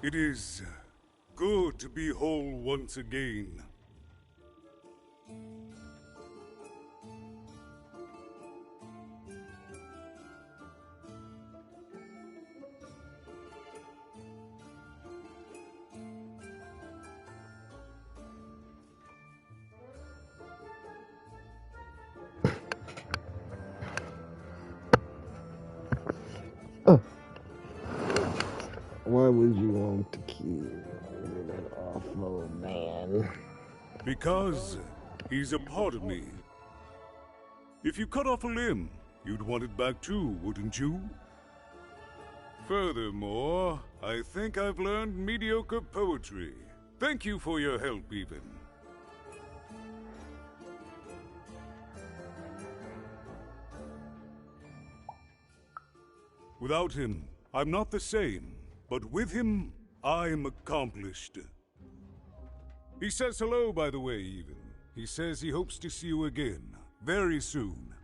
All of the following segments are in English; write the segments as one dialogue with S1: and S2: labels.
S1: It is good to be whole once again.
S2: Why would you want to kill that awful man?
S1: Because he's a part of me. If you cut off a limb, you'd want it back too, wouldn't you? Furthermore, I think I've learned mediocre poetry. Thank you for your help, even. Without him, I'm not the same. But with him, I'm accomplished. He says hello, by the way, even. He says he hopes to see you again, very soon.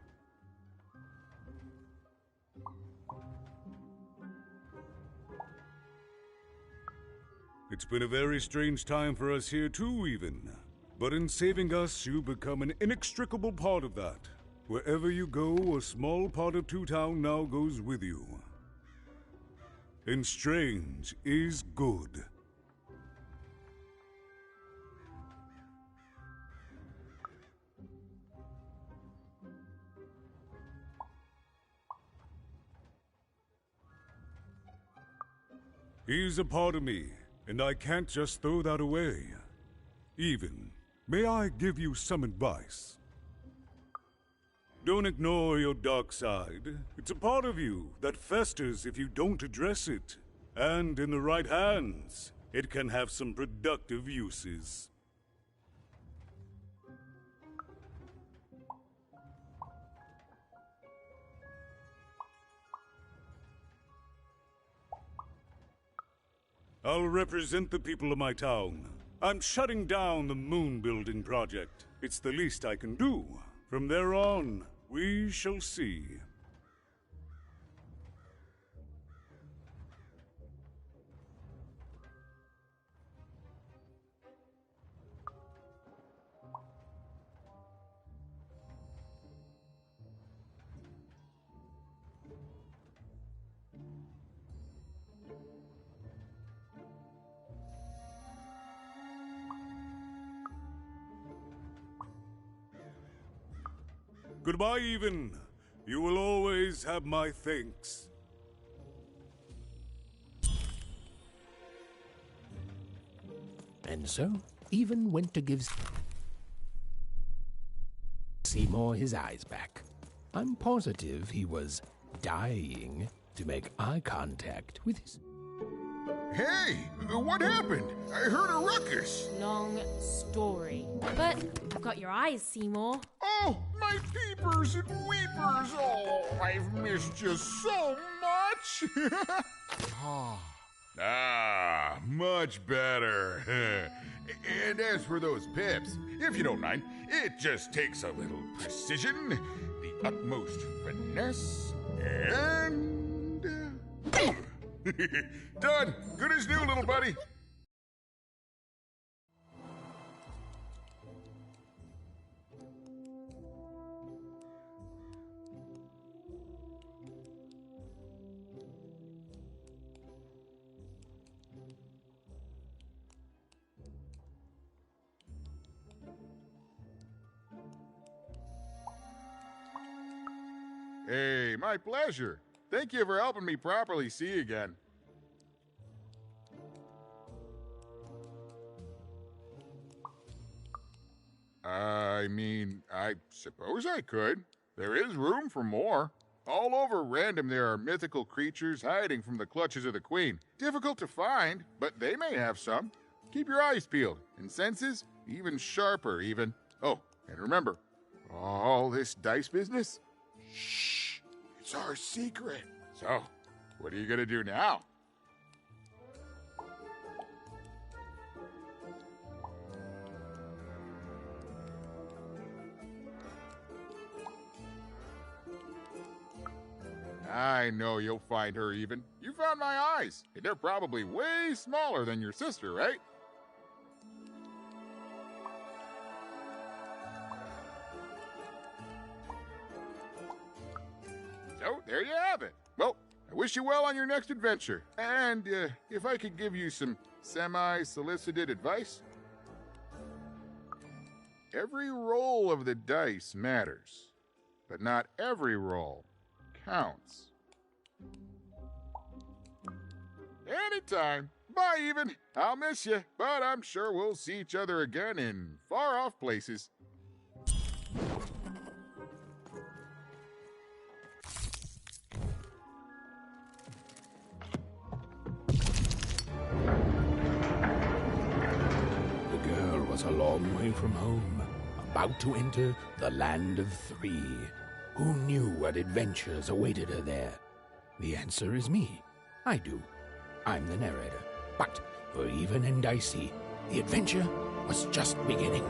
S1: It's been a very strange time for us here too, even. But in saving us, you become an inextricable part of that. Wherever you go, a small part of Two Town now goes with you. And strange is good. He's a part of me, and I can't just throw that away. Even, may I give you some advice? Don't ignore your dark side. It's a part of you that festers if you don't address it. And in the right hands, it can have some productive uses. I'll represent the people of my town. I'm shutting down the moon building project. It's the least I can do. From there on, we shall see. Goodbye, even. You will always have my thanks.
S3: And so, even went to give Seymour his eyes back. I'm positive he was dying to make eye contact with his...
S4: Hey, what happened? I heard a ruckus.
S5: Long story. But I've got your eyes, Seymour.
S4: Oh, my peepers and weepers. Oh, I've missed you so much. Much better. And as for those pips, if you don't mind, it just takes a little precision, the utmost finesse, and... Done. Good as new, little buddy. Hey, my pleasure. Thank you for helping me properly see again. I mean, I suppose I could. There is room for more. All over Random there are mythical creatures hiding from the clutches of the Queen. Difficult to find, but they may have some. Keep your eyes peeled, and senses even sharper, even. Oh, and remember, all this dice business? Shh, it's our secret. So, what are you gonna do now? I know you'll find her even. You found my eyes, and they're probably way smaller than your sister, right? So, there you have it. Well, I wish you well on your next adventure. And if I could give you some semi-solicited advice. Every roll of the dice matters, but not every roll counts. Anytime. Bye, even. I'll miss you, but I'm sure we'll see each other again in far-off places.
S3: The girl was a long way from home, about to enter the land of three. Who knew what adventures awaited her there? The answer is me. I do. I'm the narrator. But for Even and Dicey, the adventure was just beginning.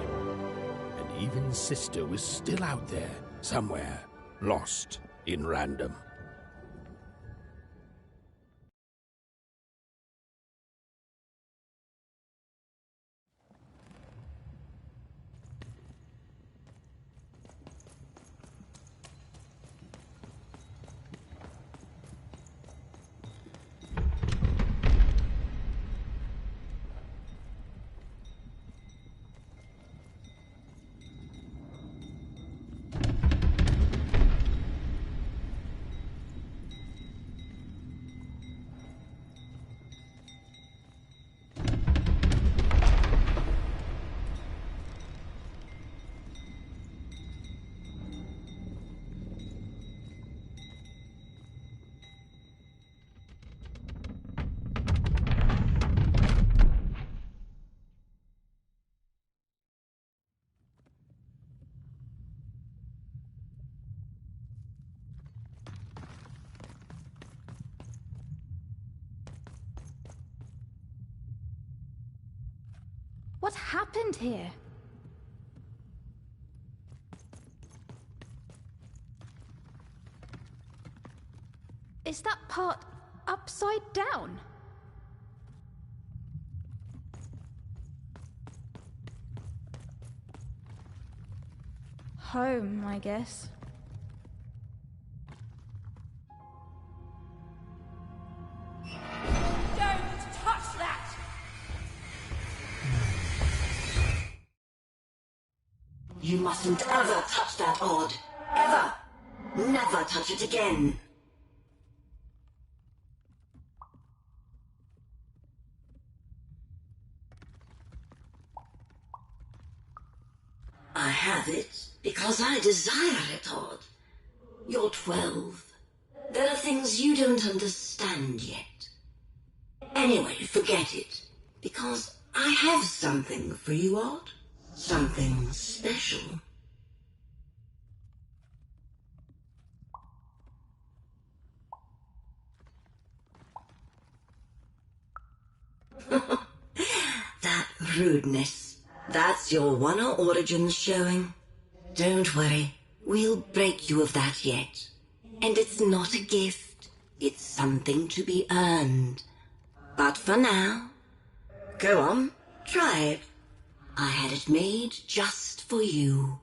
S3: And Even's sister was still out there, somewhere, lost in random.
S5: What happened here? Is that part upside down? Home, I guess.
S6: Don't touch that!
S7: You mustn't ever touch that odd. Ever. Never touch it again. I have it because I desire it, Odd. You're 12. There are things you don't understand yet. Anyway, forget it. Because I have something for you, Odd. Something special. That rudeness. That's your Wonder Origins showing. Don't worry. We'll break you of that yet. And it's not a gift. It's something to be earned. But for now, go on, try it. I had it made just for you.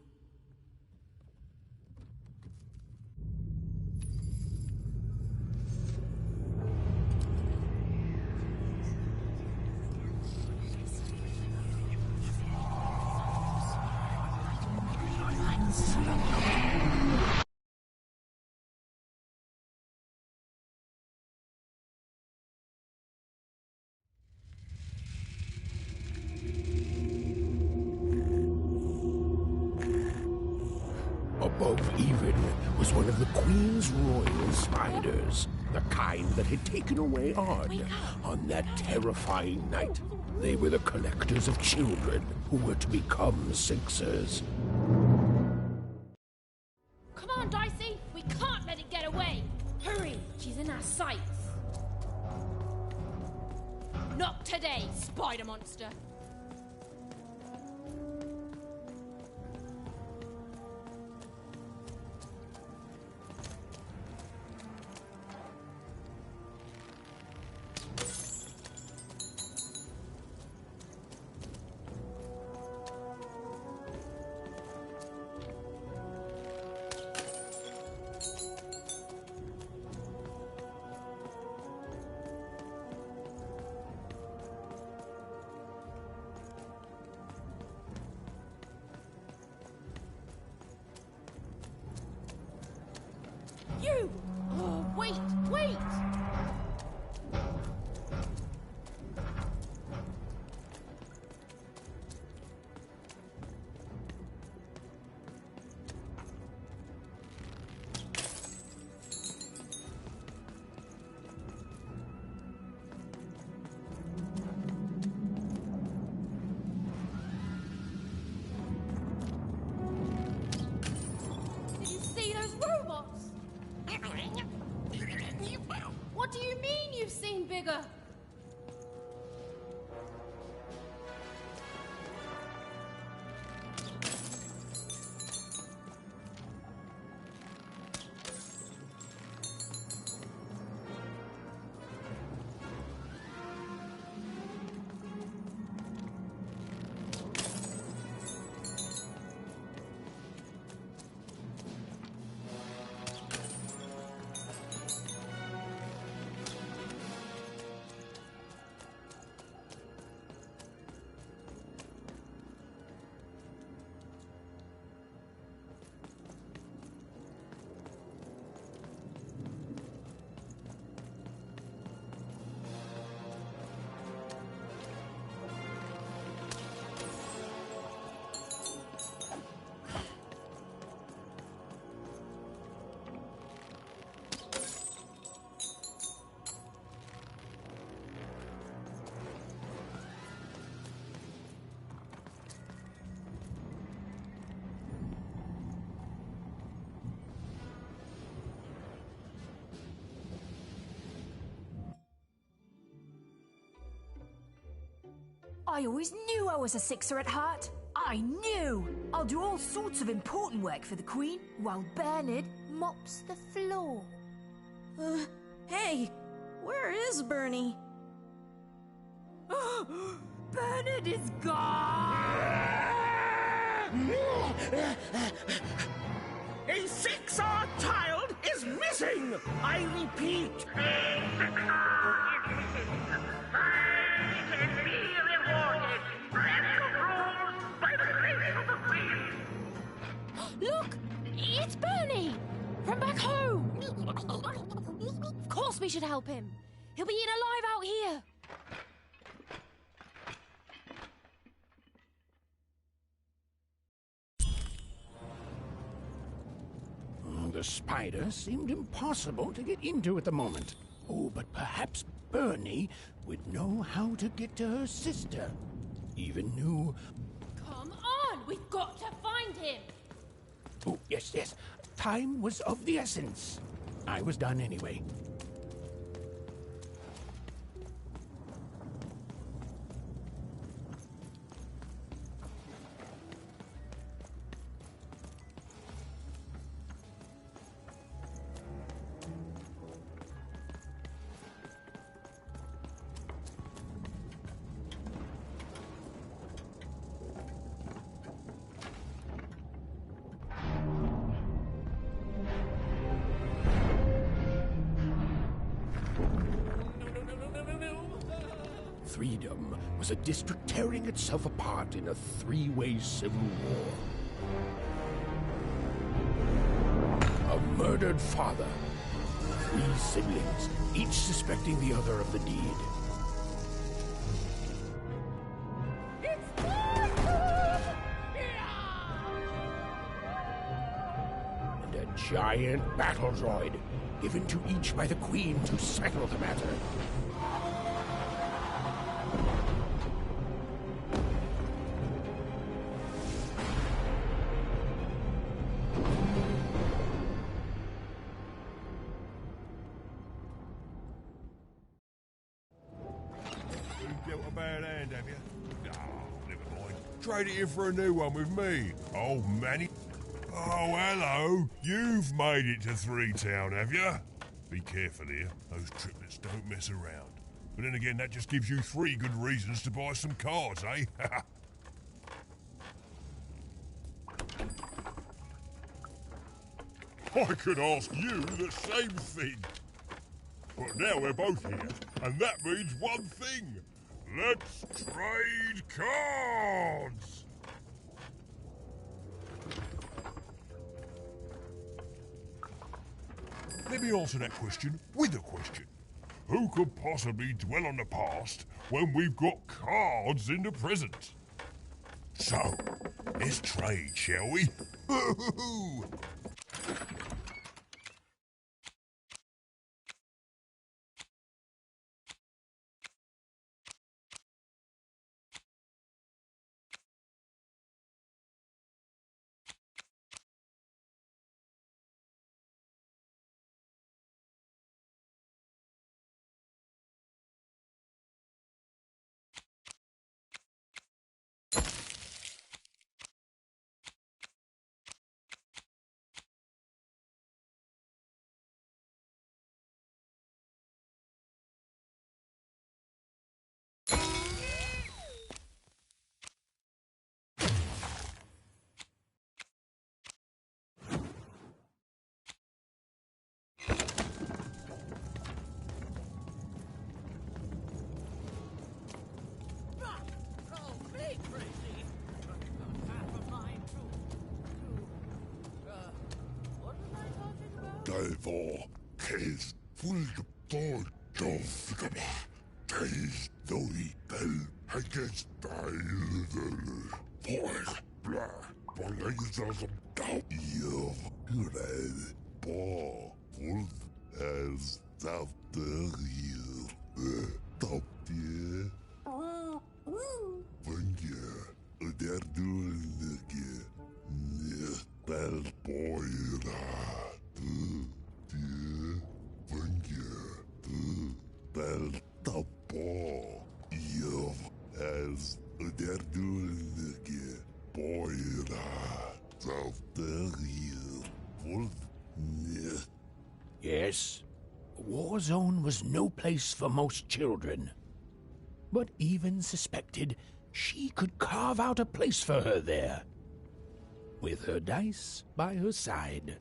S3: Above Even was one of the Queen's royal spiders, the kind that had taken away Odd on that terrifying night. They were the collectors of children who were to become Sixers.
S5: Come on, Dicey! We can't let it get away! Hurry! She's in our sights! Not today, spider monster!
S6: I always knew I was a sixer at heart. I knew! I'll do all sorts of important work for the Queen, while Bernard mops the floor.
S8: Hey! Where is Bernie?
S6: Bernard is gone!
S9: A six-hour child is missing! I repeat, a six-hour is missing. I can be rewarded. Special rules by the grace of the Queen.
S5: Look! It's Bernie! From back home! Of course we should help him. He'll be eaten alive out here.
S3: The spider seemed impossible to get into at the moment. Oh, but perhaps Bernie would know how to get to her sister. Even knew...
S5: Come on! We've got to find him!
S3: Oh, yes. Time was of the essence. I was done anyway. THREESDOM was a district tearing itself apart in a three-way civil war. A murdered father, 3 siblings, each suspecting the other of the deed. And a giant battle droid, given to each by the Queen to settle the matter.
S10: Dealt a bad hand, have you? Oh, never mind. Trade it in for a new one with me, old Manny. Oh, hello. You've made it to Three Town, have you? Be careful here. Those triplets don't mess around. But then again, that just gives you 3 good reasons to buy some cards, eh? I could ask you the same thing. But now we're both here, and that means one thing. Let's trade cards! Let me answer that question with a question. Who could possibly dwell on the past when we've got cards in the present? So, let's trade, shall we?
S11: Derfor kæs fuldgård dofte. Kæs dog i dal. Han kan stejle. Hvor bla. Hvor længe så som dag i hyrade. Hvor fuld er stafteriet. Dopje. Vunje. Og der du ligge. Næstal bøjere. As South there here. Wolf. Yeah.
S3: Yes, a war zone was no place for most children. But even suspected she could carve out a place for her there, with her dice by her side.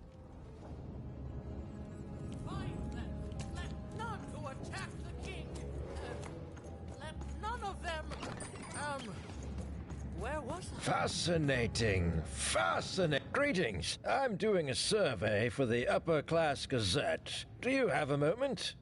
S9: Let none who attack the king. Let none of them. Where was I?
S12: Fascinating. Greetings. I'm doing a survey for the Upper Class Gazette. Do you have a moment?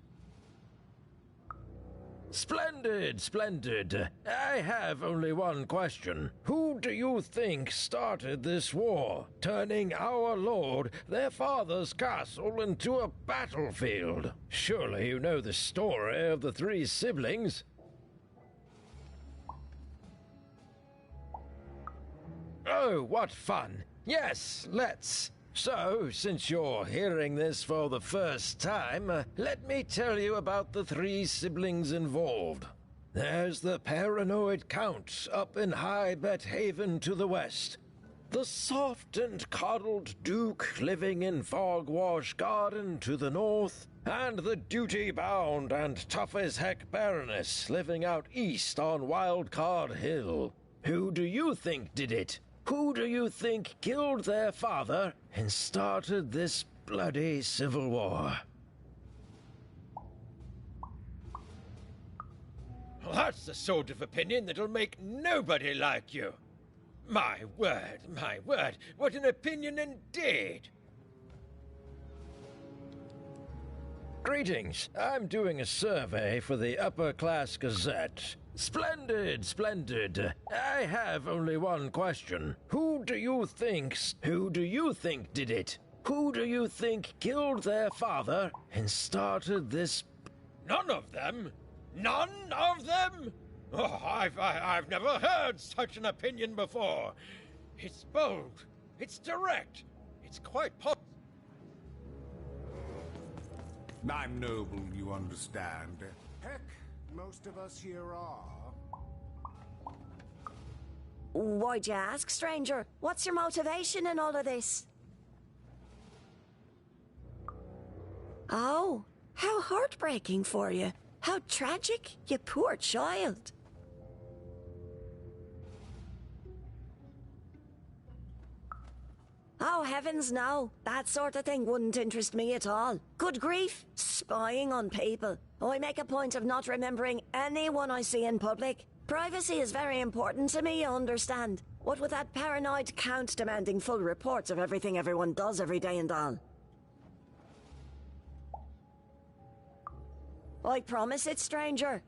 S12: Splendid. I have only one question. Who do you think started this war, turning our lord, their father's castle, into a battlefield? Surely you know the story of the three siblings. Oh, what fun. Yes, let's. So, since you're hearing this for the first time, let me tell you about the three siblings involved. There's the paranoid Count up in High Bet Haven to the west. The soft and coddled Duke living in Fogwash Garden to the north. And the duty-bound and tough-as-heck Baroness living out east on Wildcard Hill. Who do you think did it? Who do you think killed their father and started this bloody civil war?
S13: Well, that's the sort of opinion that'll make nobody like you. My word, what an opinion indeed.
S12: Greetings. I'm doing a survey for the Upper Class Gazette. Splendid. I have only one question. Who do you think did it? Who do you think killed their father and started this?
S13: None of them? None of them? Oh, I've never heard such an opinion before. It's bold. It's direct. It's quite
S1: I'm noble, you understand. Heck, most of us here are.
S8: Why'd you ask, stranger? What's your motivation in all of this? Oh, how heartbreaking for you. How tragic, you poor child. Oh, heavens no. That sort of thing wouldn't interest me at all. Good grief, spying on people. I make a point of not remembering anyone I see in public. Privacy is very important to me, you understand. What with that paranoid Count demanding full reports of everything everyone does every day and all. I promise it, stranger.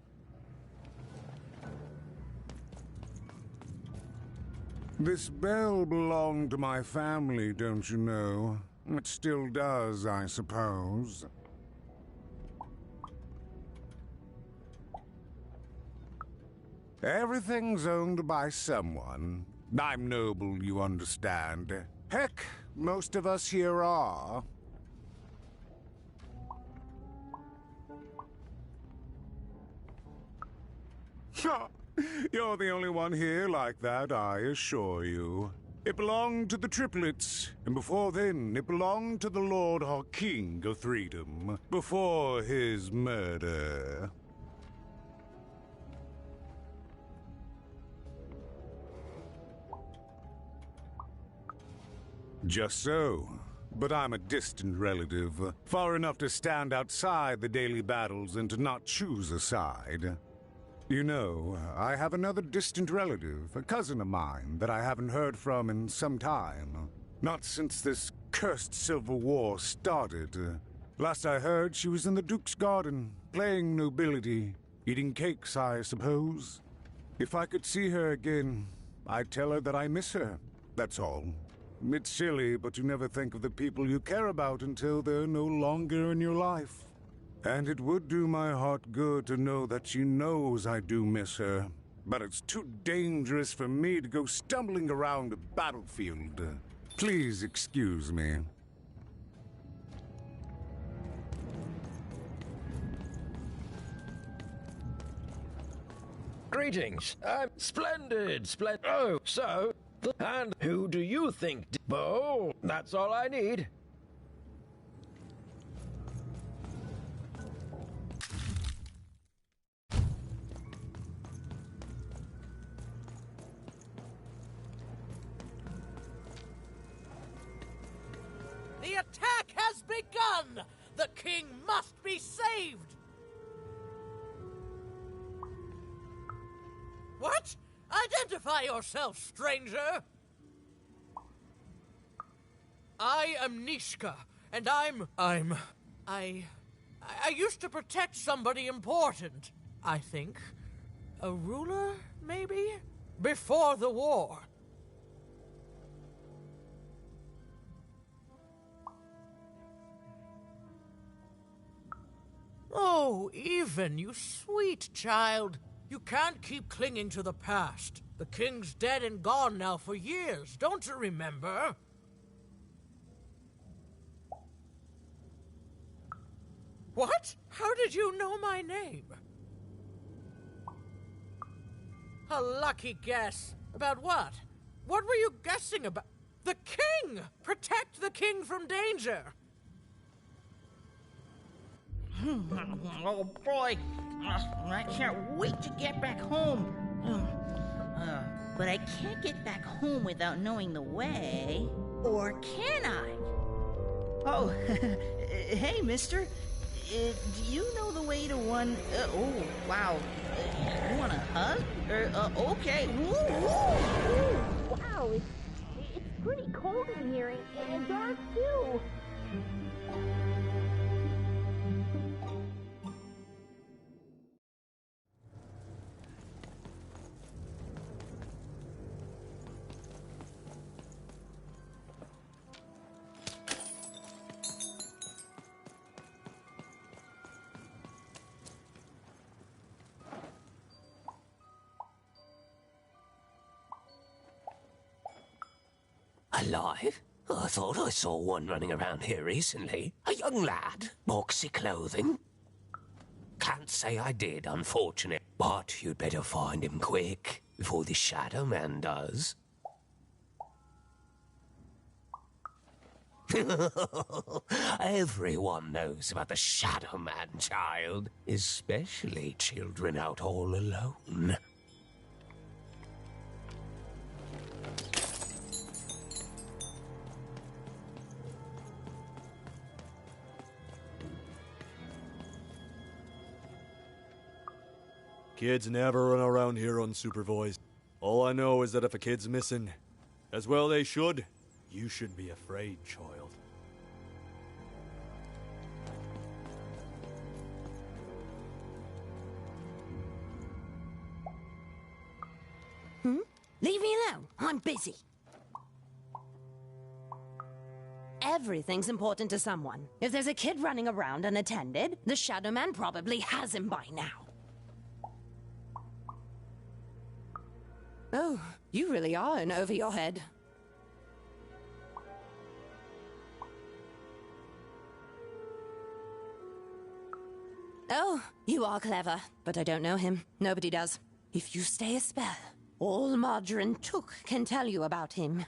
S1: This bell belonged to my family, don't you know? It still does, I suppose. Everything's owned by someone. I'm noble, you understand. Heck, most of us here are. You're the only one here like that, I assure you. It belonged to the triplets, and before then, it belonged to the Lord or King of THREESDOM, before his murder. Just so. But I'm a distant relative, far enough to stand outside the daily battles and to not choose a side. You know, I have another distant relative, a cousin of mine, that I haven't heard from in some time. Not since this cursed Civil War started. Last I heard, she was in the Duke's garden, playing nobility, eating cakes, I suppose. If I could see her again, I'd tell her that I miss her, that's all. It's silly, but you never think of the people you care about until they're no longer in your life. And it would do my heart good to know that she knows I do miss her. But it's too dangerous for me to go stumbling around a battlefield. Please excuse me.
S12: Greetings. I'm splendid. Oh, so And who do you think? Bo, that's all I need.
S14: The attack has begun! The king must be saved! What? Identify yourself, stranger! I am Nishka, and I used to protect somebody important, I think. A ruler, maybe? Before the war. Oh, Even, you sweet child. You can't keep clinging to the past. The king's dead and gone now for years, don't you remember? What? How did you know my name? A lucky guess. About what? What were you guessing about? The king! Protect the king from danger!
S15: Oh boy, I can't wait to get back home. But I can't get back home without knowing the way. Or can I? Oh, hey, mister. Do you know the way to one... oh, wow. You want a hug? Okay. Ooh.
S16: Wow, it's pretty cold in here, and dark, too.
S17: Alive? I thought I saw one running around here recently. A young lad, boxy clothing. Can't say I did, unfortunately. But you'd better find him quick, before the Shadow Man does. Everyone knows about the Shadow Man, child. Especially children out all alone.
S18: Kids never run around here unsupervised. All I know is that if a kid's missing, as well they should, you shouldn't be afraid, child.
S19: Leave me alone. I'm busy. Everything's important to someone. If there's a kid running around unattended, the Shadow Man probably has him by now. Oh, you really are in over your head. Oh, you are clever, but I don't know him. Nobody does. If you stay a spell, all Margarine Took can tell you about him.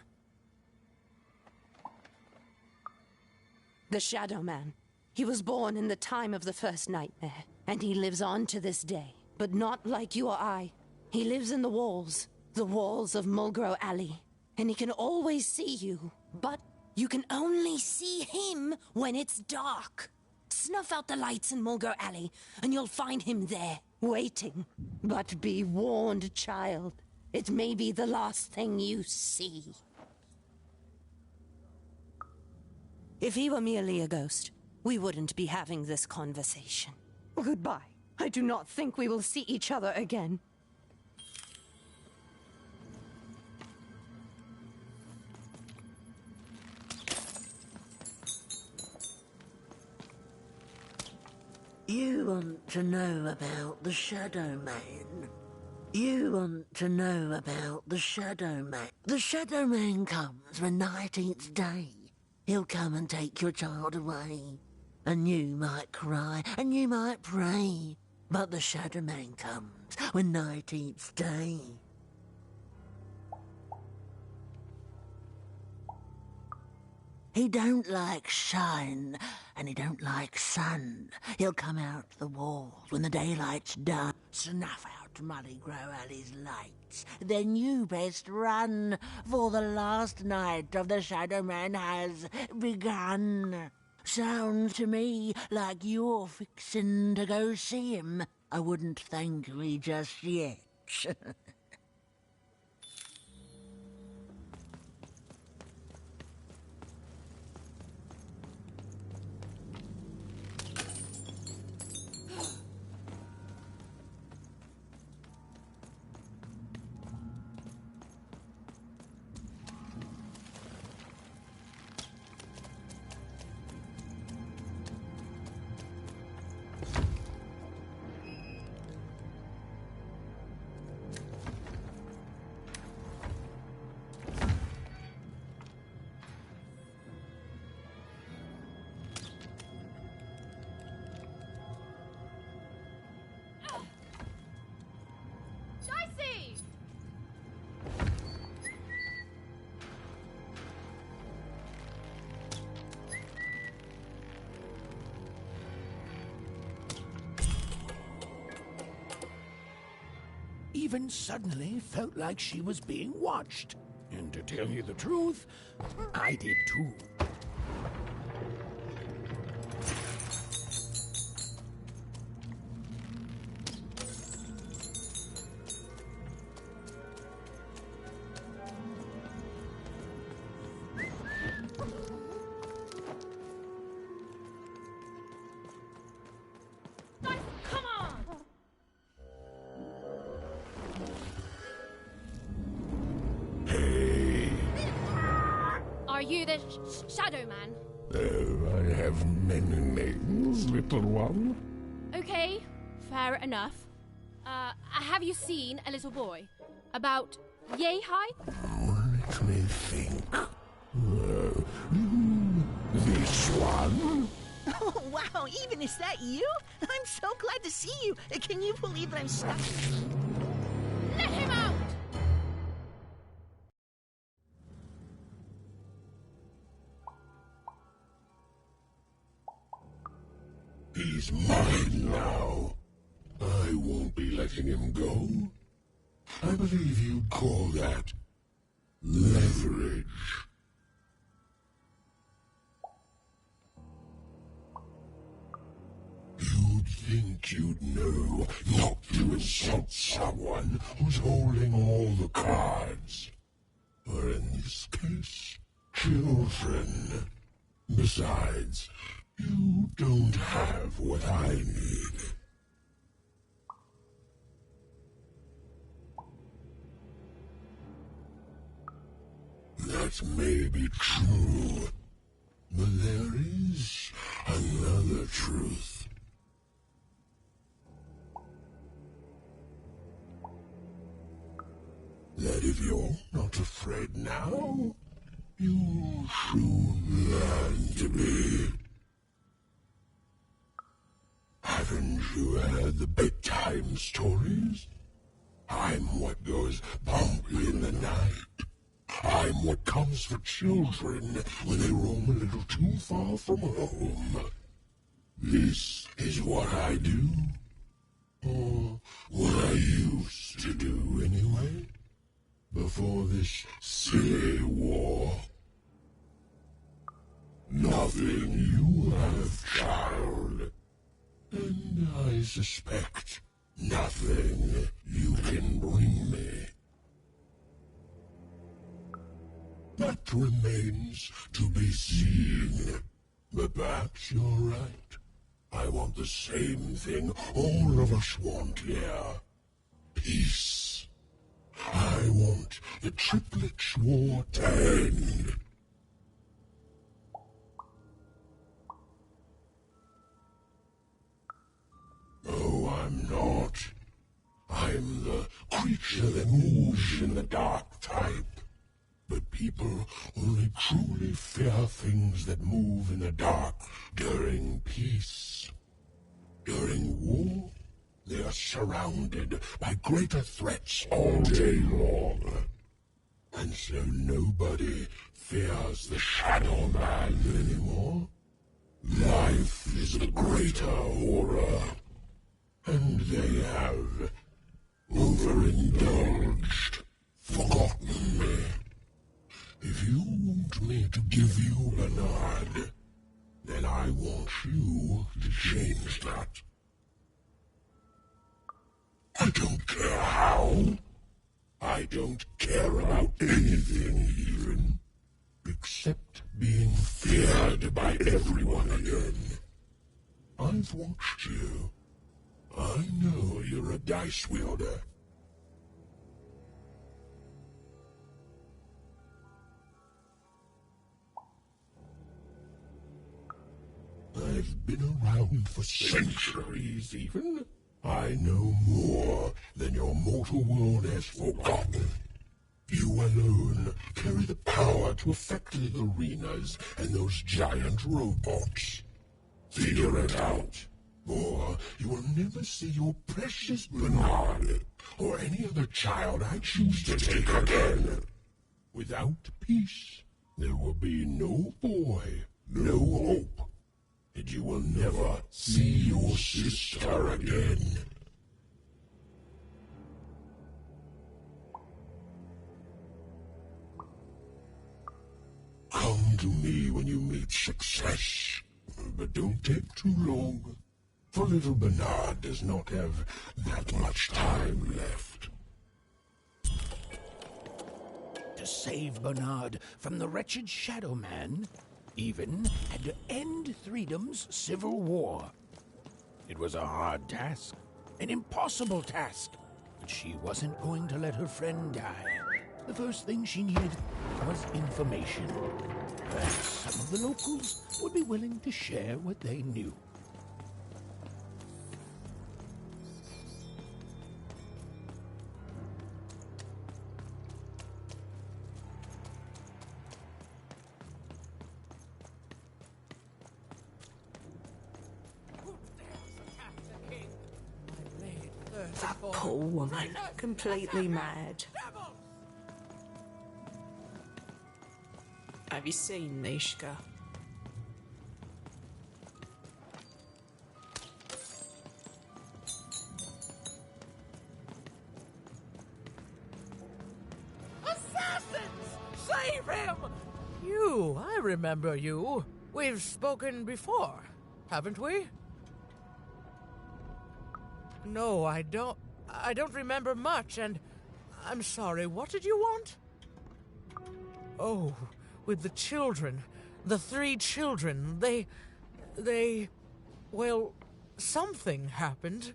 S19: The Shadow Man. He was born in the time of the first nightmare, and he lives on to this day. But not like you or I. He lives in the walls of Mulgrow Alley, and he can always see you, but you can only see him when it's dark. Snuff out the lights in Mulgrow Alley, and you'll find him there, waiting. But be warned, child. It may be the last thing you see. If he were merely a ghost, we wouldn't be having this conversation. Goodbye. I do not think we will see each other again.
S20: You want to know about the Shadow Man? You want to know about the Shadow Man? The Shadow Man comes when night eats day. He'll come and take your child away. And you might cry, and you might pray. But the Shadow Man comes when night eats day. He don't like shine, and he don't like sun. He'll come out the walls when the daylight's done, snuff out Muddy Grow Alley's lights. Then you best run, for the last night of the Shadow Man has begun. Sounds to me like you're fixin' to go see him. I wouldn't thank me just yet.
S5: Dicey!
S3: Even suddenly felt like she was being watched. And to tell you the truth, I did too.
S5: Come on! Are you the Shadow Man?
S3: Oh, I have many names, little one.
S5: Okay, fair enough. Have you seen a little boy? About yay high?
S3: Let me think. This one?
S15: Oh, wow, even is that you? I'm so glad to see you. Can you believe that I'm stuck?
S5: Let him out!
S3: He's mine now. I won't be letting him go. I believe you'd call that leverage. You'd think you'd know not to insult someone who's holding all the cards. Or in this case, children. Besides, you don't have what I need. That may be true, but there is another truth. That if you're not afraid now, you'll soon learn to be. Haven't you heard the bedtime stories? I'm what goes bump in the night. I'm what comes for children when they roam a little too far from home. This is what I do. Or what I used to do anyway. Before this silly war. Nothing you have, child. And I suspect nothing you can bring me. That remains to be seen. But perhaps you're right. I want the same thing all of us want here. Peace. I want the triplets' war to end. Oh, I'm not. I'm the creature that moves in the dark type. But people only truly fear things that move in the dark during peace. During war, they are surrounded by greater threats all day long.
S11: And so nobody fears the Shadow Man anymore. Life is the greater horror. And they have overindulged, forgotten me. If you want me to give you Bernard, then I want you to change that. I don't care how. I don't care about anything even, except being feared by everyone again. I've watched you. I know you're a dice wielder. I've been around for centuries, even. I know more than your mortal world has forgotten. You alone carry the power to affect the arenas and those giant robots. Figure it out, or you will never see your precious Bernard or any other child I choose to take again. Without peace, there will be no boy, no hope, and you will never see your sister again. Come to me when you meet success, but don't take too long, for little Bernard does not have that much time left.
S3: To save Bernard from the wretched Shadow Man, even had to end Threedom's civil war. It was a hard task, an impossible task, but she wasn't going to let her friend die. The first thing she needed was information. Perhaps some of the locals would be willing to share what they knew.
S21: That poor woman, completely mad. Have you seen Nishka?
S14: Assassins! Save him! You, I remember you. We've spoken before, haven't we? No, I don't remember much, and I'm sorry, what did you want? Oh, with the children, the 3 children, well, something happened.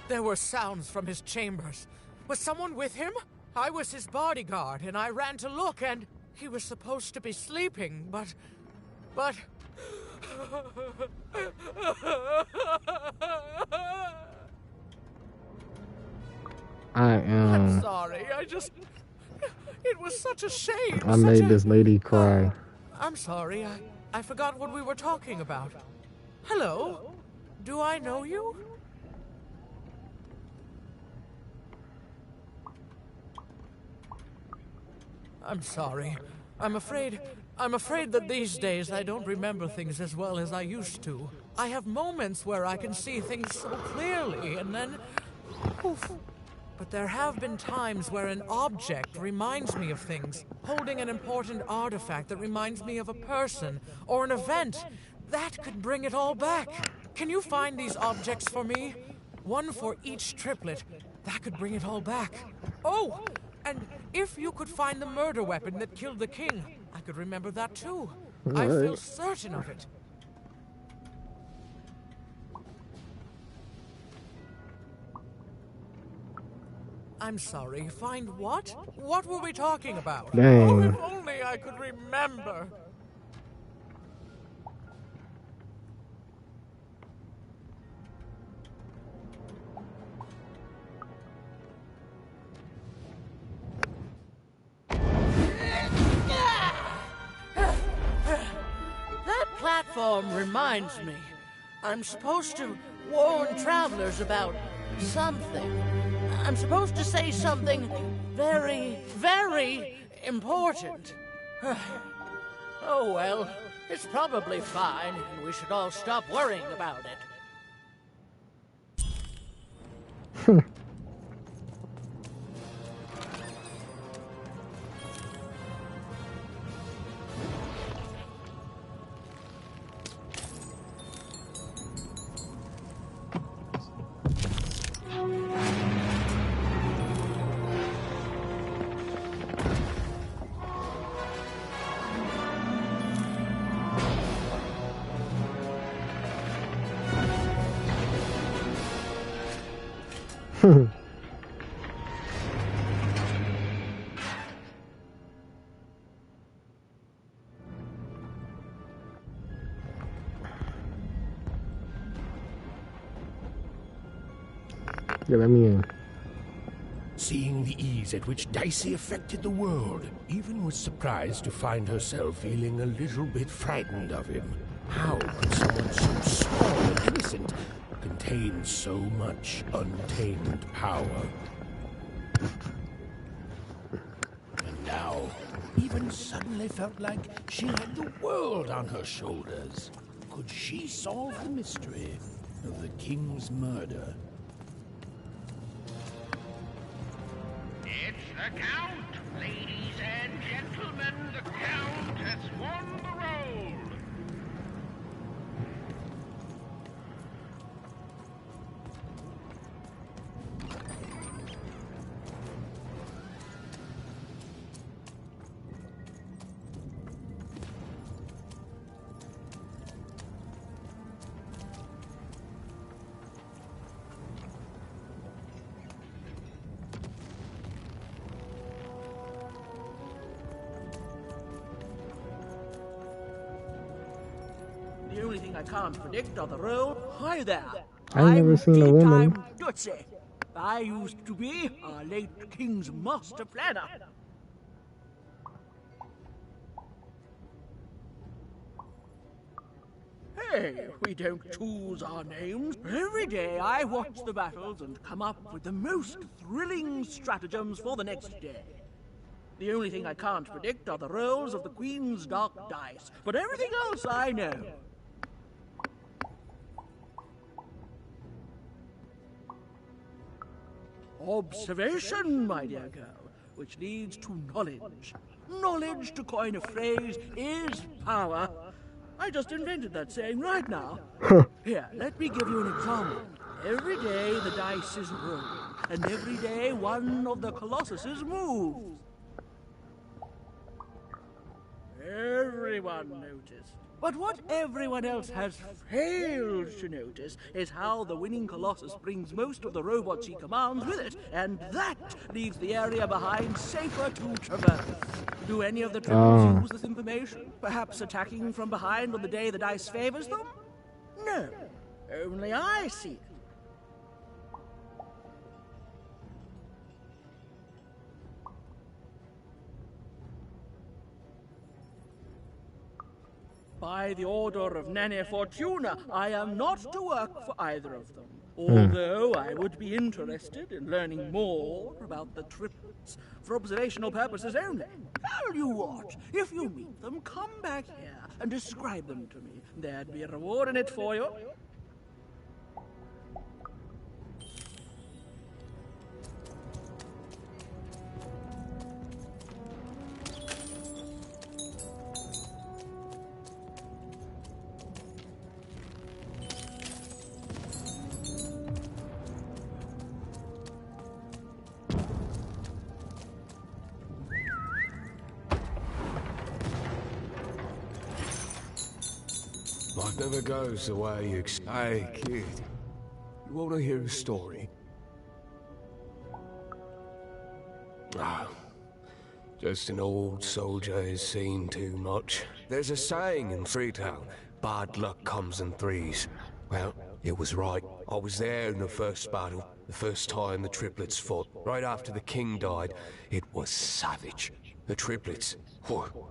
S14: There were sounds from his chambers. Was someone with him? I was his bodyguard, and I ran to look, and he was supposed to be sleeping, but... I'm sorry, it was such a shame.
S2: I made this lady cry.
S14: I'm sorry, I forgot what we were talking about. Hello? Do I know you? I'm sorry. I'm afraid that these days I don't remember things as well as I used to. I have moments where I can see things so clearly, and then... Oof. But there have been times where an object reminds me of things, holding an important artifact that reminds me of a person or an event. That could bring it all back. Can you find these objects for me? One for each triplet. That could bring it all back. Oh, and if you could find the murder weapon that killed the king, I could remember that too. I feel certain of it. I'm sorry, find what? What were we talking about?
S2: Dang.
S14: Oh, if only I could remember. That platform reminds me. I'm supposed to warn travelers about something. I'm supposed to say something very, very important. Oh well, it's probably fine, and we should all stop worrying about it.
S2: Yeah, let me in.
S3: Seeing the ease at which Dicey affected the world, even was surprised to find herself feeling a little bit frightened of him. How could someone so small and innocent contain so much untamed power? And now, even suddenly felt like she had the world on her shoulders. Could she solve the mystery of the king's murder?
S9: It's the Count! Ladies and gentlemen, the Count has won the role!
S14: The only thing I can't predict are the road. Hi there.
S2: I've never seen a woman.
S14: I'm Dutzy. I used to be our late king's master planner. Hey, we don't choose our names. Every day I watch the battles and come up with the most thrilling stratagems for the next day. The only thing I can't predict are the rolls of the Queen's dark dice, but everything else I know. Observation, my dear girl, which leads to knowledge. Knowledge, to coin a phrase, is power. I just invented that saying right now. Here, let me give you an example. Every day the dice is rolled, and every day one of the colossuses moves. Everyone noticed. But what everyone else has failed to notice is how the winning Colossus brings most of the robots he commands with it, and that leaves the area behind safer to traverse. Do any of the triplets use this information? Perhaps attacking from behind on the day the dice favors them? No, only I see it. By the order of Nane Fortuna, I am not to work for either of them. Although I would be interested in learning more about the triplets for observational purposes only. Tell you what, if you meet them, come back here and describe them to me. There'd be a reward in it for you.
S17: Life never goes the way you expect. Hey, kid. You want to hear a story? Ah, just an old soldier who's seen too much. There's a saying in Freetown, bad luck comes in threes. Well, it was right. I was there in the first battle, the first time the triplets fought. Right after the king died, it was savage. The triplets,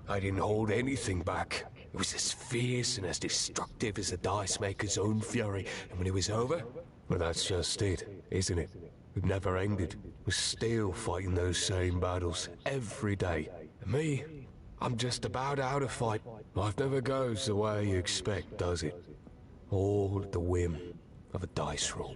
S17: they didn't hold anything back. It was as fierce and as destructive as the dice maker's own fury. And when it was over, well, that's just it, isn't it? It never ended. We're still fighting those same battles every day. And me, I'm just about out of fight. Life never goes the way you expect, does it? All at the whim of a dice roll.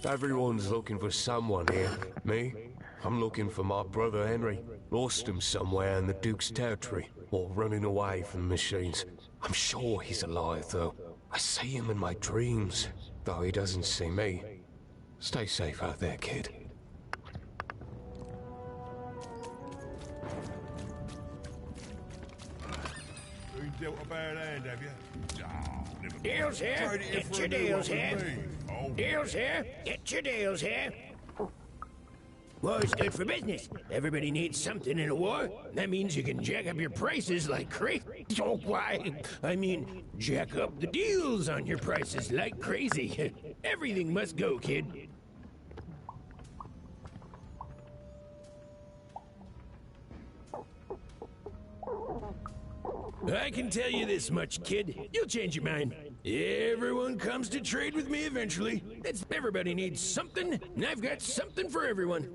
S17: Everyone's looking for someone here. Me? I'm looking for my brother Henry. Lost him somewhere in the Duke's territory, or running away from the machines. I'm sure he's alive, though. I see him in my dreams, though he doesn't see me. Stay safe out there, kid.
S10: You dealt a bad hand, have you?
S13: Deals here. Get your deals here. Deals here. Get your deals here. War's good for business. Everybody needs something in a war. That means you can jack up your prices like crazy. Oh, why? I mean, jack up the deals on your prices like crazy. Everything must go, kid. I can tell you this much, kid. You'll change your mind. Everyone comes to trade with me eventually. Everybody needs something, and I've got something for everyone.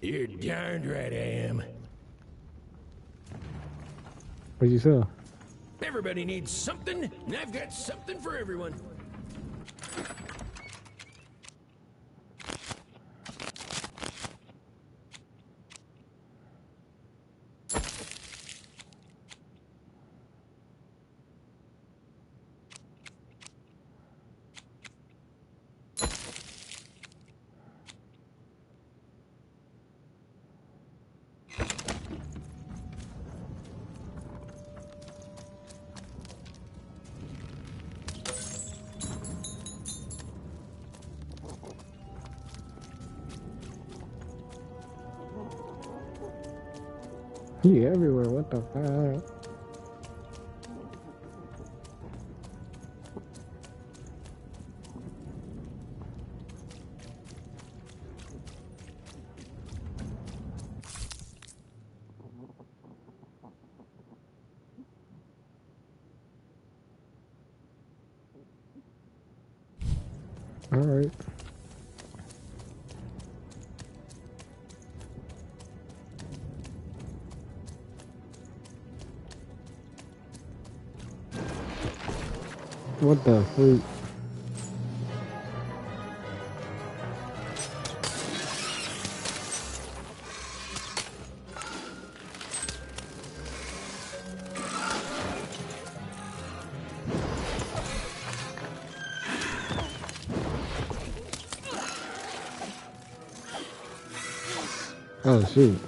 S13: You're darned right I am.
S2: What'd you say?
S13: Everybody needs something, and I've got something for everyone.
S2: He everywhere, what the fuck? Alright. What the freak? Oh shoot.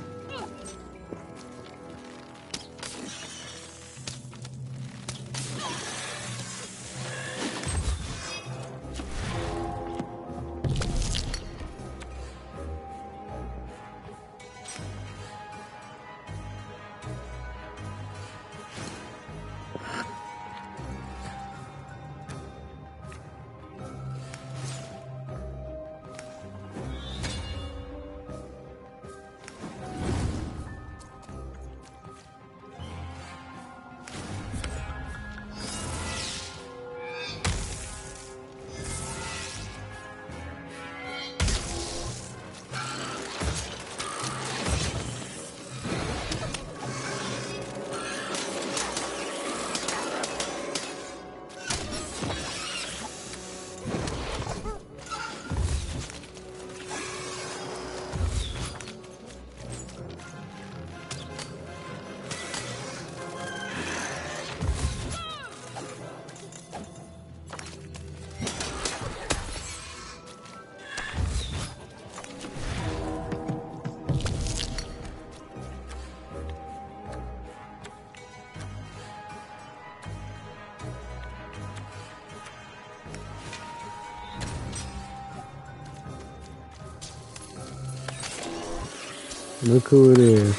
S2: Look who it is.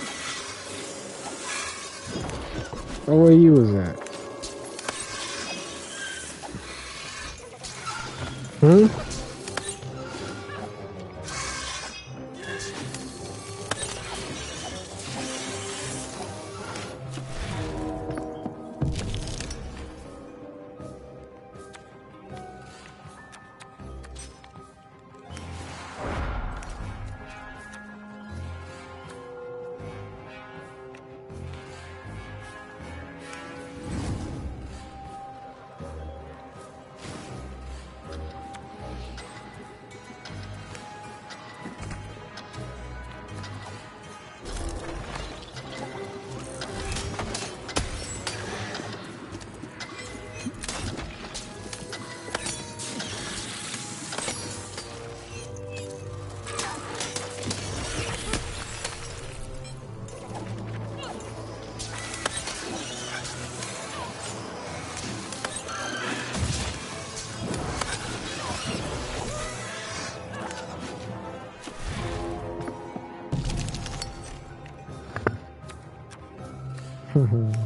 S2: Oh, where you was at? Hmm? Whoa.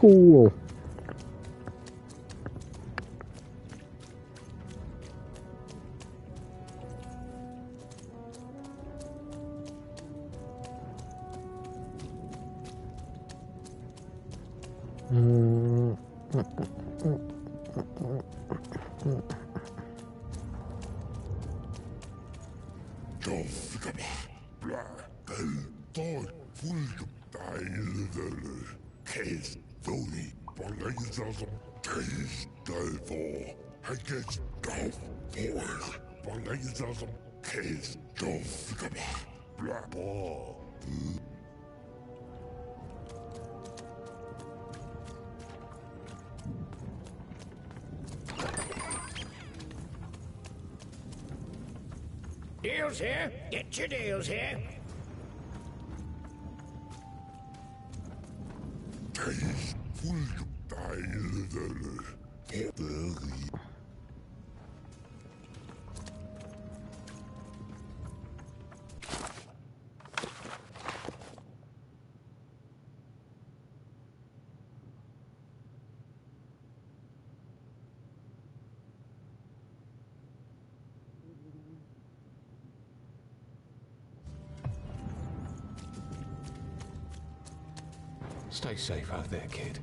S2: cool.
S13: Deals here. Get your deals here.
S3: Stay safe out there, kid.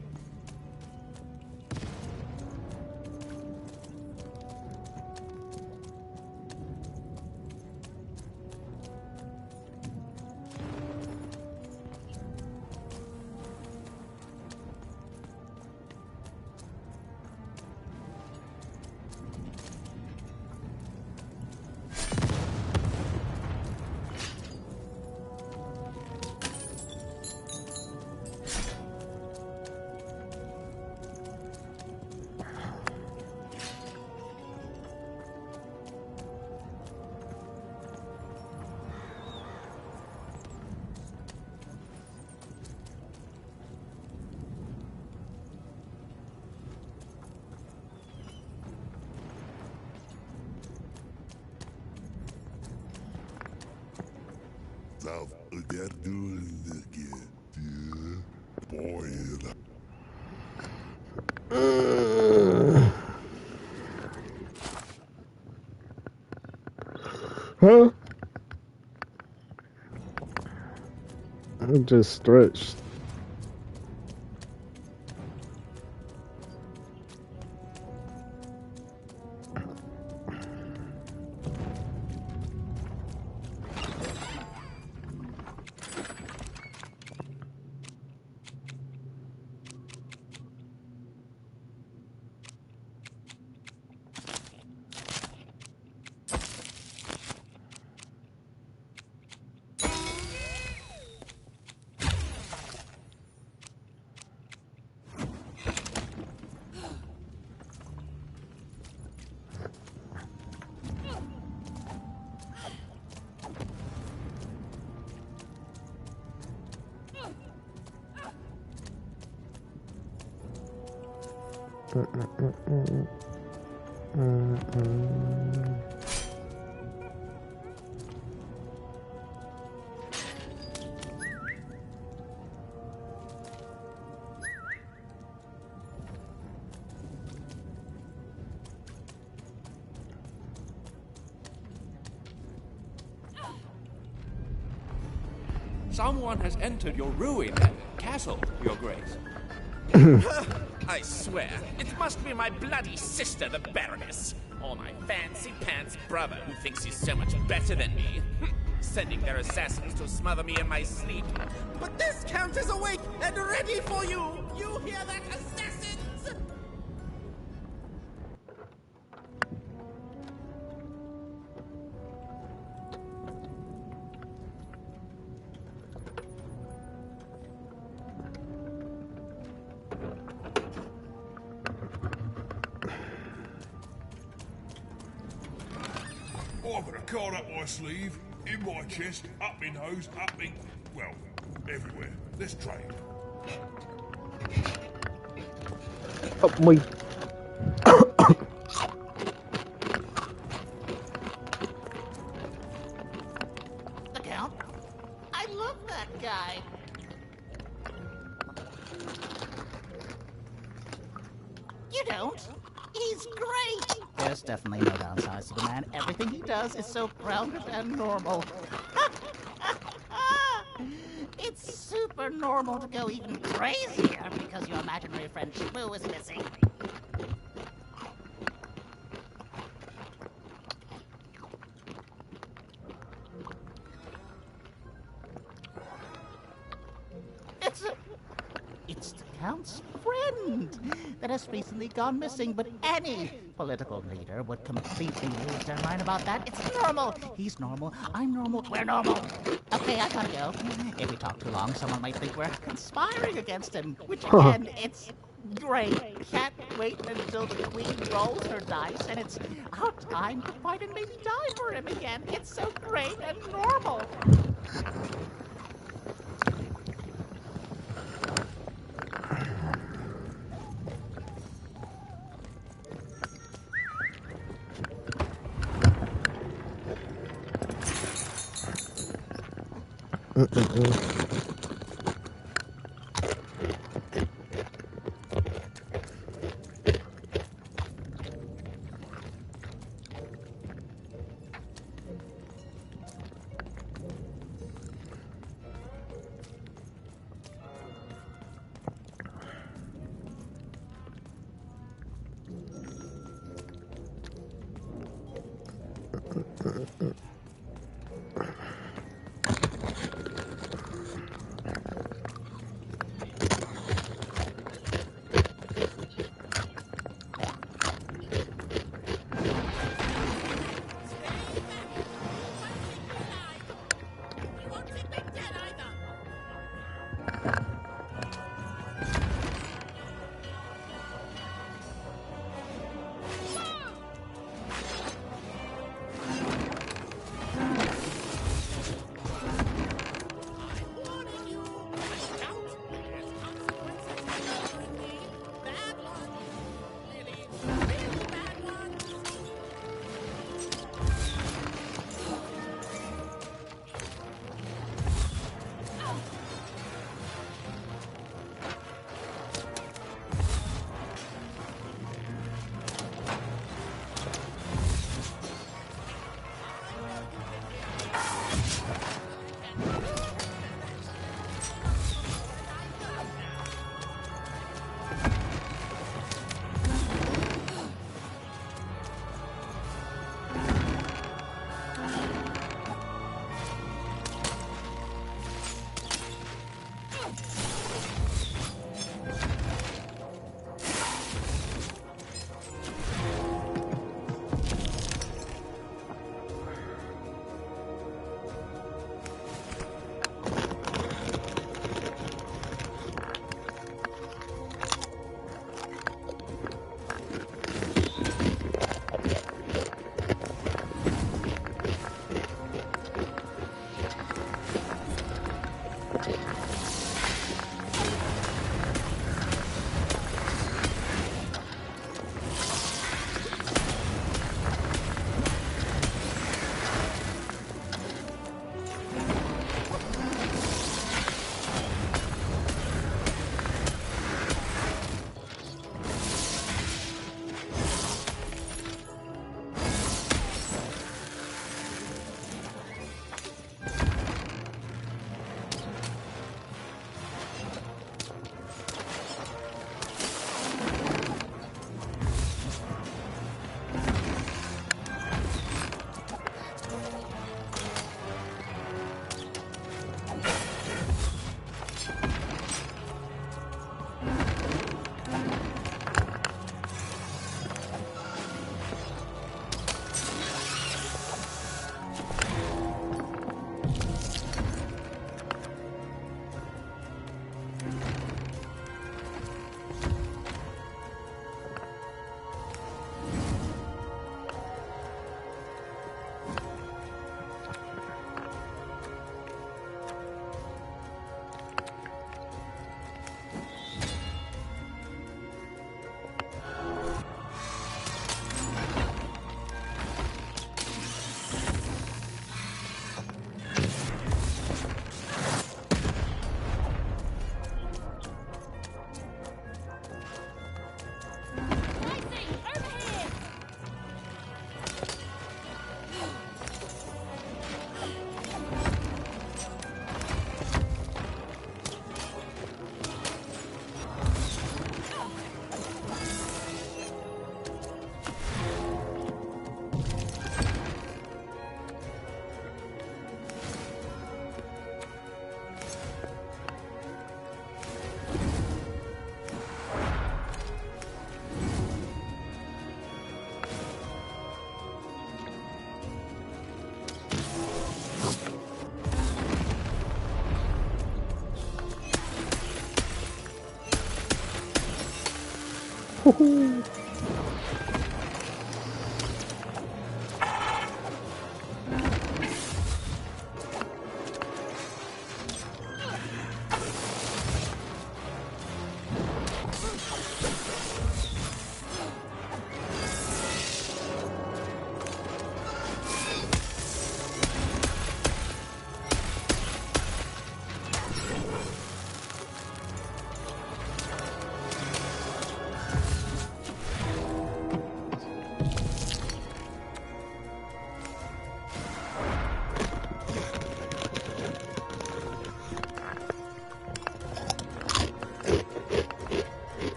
S3: Huh? I just stretched.
S4: Someone has entered your ruined castle, Your Grace.
S22: I swear, it must be my bloody sister, the Baroness, or my fancy pants brother who thinks he's so much better than me, sending their assassins to smother me in my sleep. But this count is awake and ready for you! You hear that, assassins?
S10: I've got a card up my sleeve, in my chest, up my nose, up me... well, everywhere. Let's trade.
S2: Up my...
S9: The Count? I love that guy.
S6: You don't. He's great. There's definitely no downsides to the man. Everything he does is so grounded and normal. It's super normal to go even crazier because your imaginary friend Shmoo is missing. It's the Count's friend that has recently gone missing, but any political leader would completely lose their mind about that. It's normal. He's normal. I'm normal. We're normal. Okay, I gotta go. If we talk too long, someone might think we're conspiring against him, which again, it's great. Can't wait until the Queen rolls her dice and it's our time to fight and maybe die for him again. It's so great and normal.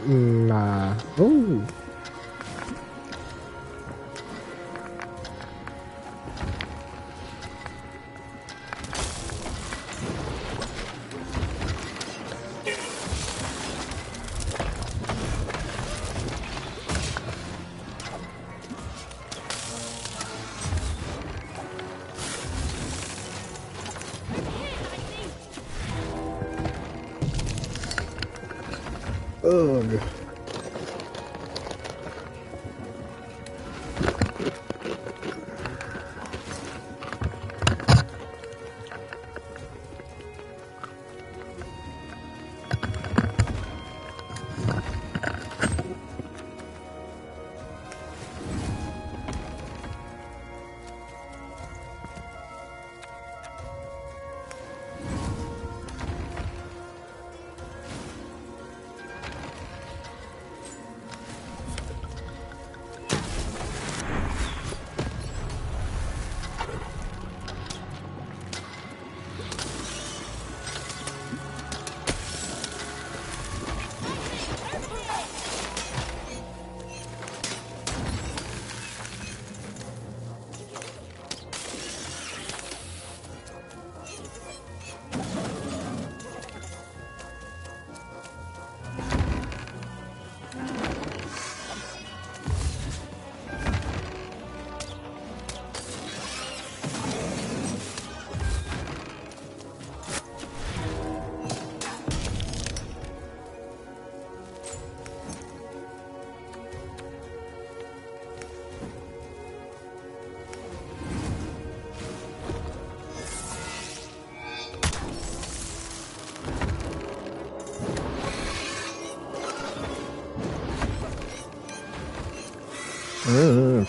S2: Nah. Ooh. Ugh.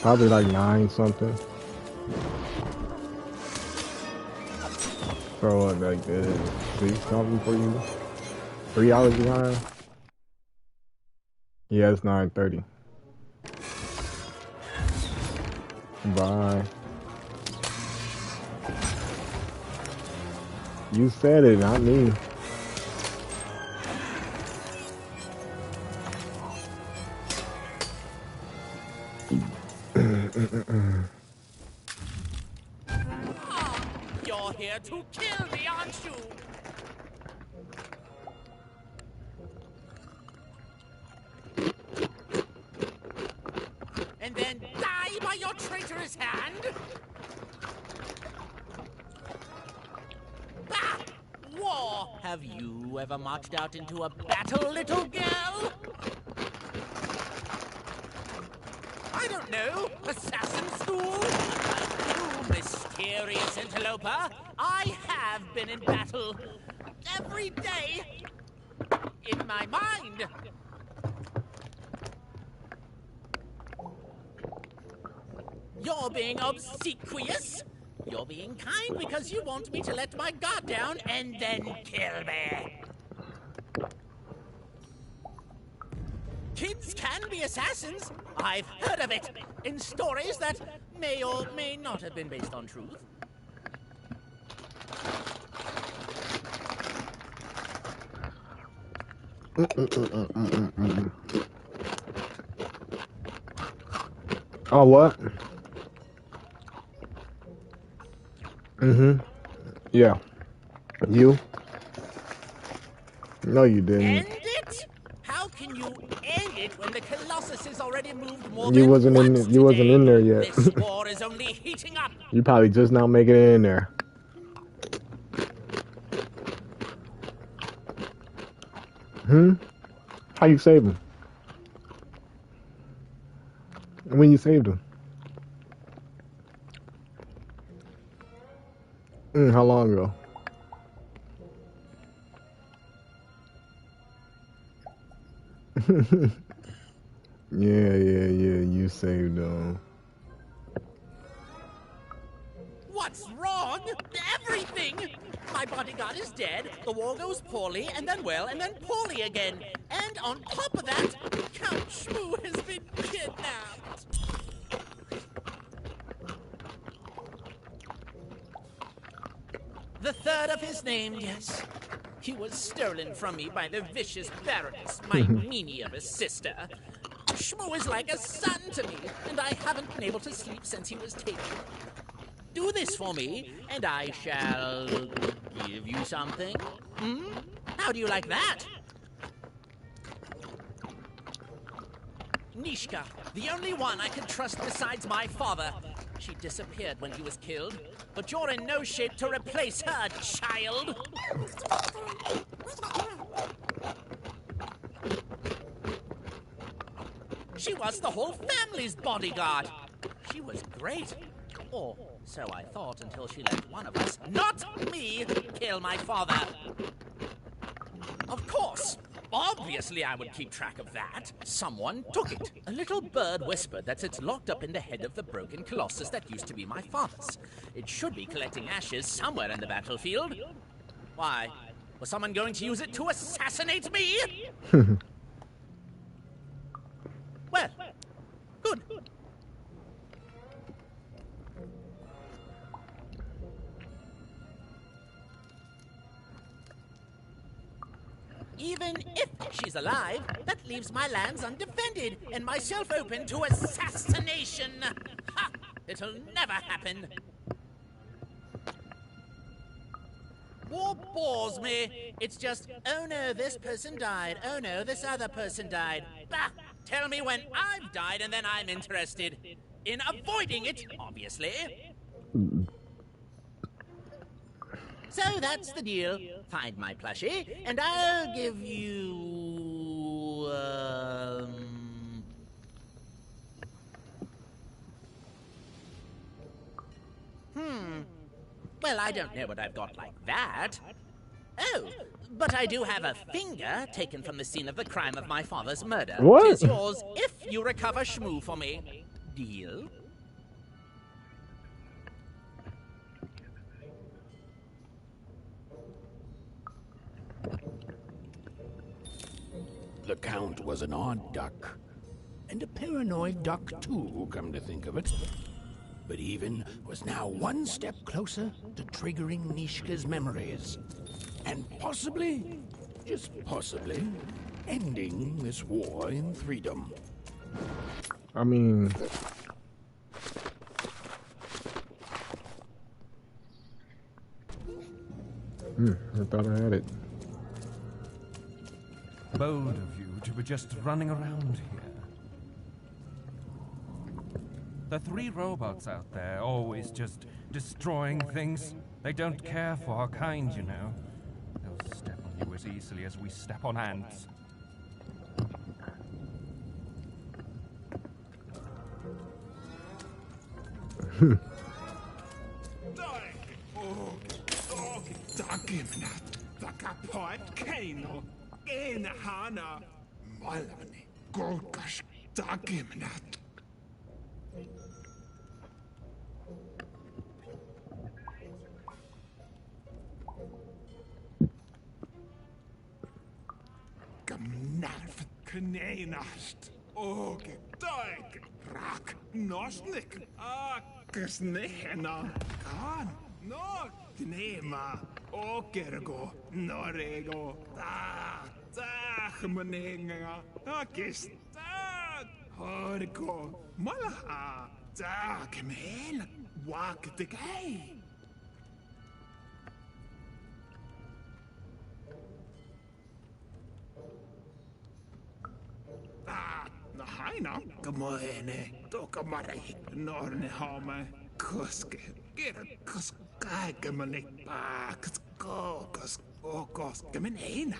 S2: Probably like 9 something. So what, like 6 something for you? 3 hours behind? Yeah, it's 9:30. Bye. You said it, not me.
S22: You're here to kill me, aren't you?
S9: his hand? Bah! War! Have you ever marched out into a battle, little girl? I don't know. Assassin school? You mysterious interloper. I have been in battle. Every day. In my mind. You're being obsequious. You're being kind because you want me to let my guard down and then kill me. Kids can be assassins. I've heard of it in stories that may or may not have been based on truth.
S2: Oh, what? Yeah. You? No, you didn't.
S9: End it? How can you end it when the Colossus is already moved more
S2: You
S9: than
S2: wasn't in.
S9: once
S2: You wasn't in there yet.
S9: This war is only heating up.
S2: You probably just now making it in there. How you save him? When you saved him? How long ago? Yeah, you saved him.
S9: What's wrong? Everything! My bodyguard is dead, the war goes poorly, and then well, and then poorly again. And on top of that, Count Shmoo has been kidnapped. The third of his name, yes. He was stolen from me by the vicious Baroness, my meanie of a sister. Shmoo is like a son to me, and I haven't been able to sleep since he was taken. Do this for me, and I shall give you something. How do you like that? Nishka, the only one I can trust besides my father. She disappeared when he was killed, but you're in no shape to replace her, child. She was the whole family's bodyguard. She was great. Or so I thought until she let one of us, not me, kill my father. Of course. Obviously I would keep track of that. Someone took it. A little bird whispered that it's locked up in the head of the broken colossus that used to be my father's. It should be collecting ashes somewhere in the battlefield. Why? Was someone going to use it to assassinate me? Well, good. Even if she's alive, that leaves my lands undefended and myself open to assassination. Ha! It'll never happen. War bores me. It's just, oh no, this person died. Oh no, this other person died. Bah! Tell me when I've died and then I'm interested. In avoiding it, obviously. So that's the deal. Find my plushie, and I'll give you... Well, I don't know what I've got like that. Oh, but I do have a finger taken from the scene of the crime of my father's murder.
S2: What?
S9: It's yours if you recover Shmoo for me. Deal?
S3: The Count was an odd duck. And a paranoid duck, too, come to think of it. But Even was now one step closer to triggering Nishka's memories. And possibly, just possibly, ending this war in THREESDOM.
S2: I mean... I thought I had it.
S4: Bold of you. To be just running around here.
S7: The three robots out there, always just destroying things. They don't care for our kind, you know. They'll step on you as easily as we step on ants.
S9: Dagimnat, Vakapot Kano, Enhana, Malani, Golkash, Dagimnat. Gamnalf Kanenast, Og, Dag, Rak, Nosnik, Akasnehena, Kan, No, Gnema, Okergo, Norego, Maninga, Akis, Horgo, Malaha, Mel, Walk the Gay. Haina, Gamoene, Tokamari, Norne Home, Kuske, get a Kuskagamani, Kuskokos, Okos, Gaminena,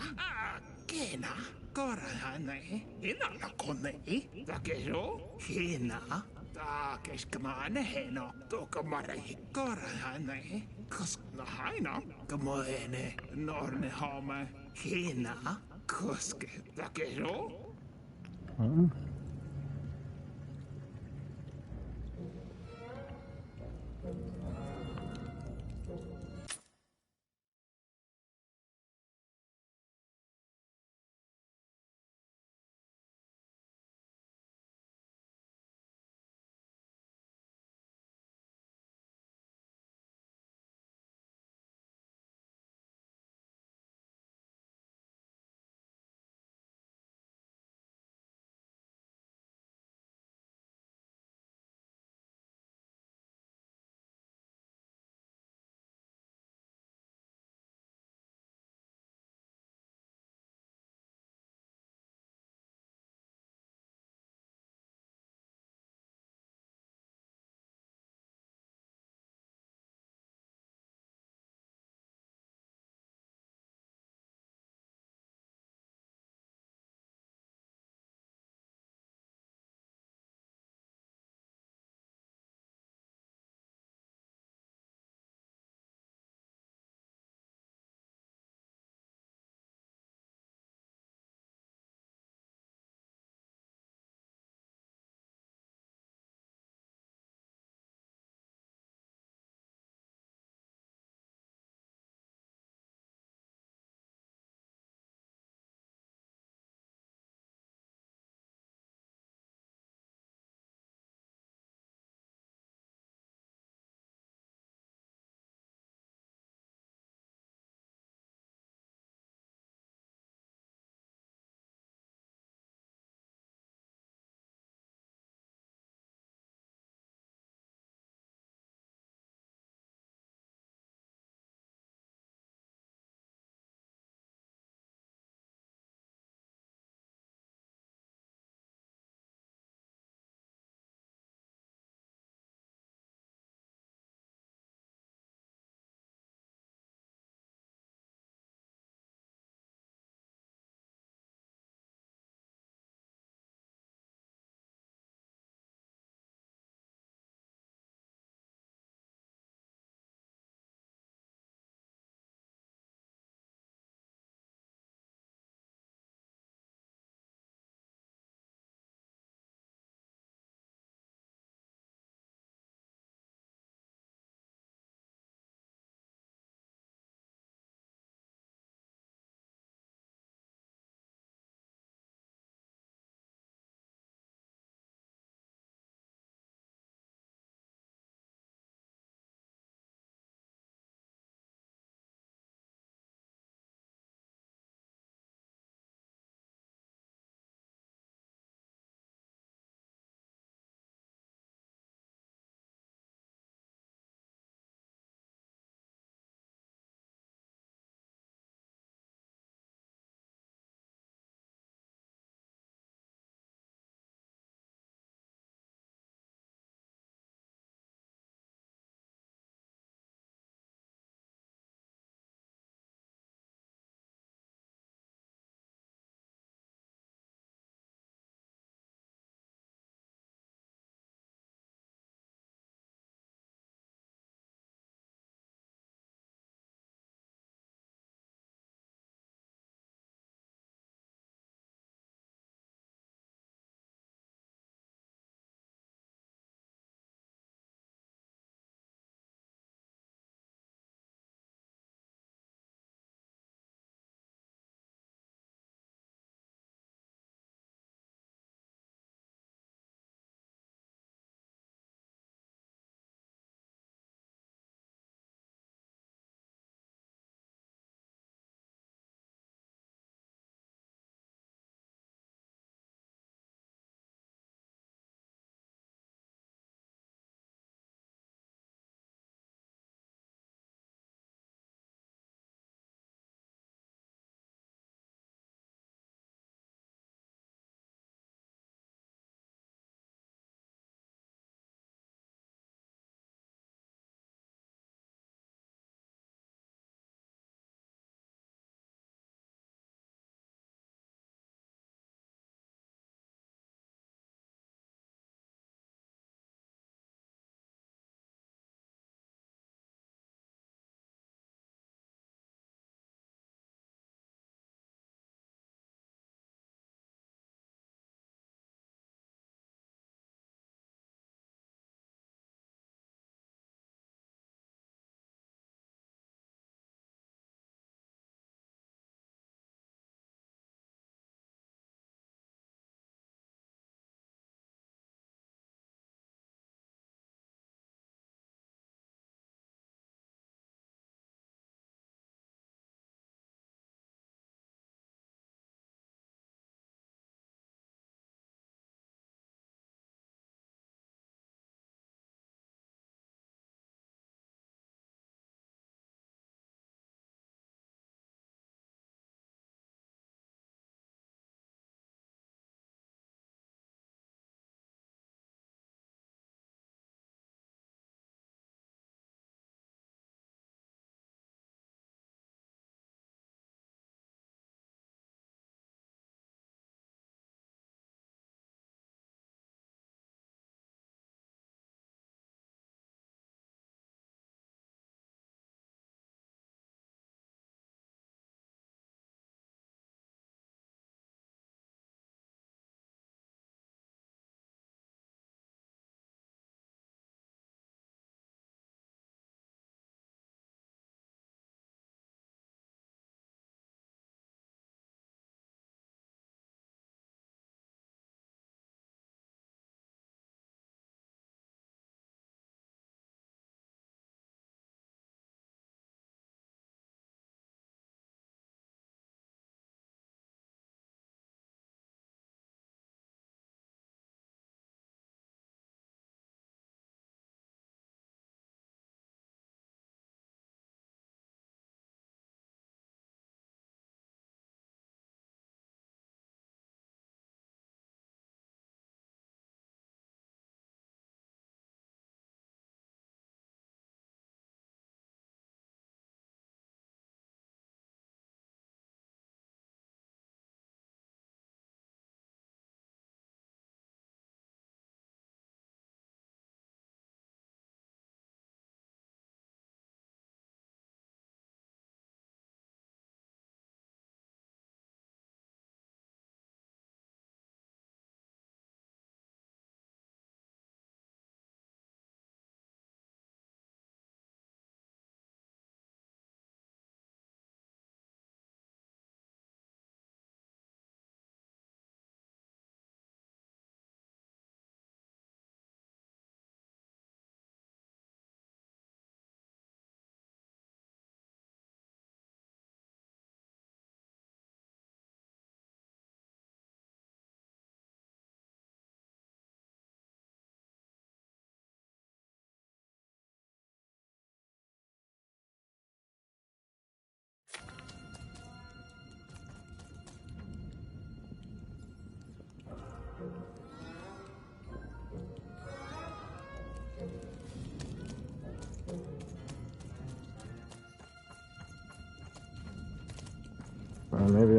S9: Gena, Gorahane, Hina Lakone, Takejo, Hina, Takesh Kamane Heno, Tokamari, Gorahane, Kusknahaina, Gamoene, Norne Home, Hina, Kuske, Takejo.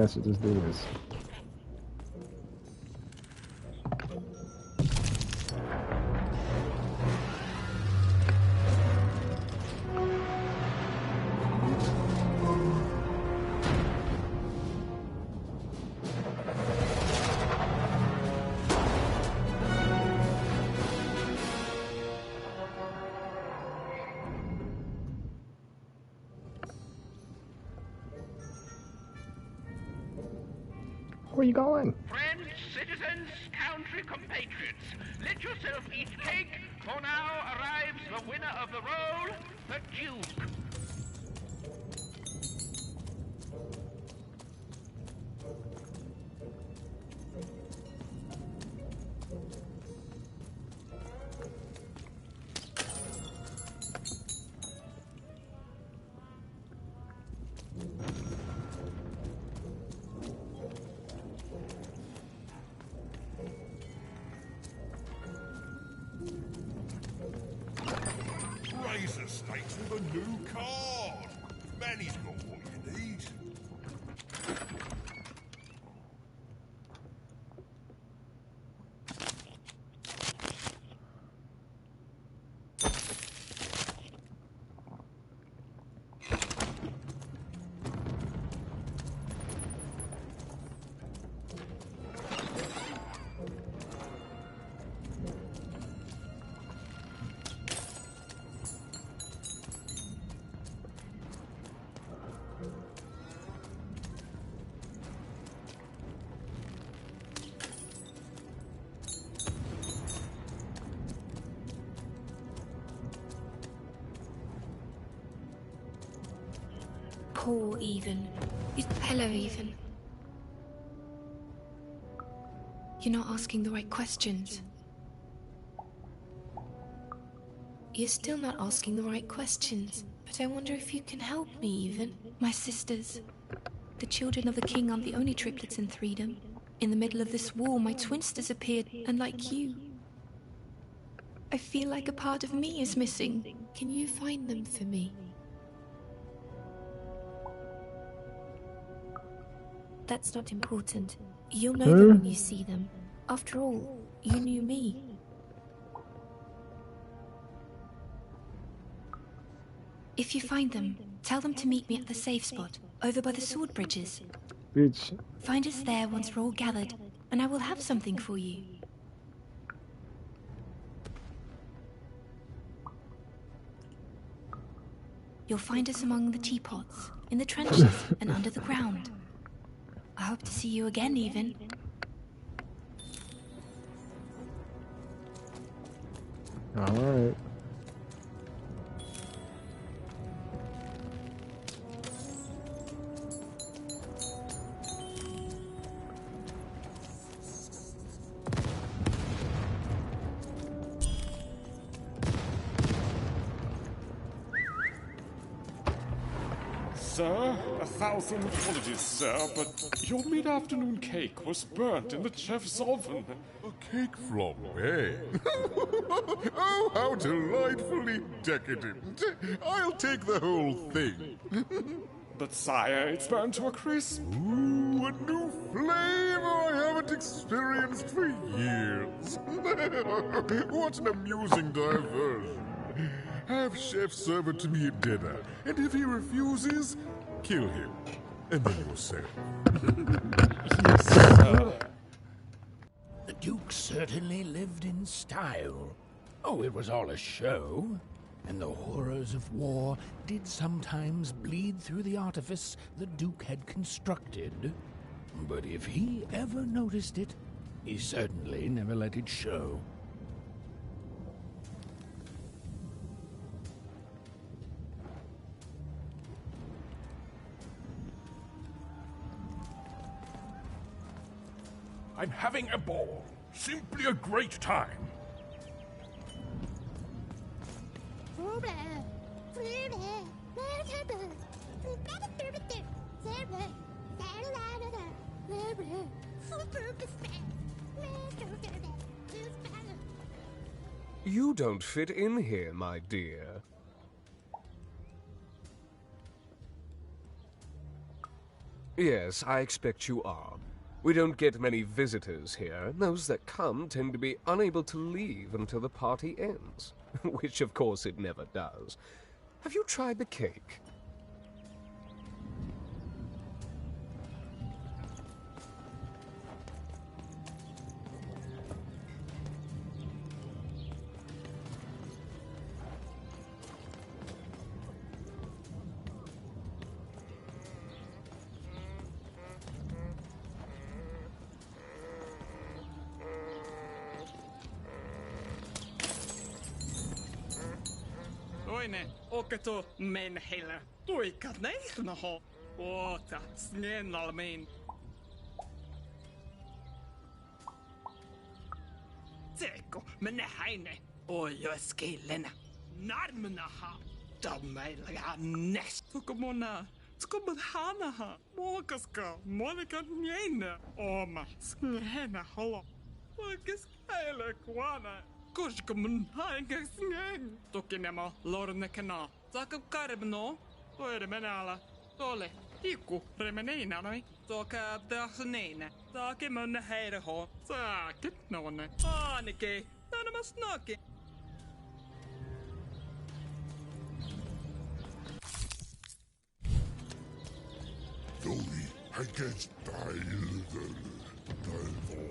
S2: I should just do this. Where you going?
S9: Friends, citizens, country compatriots, let yourself eat cake, for now arrives the winner of the role, the Duke.
S10: Raise the stakes with a new card. Manny's got what you need.
S5: Poor Ethan. Hello, Ethan. You're not asking the right questions. You're still not asking the right questions. But I wonder if you can help me, Ethan. My sisters. The children of the king aren't the only triplets in Threedom. In the middle of this war, my twins disappeared, and like you, I feel like a part of me is missing. Can you find them for me? That's not important. You'll know them when you see them. After all, you knew me. If you find them, tell them to meet me at the safe spot, over by the sword bridges.
S2: Bitch.
S5: Find us there once we're all gathered, and I will have something for you. You'll find us among the teapots, in the trenches, and under the ground. I hope to see you again, Ethan.
S2: Alright.
S1: Sir, 1,000 apologies, sir, but your mid-afternoon cake was burnt in the chef's oven.
S10: A cake flop, eh? Oh, how delightfully decadent. I'll take the whole thing.
S1: But sire, it's burnt to a crisp.
S10: Ooh, a new flavor I haven't experienced for years. What an amusing diversion. Have Chef serve it to me at dinner, and if he refuses, kill him. And then yourself.
S3: Yes, sir. The Duke certainly lived in style. Oh, it was all a show. And the horrors of war did sometimes bleed through the artifice the Duke had constructed. But if he ever noticed it, he certainly never let it show.
S1: I'm having a ball. Simply a great time.
S8: You don't fit in here, my dear. Yes, I expect you are. We don't get many visitors here, and those that come tend to be unable to leave until the party ends. Which, of course, it never does. Have you tried the cake?
S12: Toinen, okato menheillä. Tuika neihnaho. Oota, snennalmin. Teko, mennä häine. Oi, jos killenä. Narmnaha. Tommeilla näs. Tuko mona. Tuko mun hanaha. Muokaska. Monika njeinä. Oma. Snenä holo. Oikeas käyle kuana. Koska mun hainkas ngen. Toki nämä lornekana. Saaka karbno. Toire menala. Tole. Tikku remeneinanoi. Toka tähneina. Saake mun heirho. Saake nonne. Aanikin. Nämä snaki.
S11: Doi, häkes tailöl. Toivo.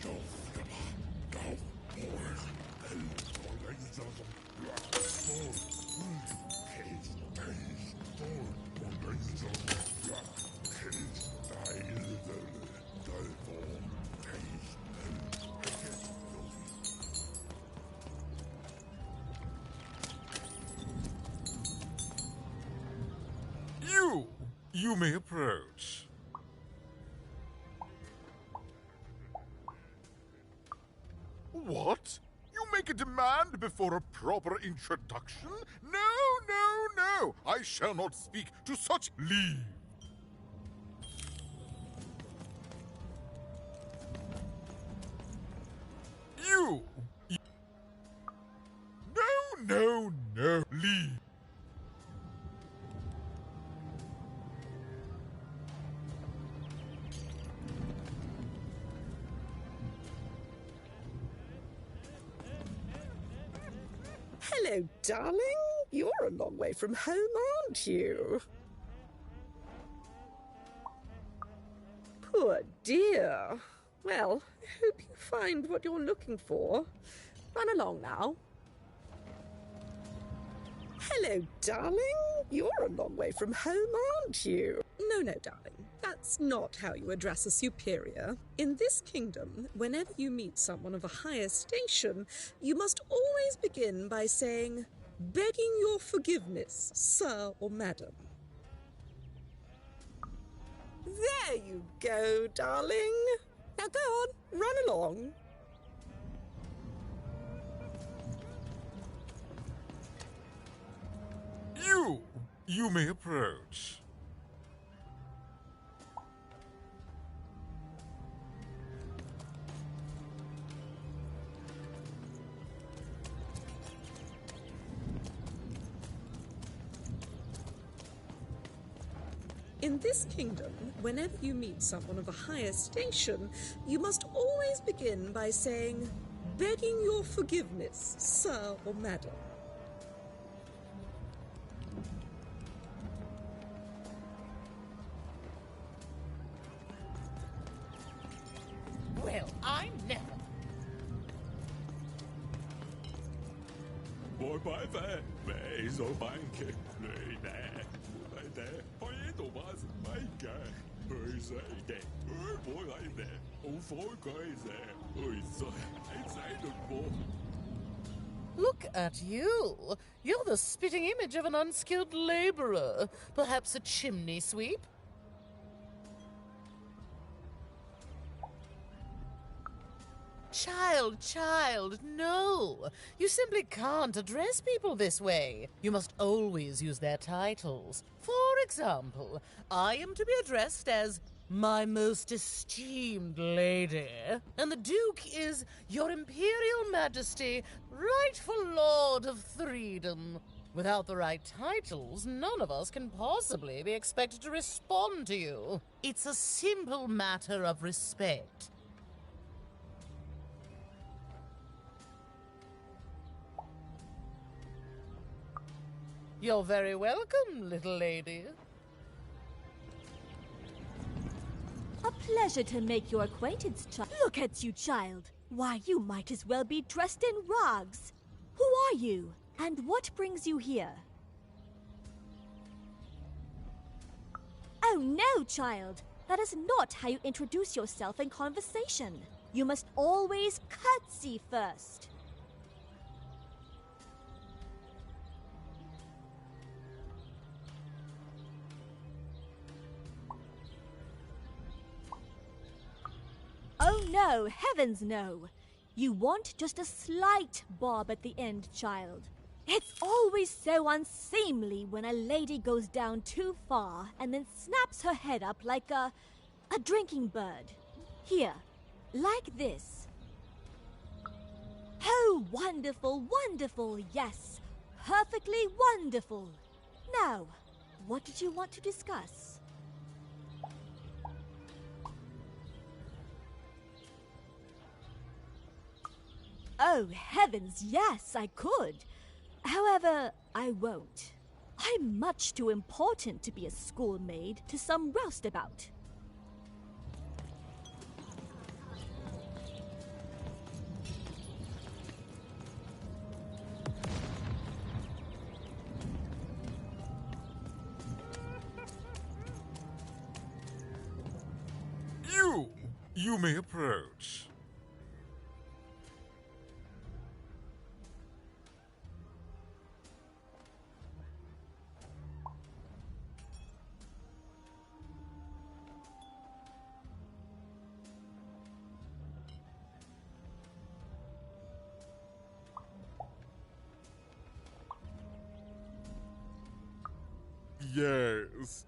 S11: Johtava. Taupoil.
S10: You may approach. What? You make a demand before a proper introduction? No, no, no! I shall not speak to such leave. You! No, no, no! Leave!
S21: Hello, darling. You're a long way from home, aren't you? Poor dear. Well, I hope you find what you're looking for. Run along now. Hello, darling. You're a long way from home, aren't you? No, darling. That's not how you address a superior. In this kingdom, whenever you meet someone of a higher station, you must always begin by saying, "Begging your forgiveness, sir or madam." There you go, darling. Now go on, run along.
S10: You may approach.
S21: In this kingdom, whenever you meet someone of a higher station, you must always begin by saying, "Begging your forgiveness, sir or madam."
S14: Well, I never.
S1: Voi vai vai, vai so banke, nei där, vai där, har jag då bara smäcka, hur säger det, hur var jag där, och folk är där, hur så, jag säger det på.
S14: Look at you. You're the spitting image of an unskilled laborer. Perhaps a chimney sweep? Child, no! You simply can't address people this way. You must always use their titles. For example, I am to be addressed as my most esteemed lady, and the Duke is Your Imperial Majesty, rightful Lord of THREESDOM. Without the right titles, none of us can possibly be expected to respond to you. It's a simple matter of respect. You're very welcome, little lady.
S16: A pleasure to make your acquaintance, child. Look at you, child. Why, you might as well be dressed in rags. Who are you? And what brings you here? Oh no, child. That is not how you introduce yourself in conversation. You must always curtsy first. Oh no, heavens no. You want just a slight bob at the end, child. It's always so unseemly when a lady goes down too far and then snaps her head up like a drinking bird. Here, like this. Oh, wonderful, wonderful, yes. Perfectly wonderful. Now, what did you want to discuss? Oh, heavens, yes, I could. However, I won't. I'm much too important to be a schoolmaid to some roustabout.
S18: You may approach. Yes.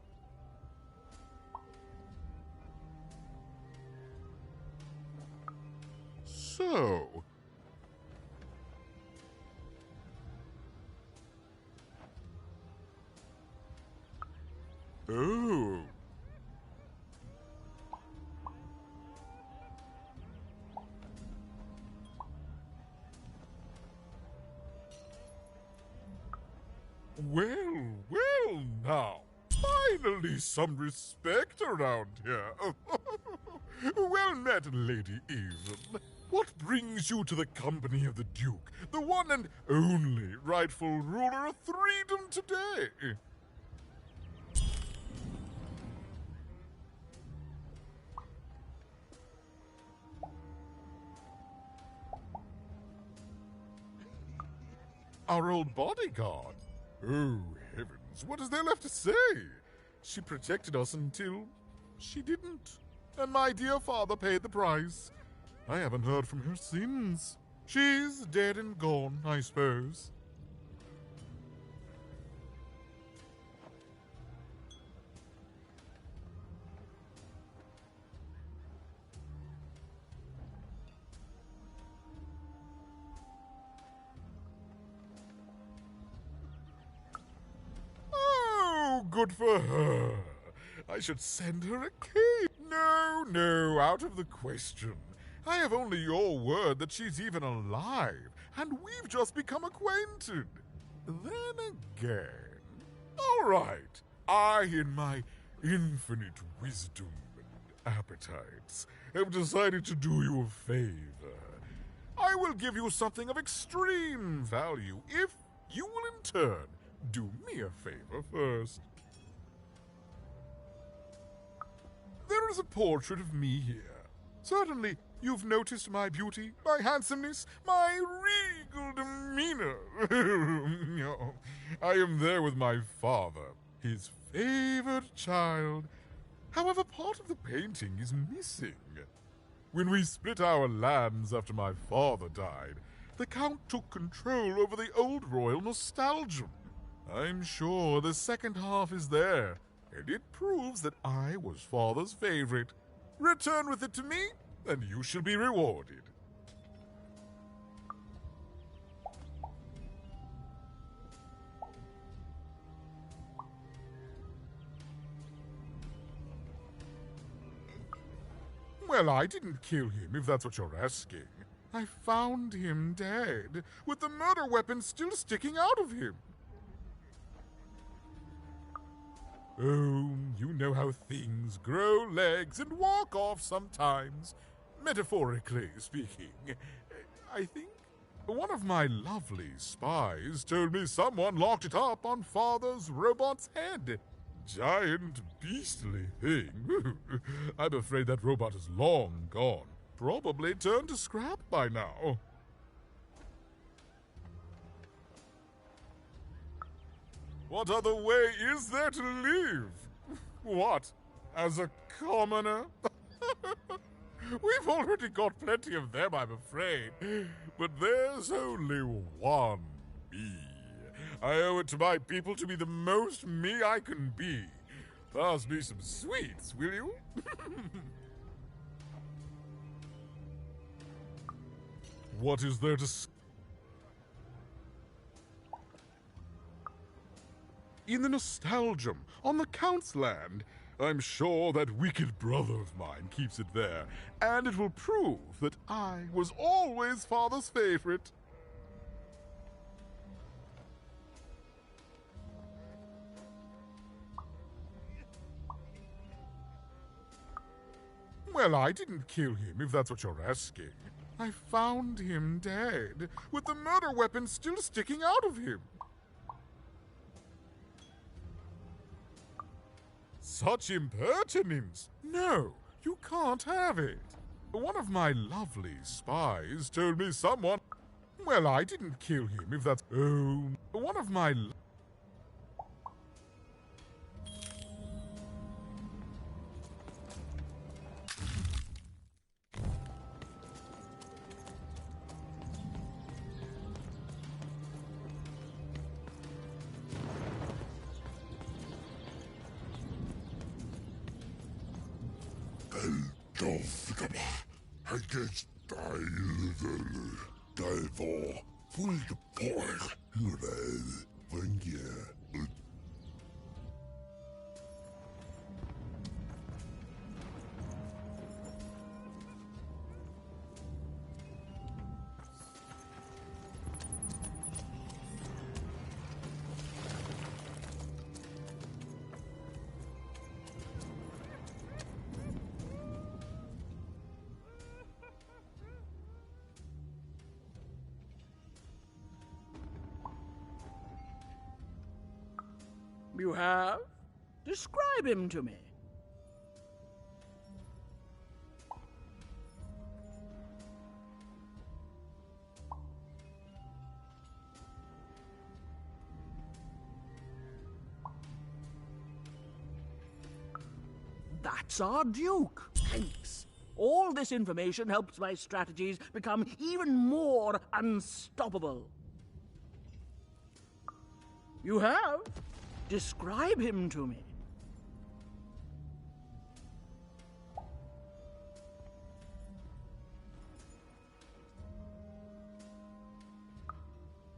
S18: So. Oh. Well now. Finally some respect around here. Well met, Lady Even. What brings you to the company of the Duke, the one and only rightful ruler of Threedom today? Our old bodyguard. Oh, heavens, what is there left to say? She protected us until she didn't. And my dear father paid the price. I haven't heard from her since. She's dead and gone, I suppose. Oh, good for her. I should send her a cake. No, out of the question. I have only your word that she's even alive, and we've just become acquainted. Then again, all right, I, in my infinite wisdom and appetites, have decided to do you a favor. I will give you something of extreme value if you will in turn do me a favor first. There is a portrait of me here. Certainly, you've noticed my beauty, my handsomeness, my regal demeanor. I am there with my father, his favored child. However, part of the painting is missing. When we split our lands after my father died, the Count took control over the old royal nostalgia. I'm sure the second half is there, and it proves that I was father's favorite. Return with it to me, and you shall be rewarded. Well, I didn't kill him, if that's what you're asking. I found him dead, with the murder weapon still sticking out of him. Oh, you know how things grow legs and walk off sometimes. Metaphorically speaking. I think one of my lovely spies told me someone locked it up on Father's robot's head. Giant, beastly thing. I'm afraid that robot is long gone. Probably turned to scrap by now. What other way is there to live? What? As a commoner? We've already got plenty of them, I'm afraid. But there's only one me. I owe it to my people to be the most me I can be. Pass me some sweets, will you? What is there to... In the Nostalgium, on the Count's land, I'm sure that wicked brother of mine keeps it there, and it will prove that I was always Father's favorite. Well, I didn't kill him, if that's what you're asking. I found him dead, with the murder weapon still sticking out of him. Such impertinence! No, you can't have it. One of my lovely spies told me someone... Well, I didn't kill him, if that's... Oh, one of my...
S12: You have? Describe him to me. That's our Duke. Thanks. All this information helps my strategies become even more unstoppable. You have? Describe him to me.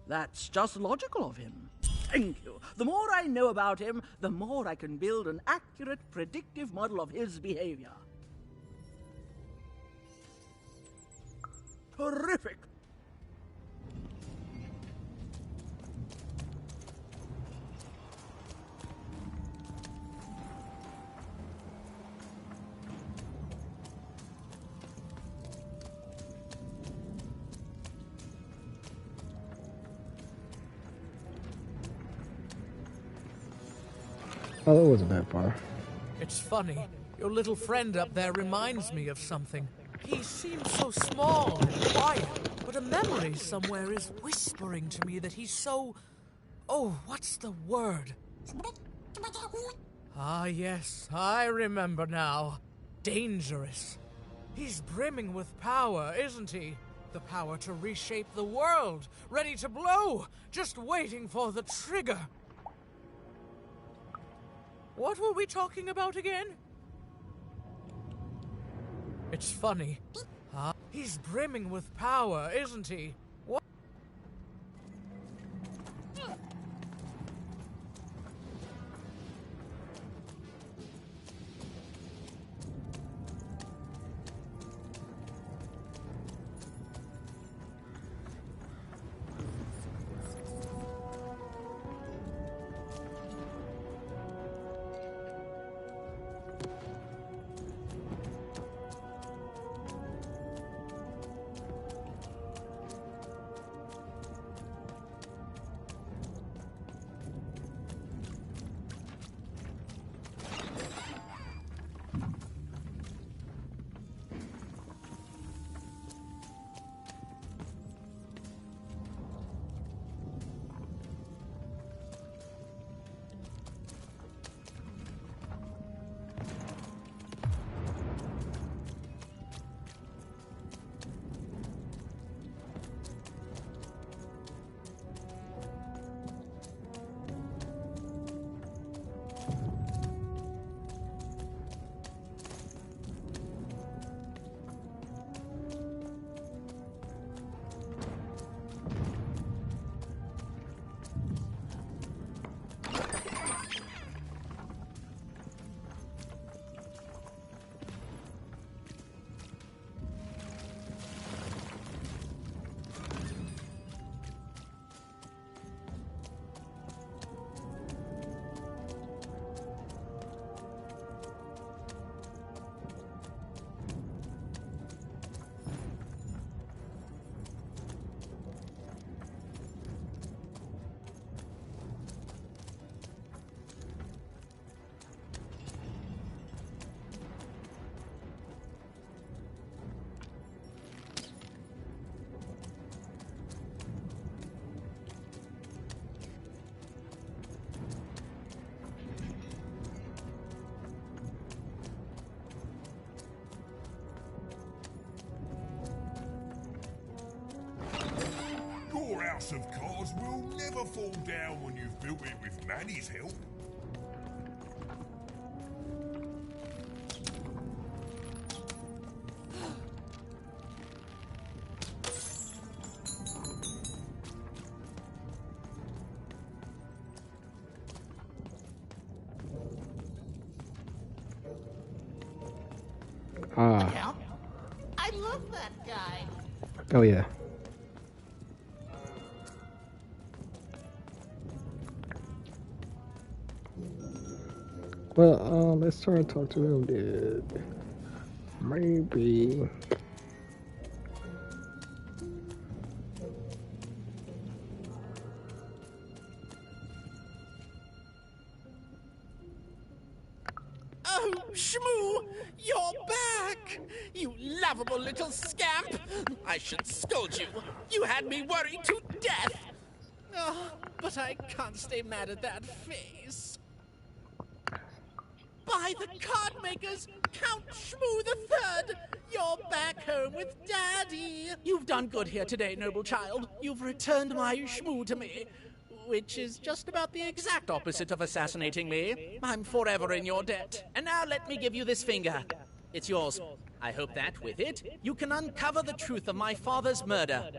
S12: That's just logical of him. Thank you. The more I know about him, the more I can build an accurate, predictive model of his behavior. Terrific.
S2: Oh, that wasn't that far.
S14: It's funny. Your little friend up there reminds me of something. He seems so small and quiet, but a memory somewhere is whispering to me that he's so... Oh, what's the word? Ah, yes, I remember now. Dangerous. He's brimming with power, isn't he? The power to reshape the world, ready to blow, just waiting for the trigger. What were we talking about again? It's funny. He's brimming with power, isn't he? What?
S10: house of cards will never fall down when you've built it with Manny's help.
S6: Count? I love that guy.
S2: Oh yeah. Well, let's try and talk to him, dude. Maybe.
S22: Oh, Shmoo! You're back! You lovable little scamp! I should scold you. You had me worried to death! Oh, but I can't stay mad at that face. By the card makers, Count Shmoo the Third! You're back home with Daddy!
S12: You've done good here today, noble child. You've returned my Shmoo to me. Which is just about the exact opposite of assassinating me. I'm forever in your debt. And now let me give you this finger. It's yours. I hope that, with it, you can uncover the truth of my father's murder.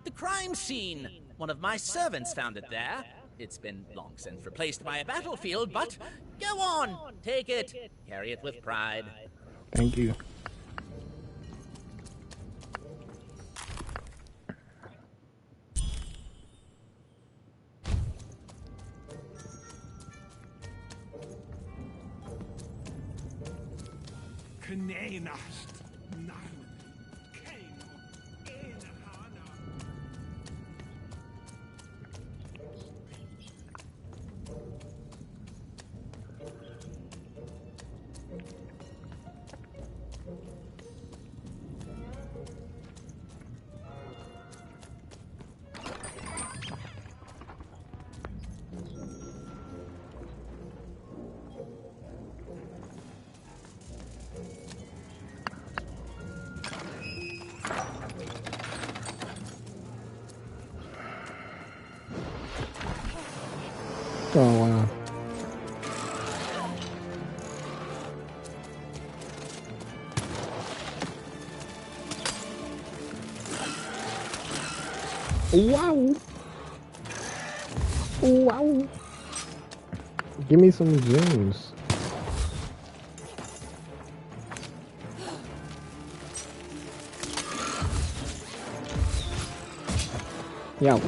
S12: The crime scene. One of my servants found it there. It's been long since replaced by a battlefield, but go on, take it. Carry it with pride.
S2: Thank you.
S1: Knenast, narn, keino, enhana.
S2: Oh wow. Wow. Wow. Give me some gems. Ouch.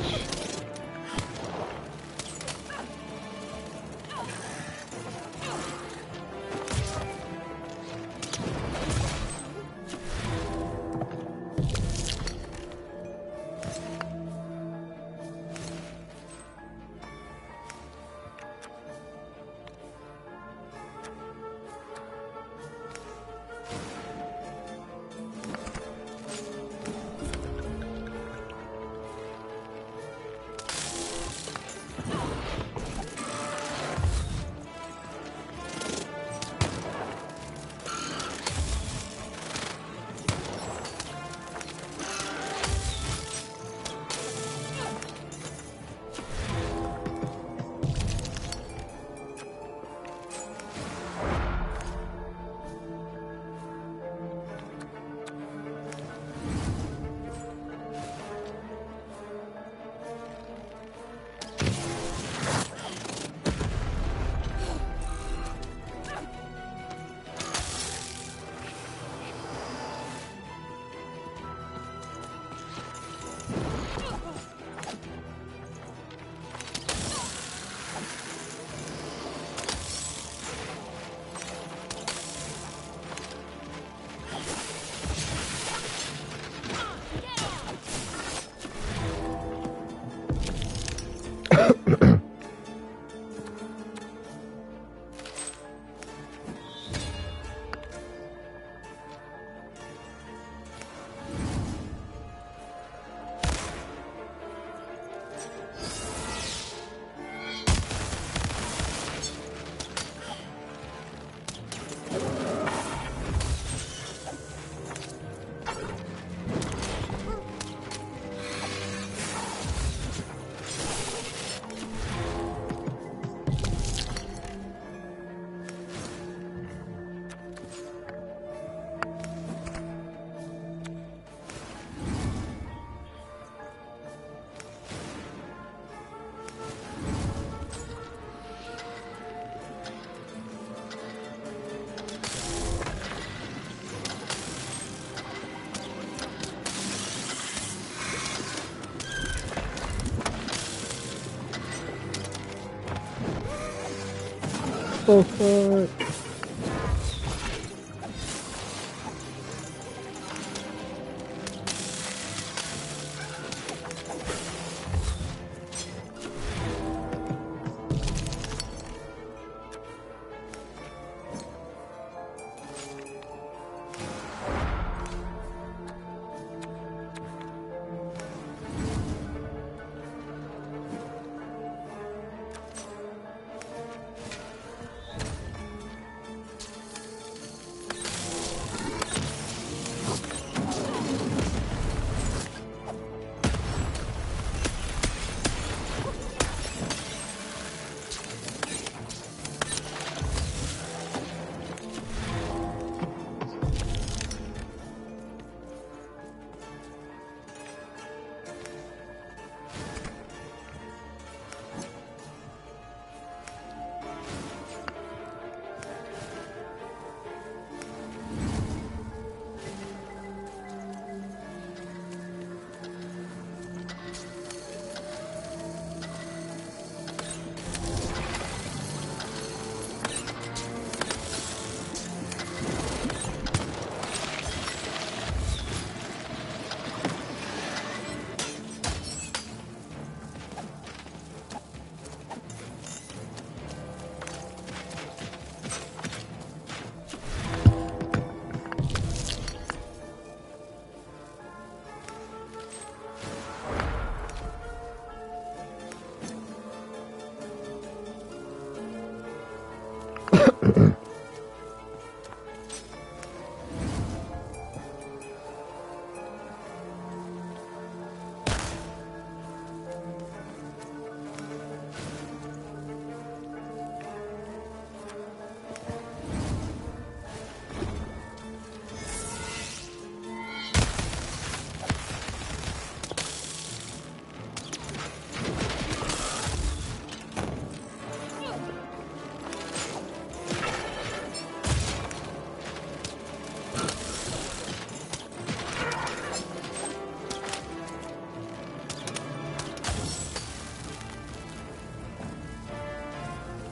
S2: the fuck?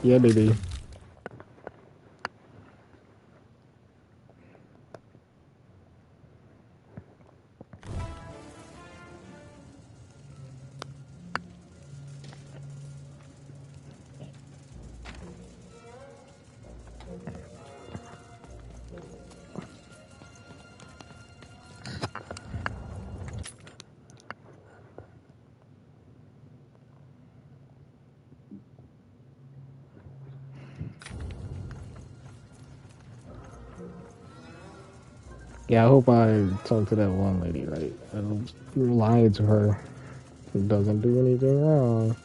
S2: Yeah, baby. Yeah, I hope I talk to that one lady right. I don't lie to her. Who doesn't do anything wrong.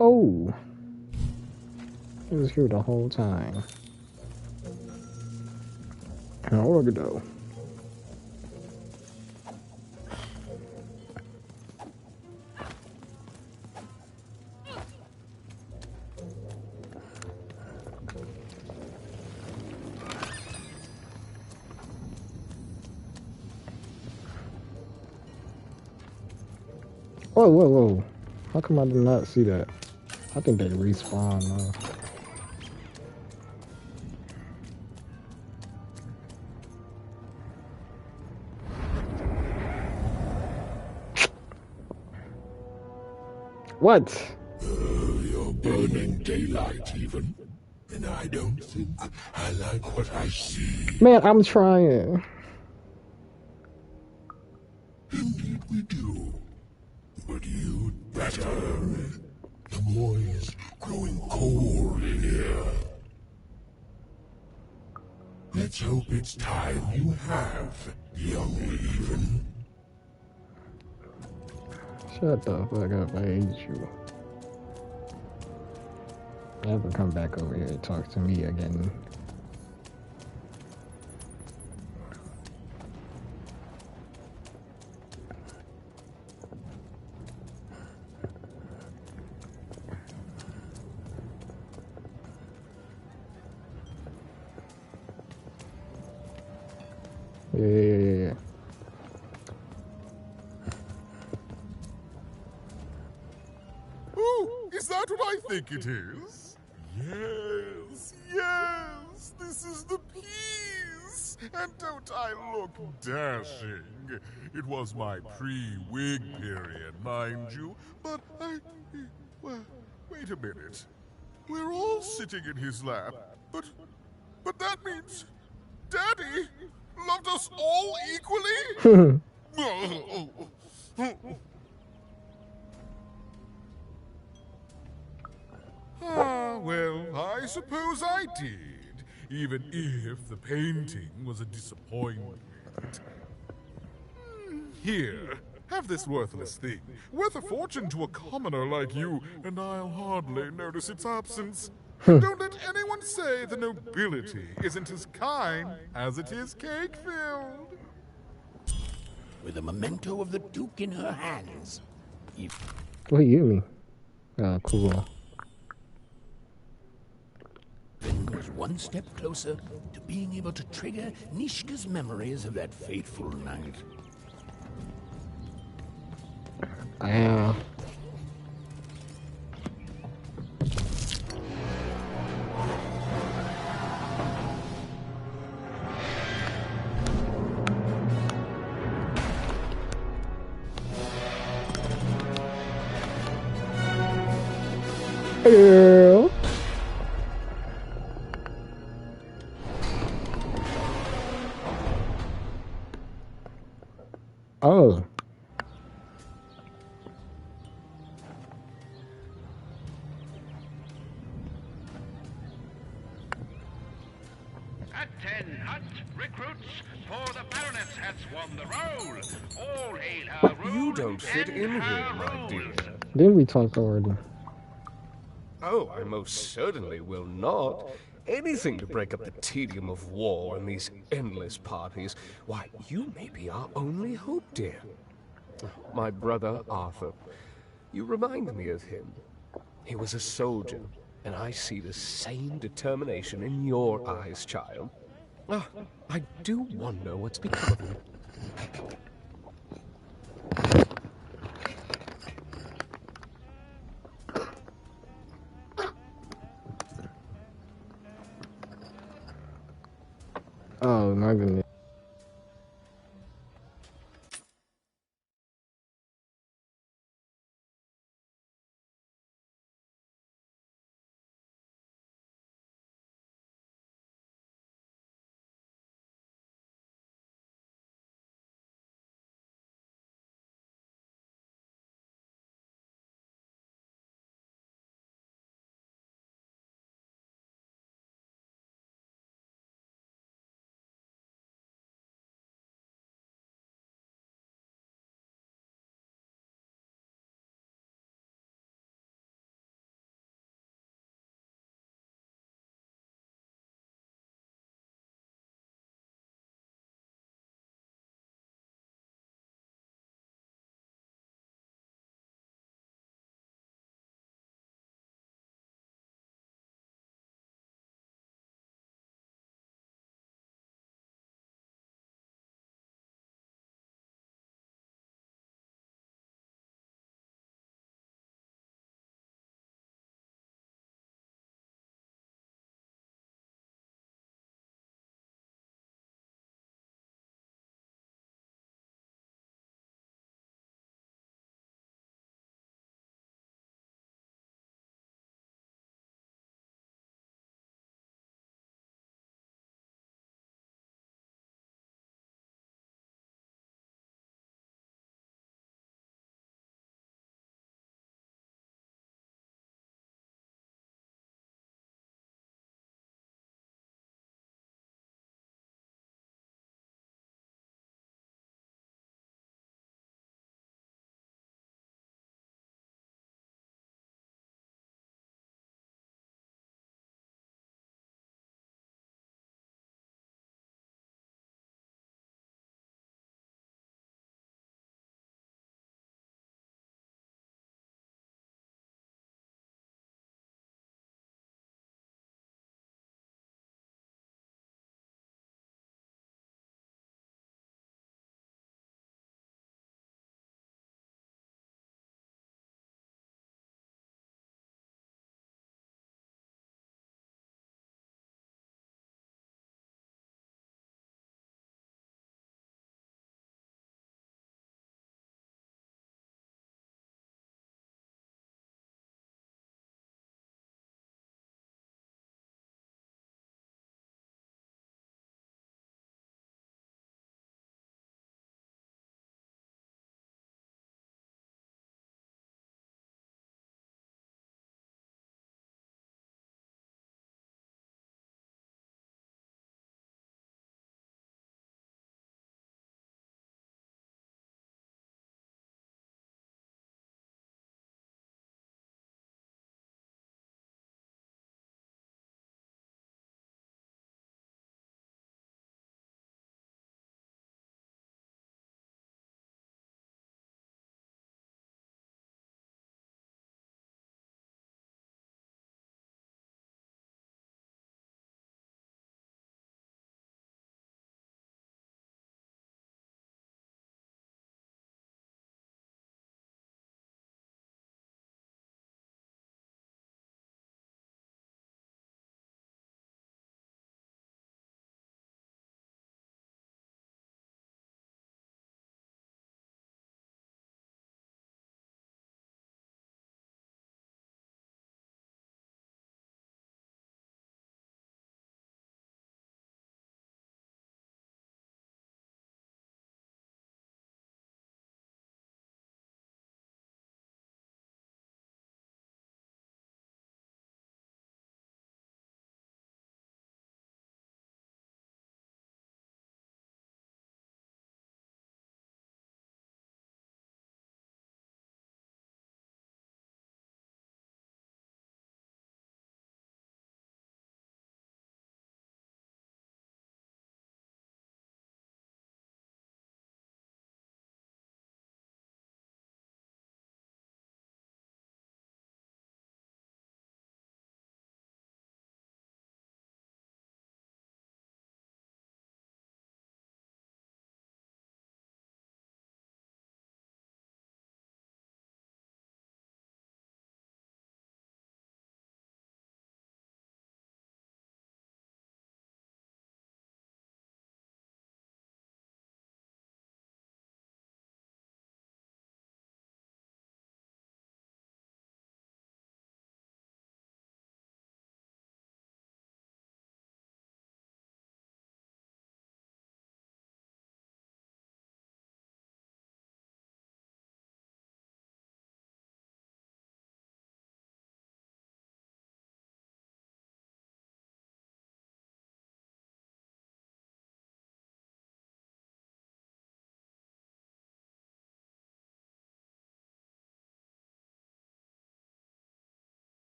S2: Oh, he was here the whole time. How long ago? Whoa, whoa, whoa. How come I did not see that? I think they respawn now. What?
S11: You're burning daylight even. And I don't think I like what I see.
S2: Man, I'm trying.
S11: Indeed we do. But you'd better. The moor's growing cold in here. Let's hope it's time you have, young even.
S2: Shut the fuck up, I hate you. Never come back over here and talk to me again. Yeah.
S18: what I think it is? Yes, yes, this is the piece! And don't I look dashing? It was my pre-wig period, mind you, but well, wait a minute. We're all sitting in his lap, but that means Daddy loved us all equally? Well, I suppose I did, even if the painting was a disappointment. Here, have this worthless thing, worth a fortune to a commoner like you, and I'll hardly notice its absence. And don't let anyone say the nobility isn't as kind as it is cake-filled.
S3: With a memento of the Duke in her hands.
S2: What do you mean? Oh, cool.
S3: Then goes one step closer to being able to trigger Nishka's memories of that fateful night.
S2: Yeah. Hello. Oh.
S9: Attend, hunt, recruits, for the Baroness has won the role. All hail her rule.
S8: You don't fit in here, my dear.
S2: Didn't we talk already?
S8: Oh, I most certainly will not. Anything to break up the tedium of war and these endless parties. Why, you may be our only hope, dear. My brother Arthur. You remind me of him. He was a soldier, and I see the same determination in your eyes, child. Ah, I do wonder what's become of him.
S2: Oh my goodness.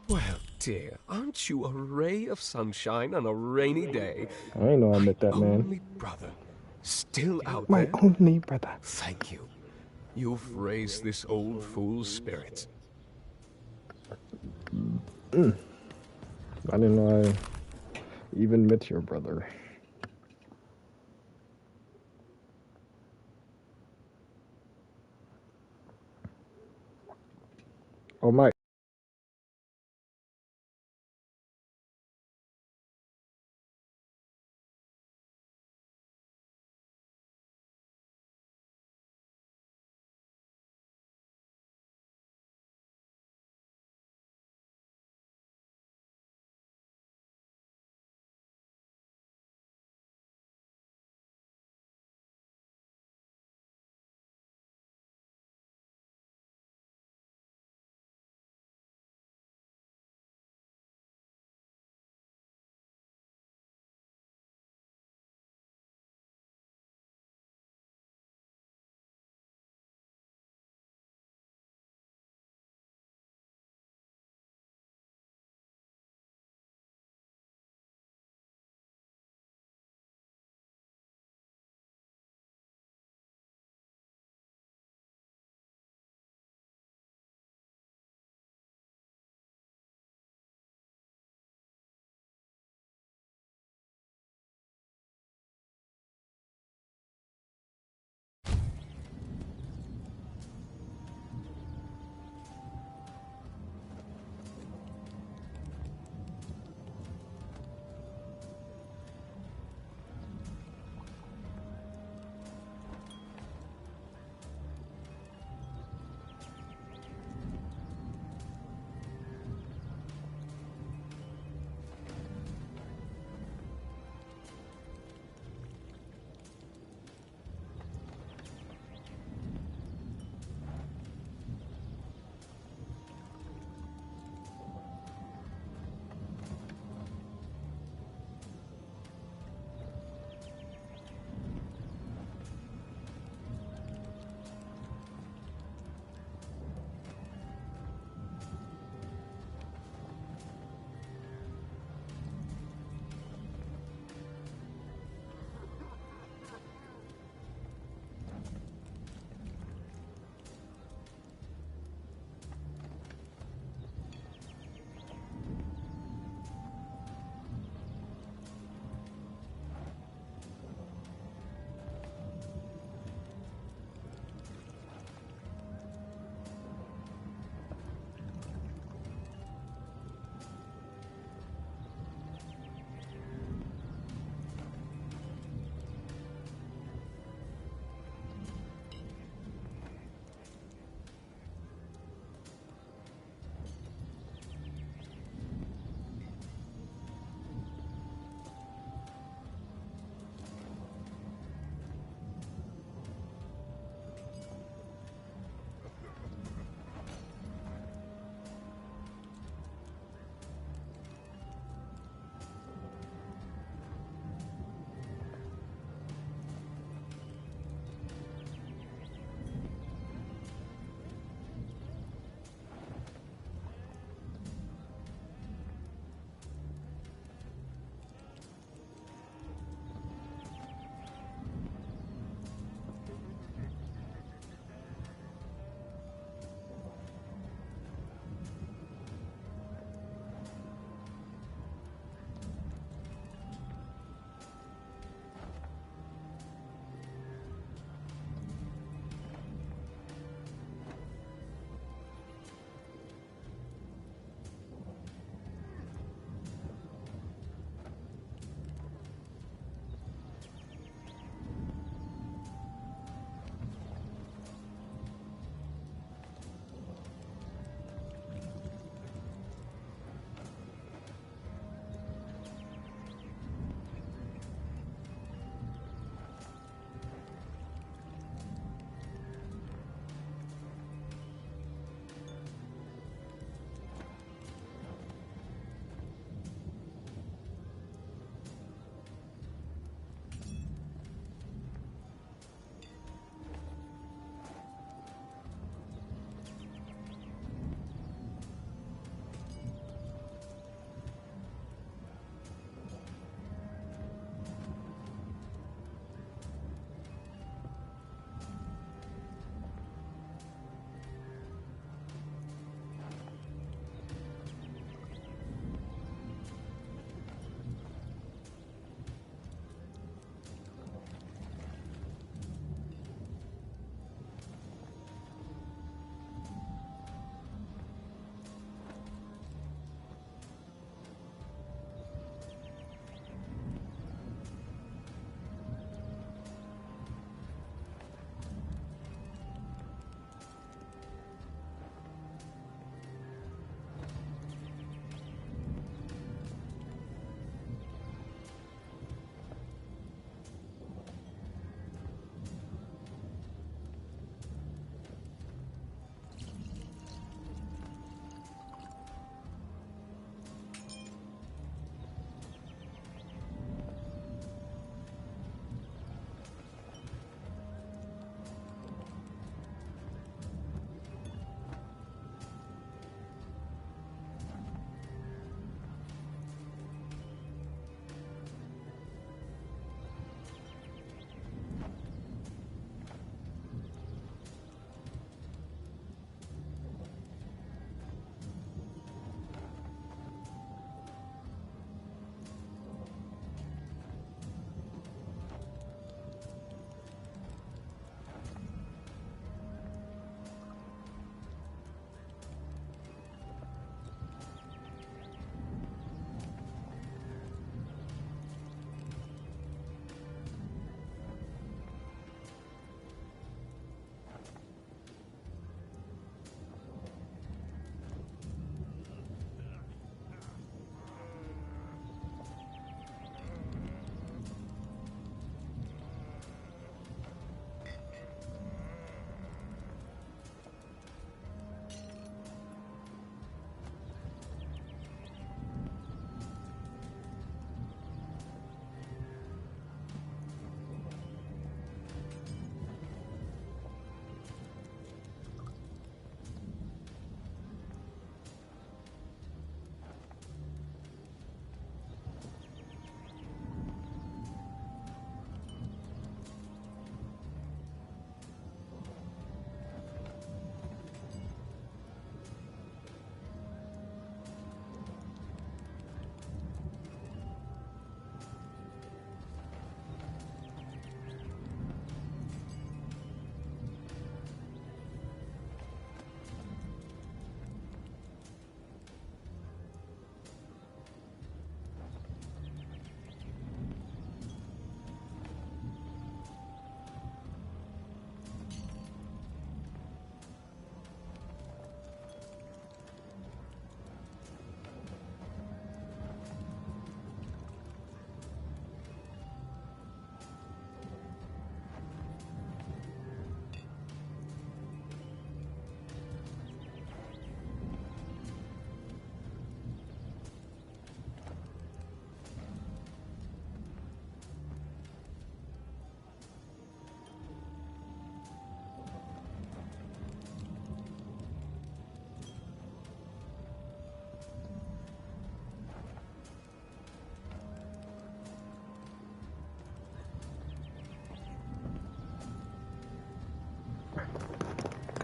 S8: Well, dear, aren't you a ray of sunshine on a rainy day?
S2: I ain't know I met that man.
S8: Only brother. Still out
S2: My
S8: there?
S2: only brother.
S8: Thank you. You've raised this old fool's spirits.
S2: I didn't know I even met your brother. Oh, my.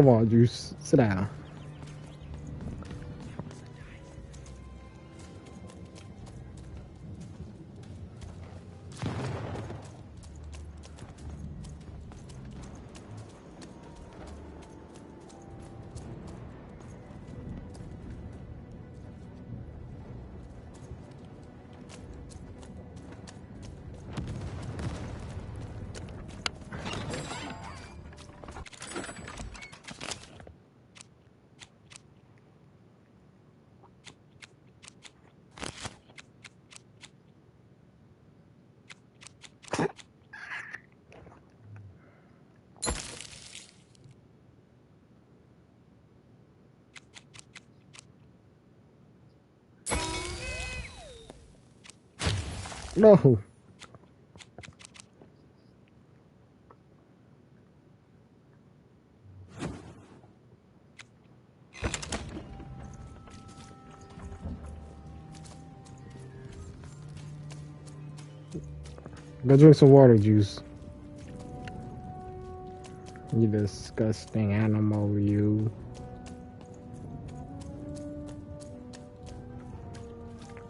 S2: Come on, Juice. Sit down. No. Go drink some water, Juice. You disgusting animal, you.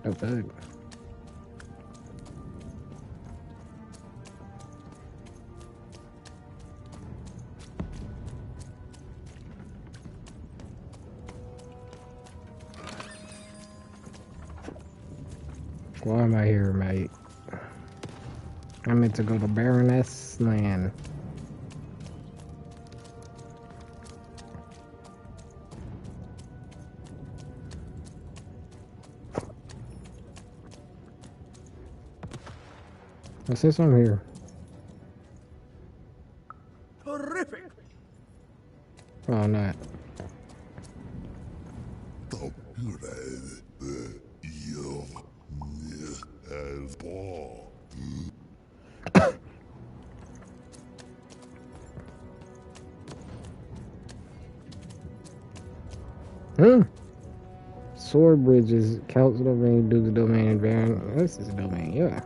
S2: The fuck? Why am I here, mate? I meant to go to Baroness Land. It says I'm here.
S9: Terrific.
S2: Oh, not. Sword bridges, council domain, duke's domain, baron. This is a domain, yeah.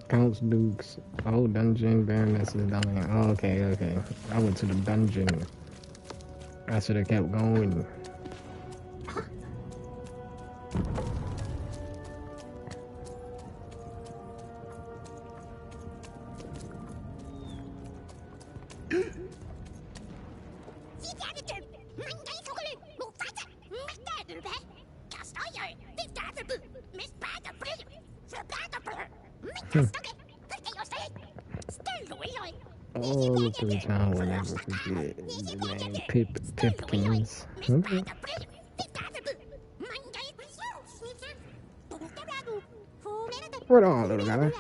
S2: Counts, dukes, oh, dungeon, baronesses, domain. Oh, okay, okay. I went to the dungeon. I should have kept going. All through town will never forget the name Pipkins. Right on, little guy.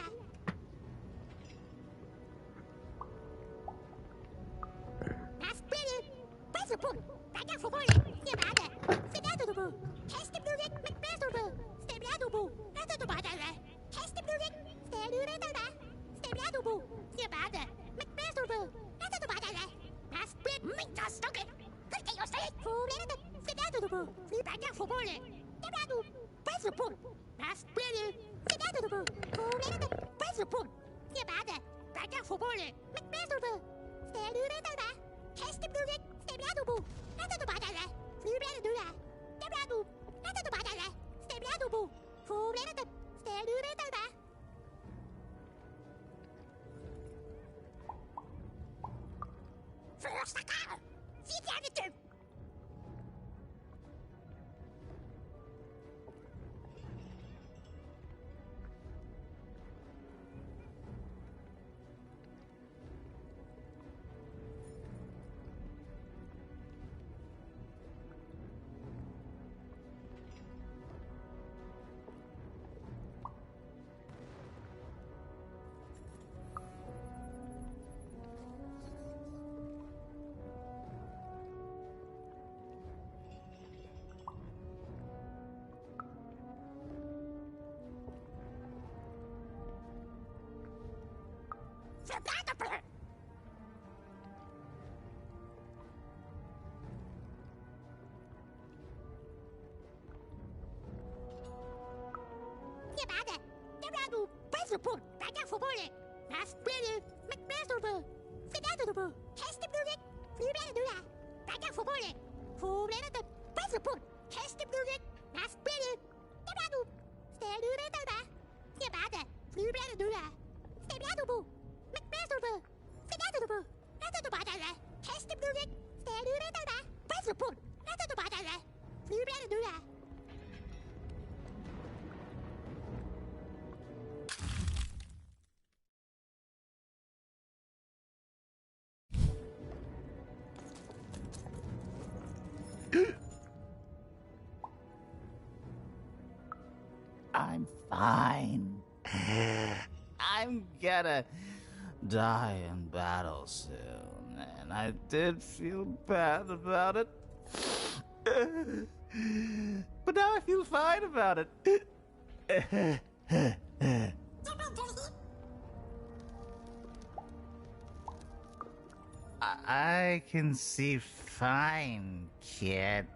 S6: I'm fine. I'm gonna die in battle soon, and I did feel bad about it. But now I feel fine about it. I can see fine, kid.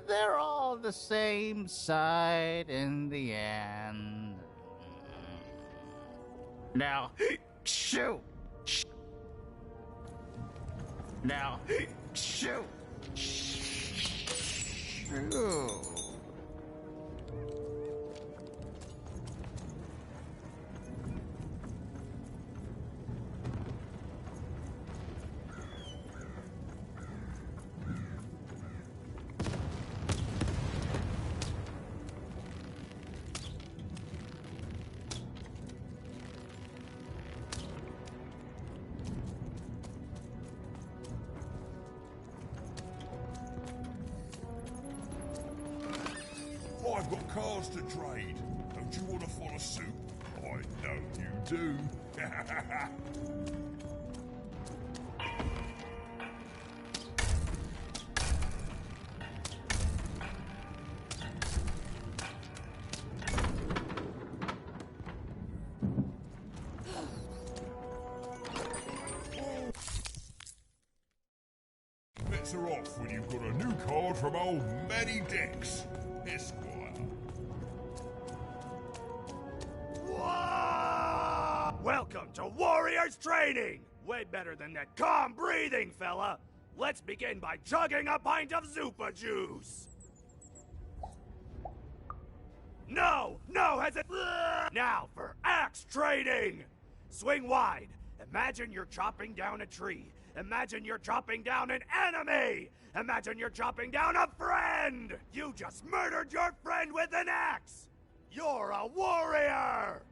S6: They're all the same side in the end. Now, shoot! Now, shoot! Shoot!
S10: I've got cars to trade. Don't you want to follow suit? I know you do. Bets are off when you've got a new card from old Manny Dex, Esquire.
S19: Welcome to Warriors Training! Way better than that calm breathing, fella! Let's begin by chugging a pint of Zupa juice! No hesitation! Now for axe training! Swing wide. Imagine you're chopping down a tree. Imagine you're chopping down an enemy! Imagine you're chopping down a friend! You just murdered your friend with an axe! You're a warrior!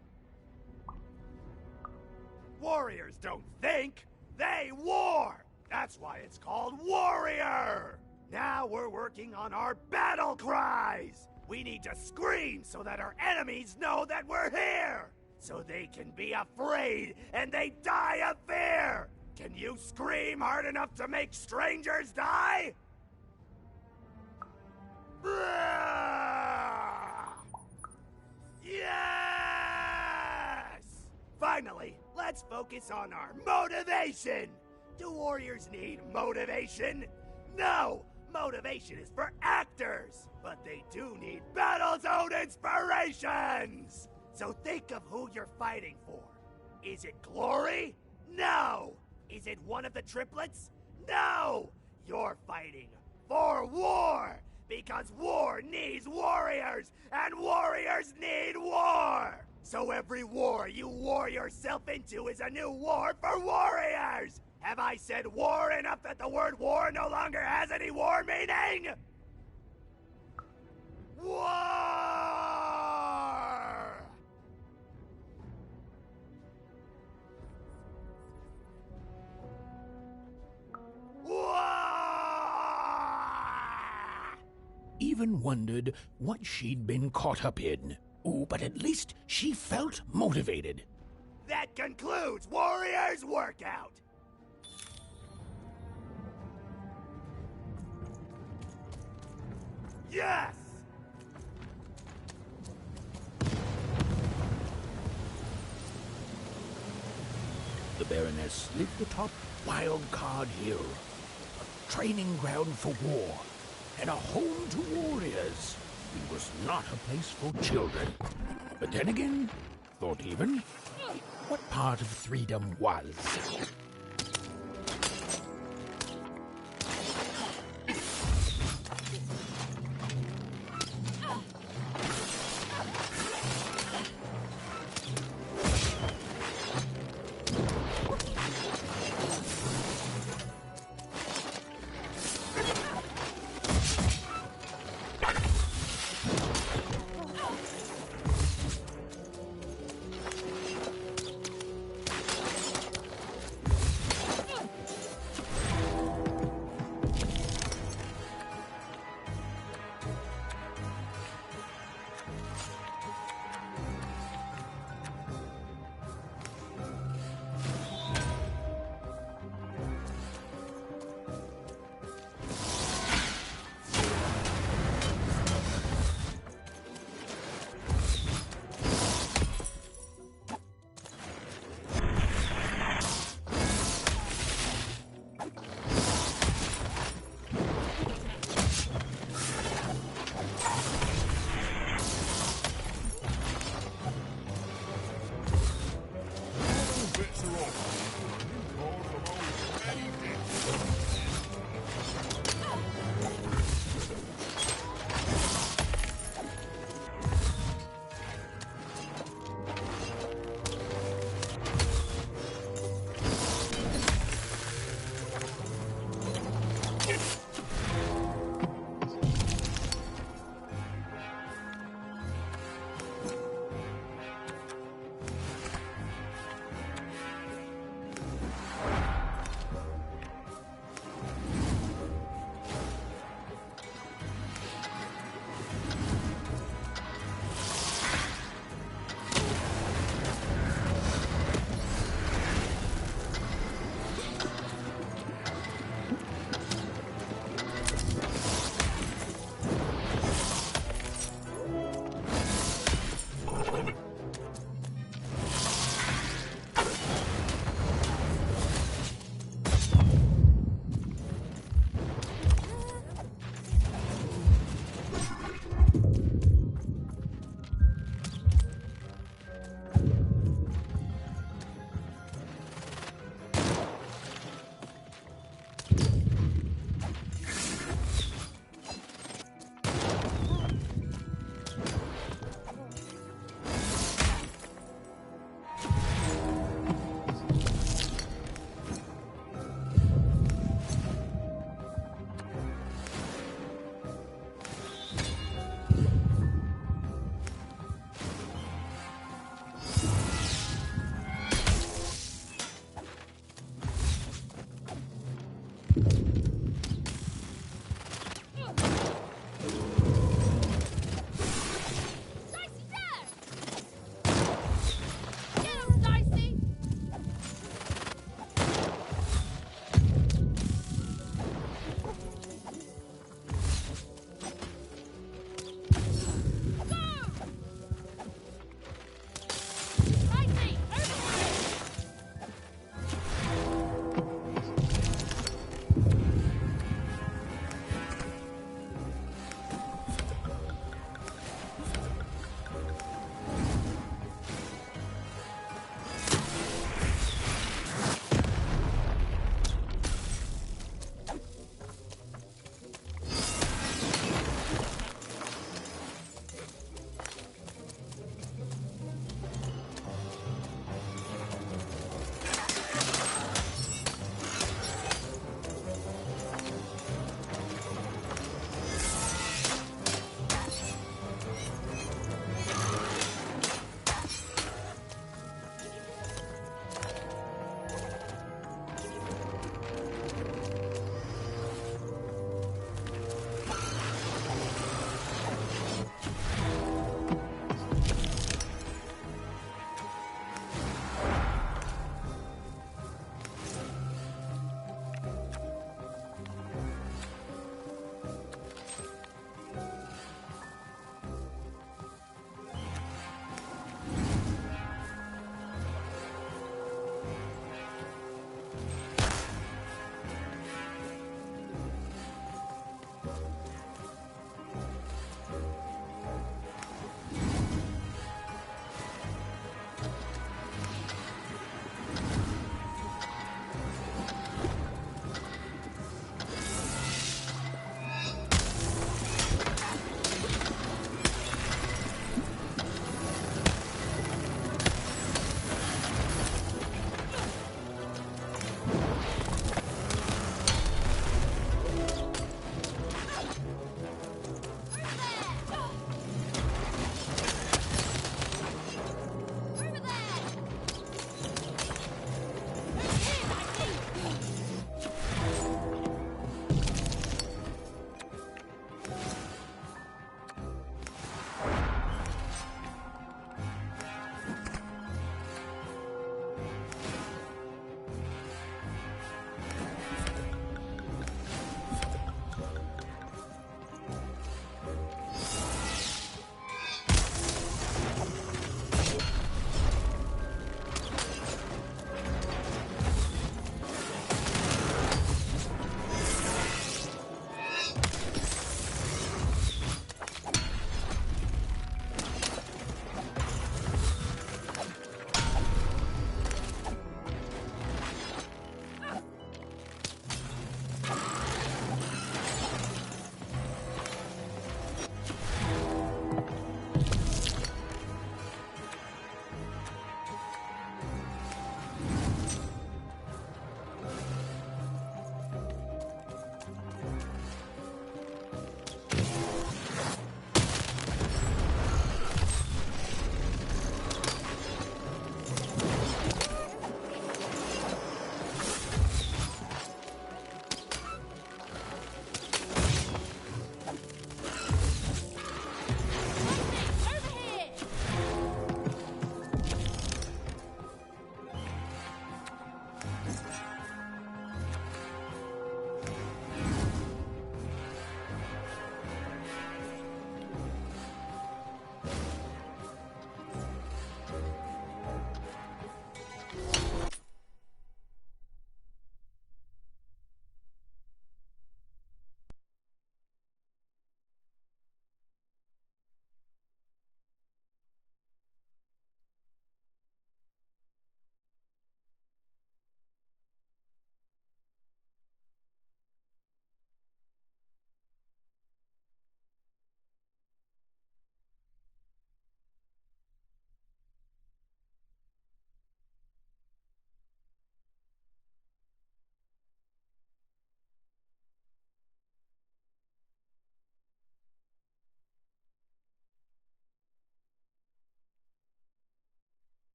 S19: Warriors don't think, they war! That's why it's called Warrior! Now we're working on our battle cries! We need to scream so that our enemies know that we're here! So they can be afraid and they die of fear! Can you scream hard enough to make strangers die? Yes! Finally, let's focus on our motivation! Do warriors need motivation? No! Motivation is for actors! But they do need battle zone inspirations! So think of who you're fighting for. Is it glory? No! Is it one of the triplets? No! You're fighting for war! Because war needs warriors! And warriors need war! So every war you war yourself into is a new war for warriors! Have I said war enough that the word war no longer has any war meaning? War!
S3: Even wondered what she'd been caught up in. Ooh, but at least she felt motivated.
S19: That concludes Warriors Workout! Yes!
S3: The Baroness lived atop Wild Card Hill, a training ground for war, and a home to warriors. It was not a place for children. But then again, thought even, what part of Threedom was?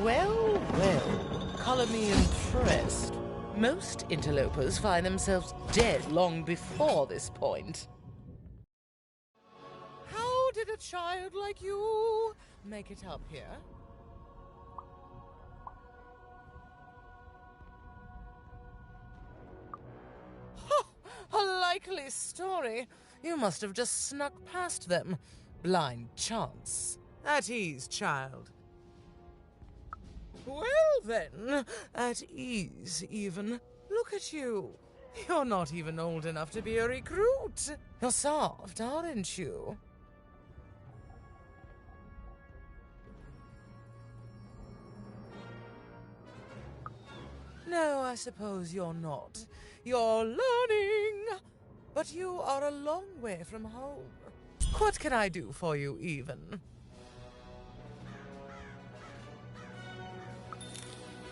S14: Well, well, color me impressed. Most interlopers find themselves dead long before this point. How did a child like you make it up here? A likely story. You must have just snuck past them. Blind chance. At ease, child. Well then, at ease even. Look at you. You're not even old enough to be a recruit. You're soft, aren't you? No, I suppose you're not. You're learning. But you are a long way from home. What can I do for you, even?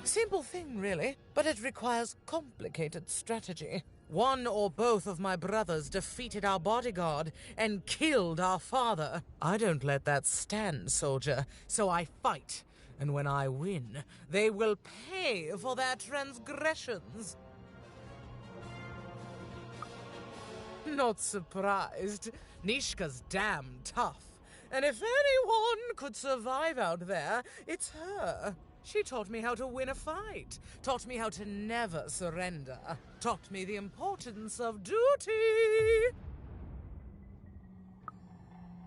S14: Simple thing, really, but it requires complicated strategy. One or both of my brothers defeated our bodyguard and killed our father. I don't let that stand, soldier, so I fight. And when I win, they will pay for their transgressions. Not surprised. Nishka's damn tough. And if anyone could survive out there, it's her. She taught me how to win a fight. Taught me how to never surrender. Taught me the importance of duty.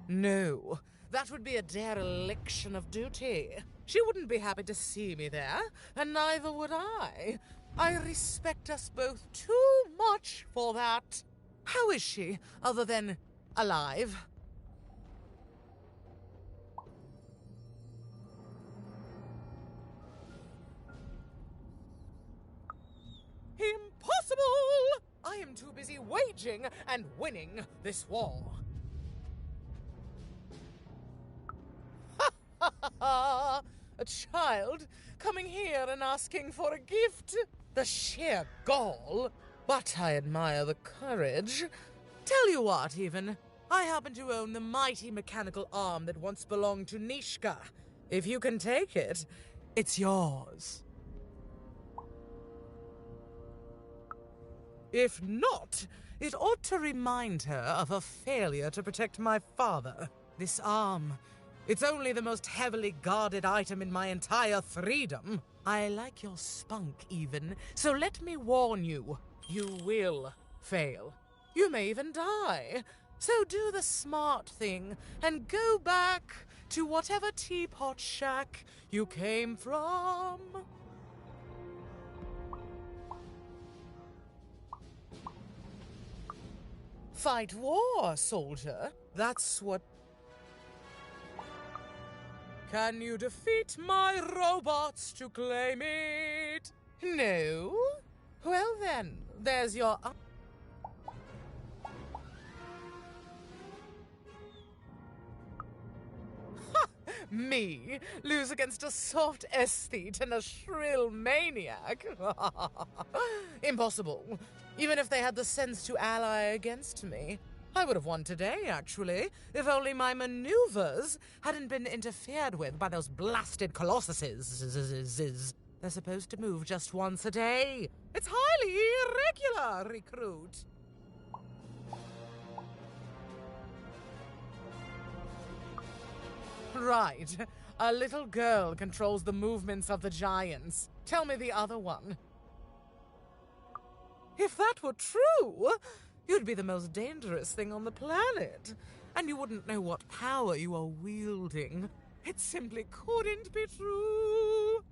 S14: No, that would be a dereliction of duty. She wouldn't be happy to see me there, and neither would I. I respect us both too much for that. How is she, other than alive? Impossible! I am too busy waging and winning this war. Ha ha ha ha! A child coming here and asking for a gift? The sheer gall! But I admire the courage. Tell you what, even. I happen to own the mighty mechanical arm that once belonged to Nishka. If you can take it, it's yours. If not, it ought to remind her of her failure to protect my father. This arm, it's only the most heavily guarded item in my entire THREESDOM. I like your spunk, even, so let me warn you. You will fail. You may even die. So do the smart thing and go back to whatever teapot shack you came from. Fight war, soldier. That's what... Can you defeat my robots to claim it? No? Well then, there's your... Me lose against a soft aesthete and a shrill maniac? Impossible. Even if they had the sense to ally against me. I would have won today, actually, if only my maneuvers hadn't been interfered with by those blasted colossuses. They're supposed to move just once a day. It's highly irregular, recruit. Right. A little girl controls the movements of the giants. Tell me the other one. If that were true, you'd be the most dangerous thing on the planet. And you wouldn't know what power you are wielding. It simply couldn't be true.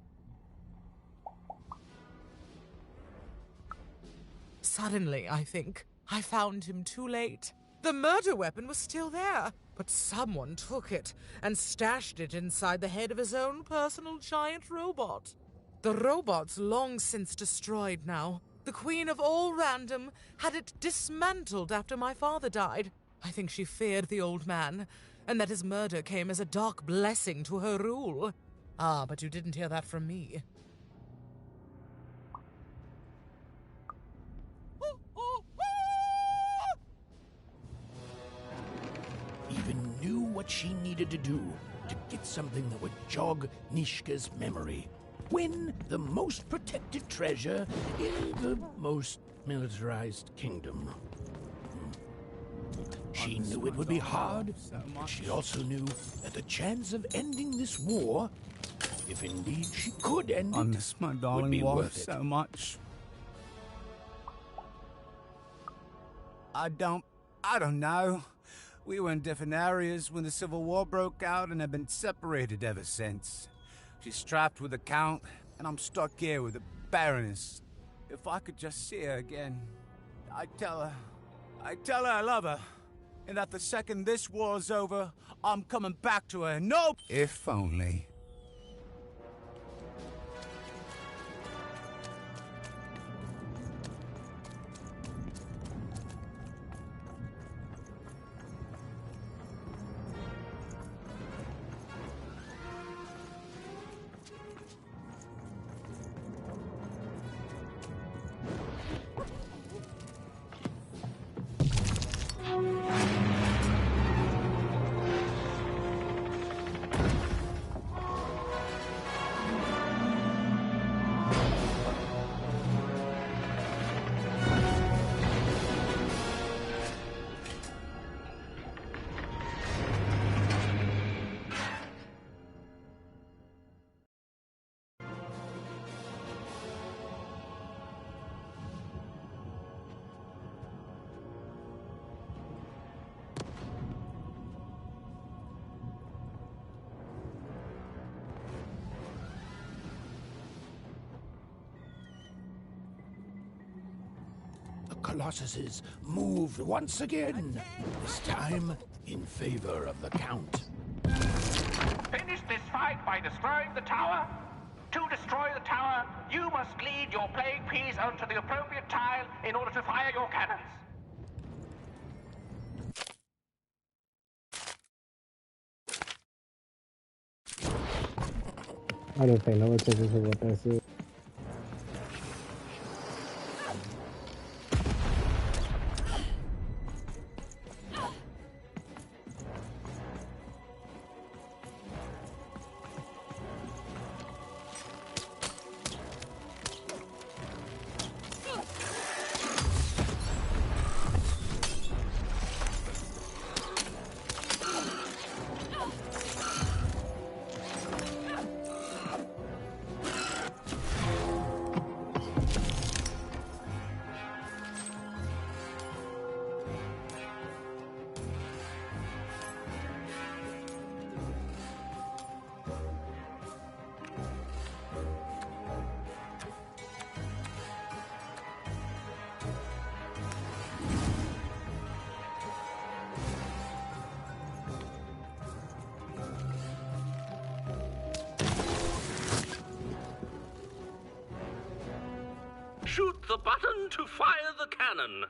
S14: Suddenly, I think, I found him too late. The murder weapon was still there, but someone took it and stashed it inside the head of his own personal giant robot. The robot's long since destroyed now. The Queen of All Random had it dismantled after my father died. I think she feared the old man, and that his murder came as a dark blessing to her rule. Ah, but you didn't hear that from me.
S3: Even knew what what she needed to do to get something that would jog Nishka's memory. Win the most protected treasure in the most militarized kingdom. She knew it would be hard, but she also knew that the chance of ending this war, if indeed she could end it,
S15: I miss my
S3: would
S15: darling
S3: be
S15: wife
S3: worth it.
S15: so much. I don't know. We were in different areas when the Civil War broke out and have been separated ever since. She's trapped with the Count, and I'm stuck here with the Baroness. If I could just see her again, I'd tell her I love her, and that the second this war's over, I'm coming back to her. No! If only.
S3: Colossuses moved once again, this time in favor of the Count.
S9: Finish this fight by destroying the tower. To destroy the tower, you must lead your playing piece onto the appropriate tile in order to fire your cannons.
S2: I didn't pay no attention to what that said.
S20: Shoot the button to fire the cannon.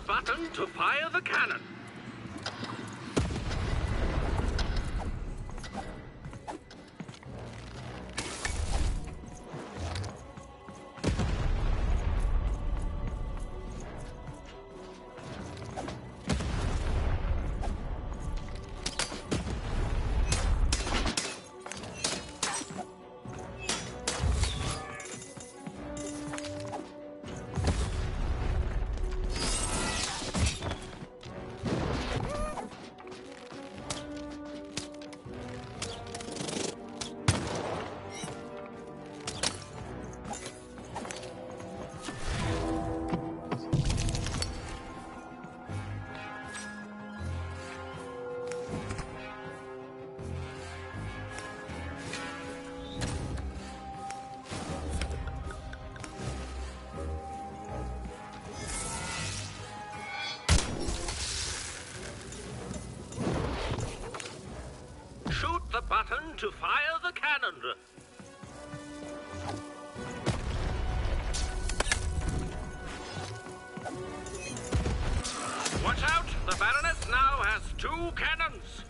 S20: Button to fire the cannon. to fire the cannon. Watch out! The Baroness now has 2 cannons.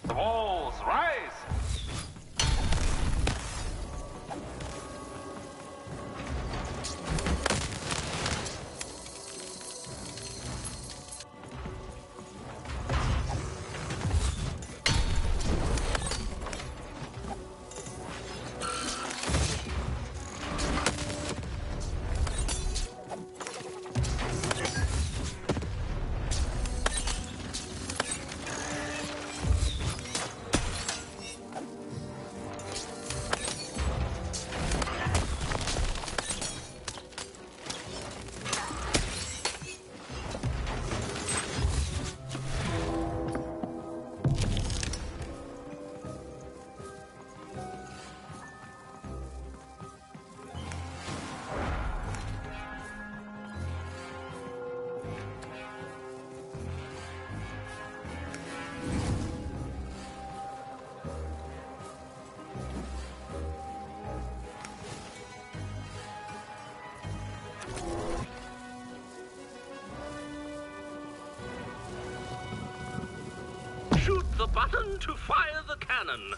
S7: The walls rise!
S20: Shoot the button to fire the cannon.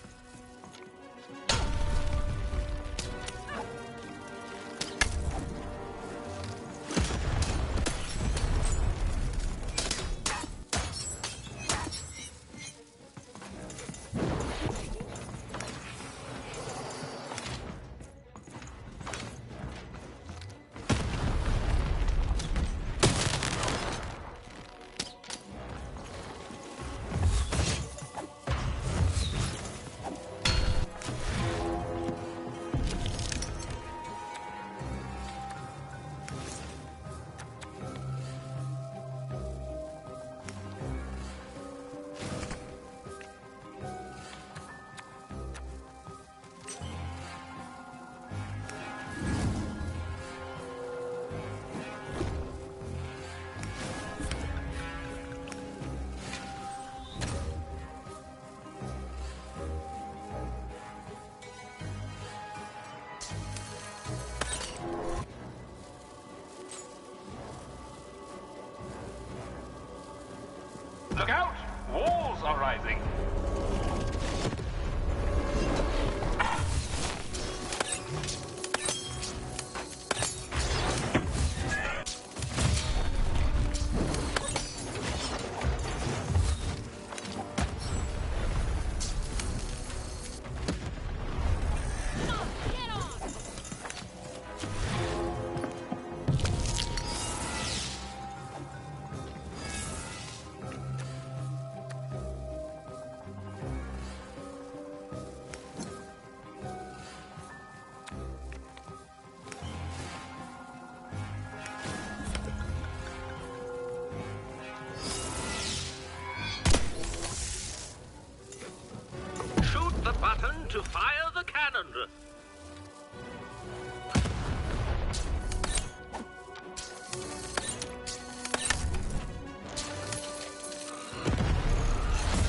S7: Look out! Walls are rising!
S20: Button to fire the cannon.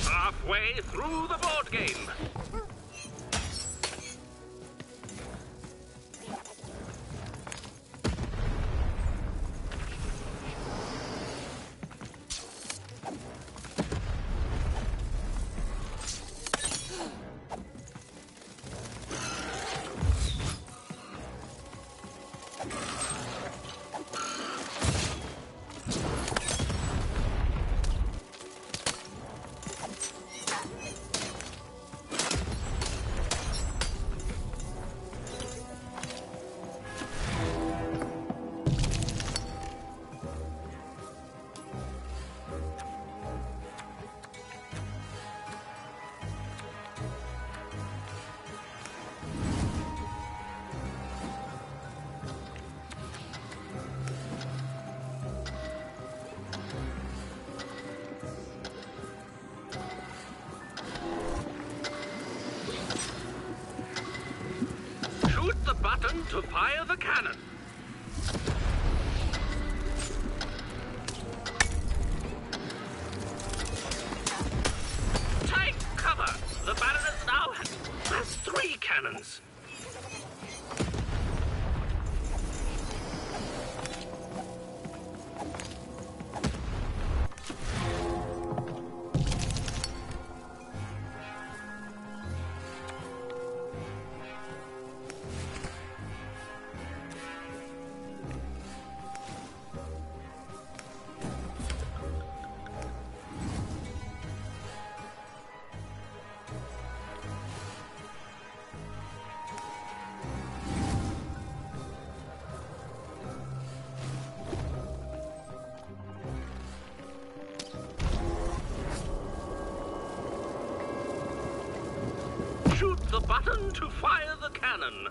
S20: Halfway through the board game. button to fire the cannon. Take cover! The Baroness now has 3 cannons. Shoot the button to fire the cannon.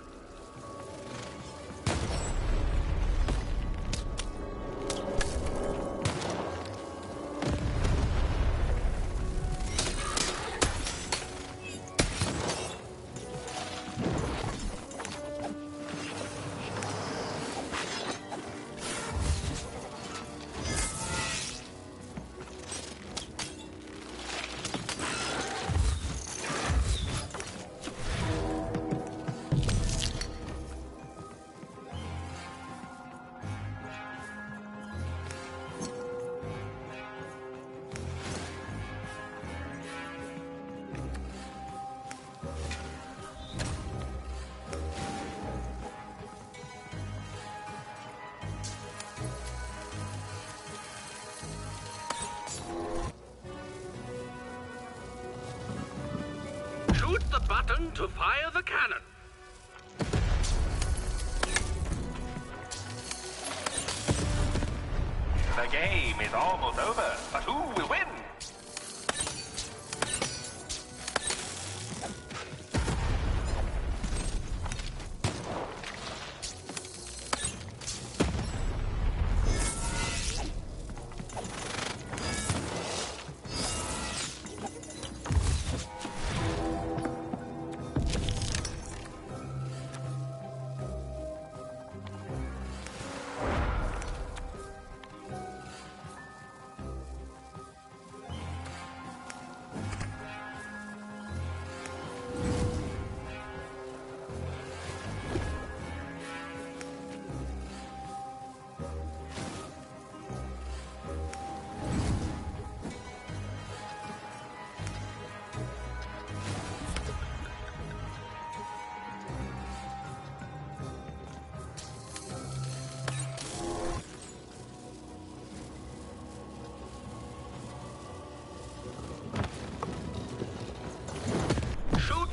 S20: Shoot the button to fire the cannon.
S13: The game is almost over, but who will win?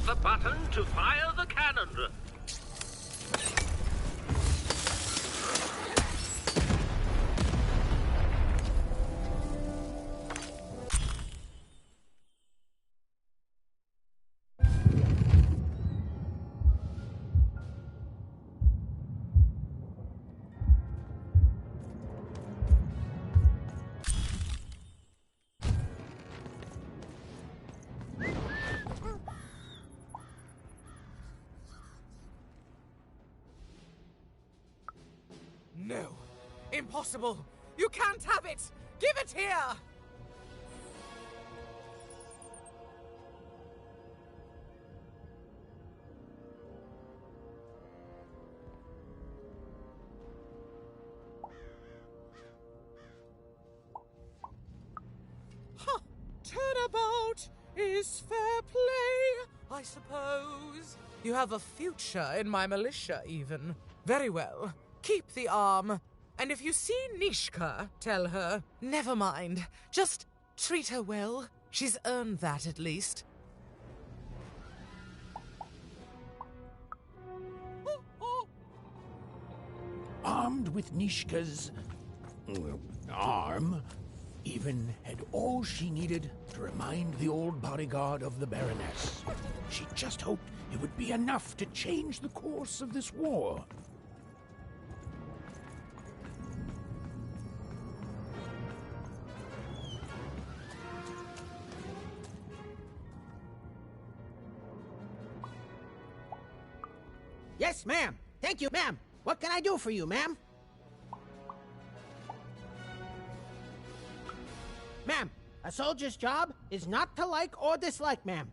S20: The button to fire the cannon.
S14: No. Impossible. You can't have it. Give it here. Huh. Turnabout is fair play, I suppose. You have a future in my militia, even. Very well. Keep the arm. And if you see Nishka, tell her. Never mind. Just treat her well. She's earned that, at least.
S3: Armed with Nishka's arm, Even had all she needed to remind the old bodyguard of the Baroness. She just hoped it would be enough to change the course of this war.
S17: Yes, ma'am.
S4: Thank you, ma'am. What can I do for you, ma'am? Ma'am, a soldier's job is not to like or dislike, ma'am.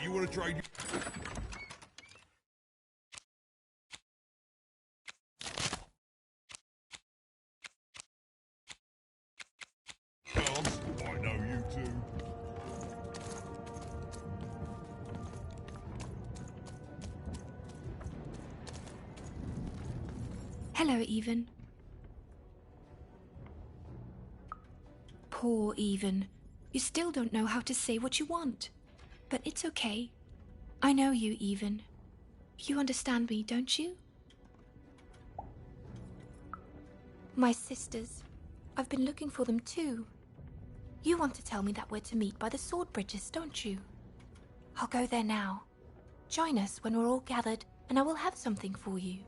S10: you want to trade? Chance? I know you two.
S5: Hello, Even. Poor Even. You still don't know how to say what you want. But it's okay. I know you, Even. You understand me, don't you? My sisters. I've been looking for them too. You want to tell me that we're to meet by the sword bridges, don't you? I'll go there now. Join us when we're all gathered, and I will have something for you.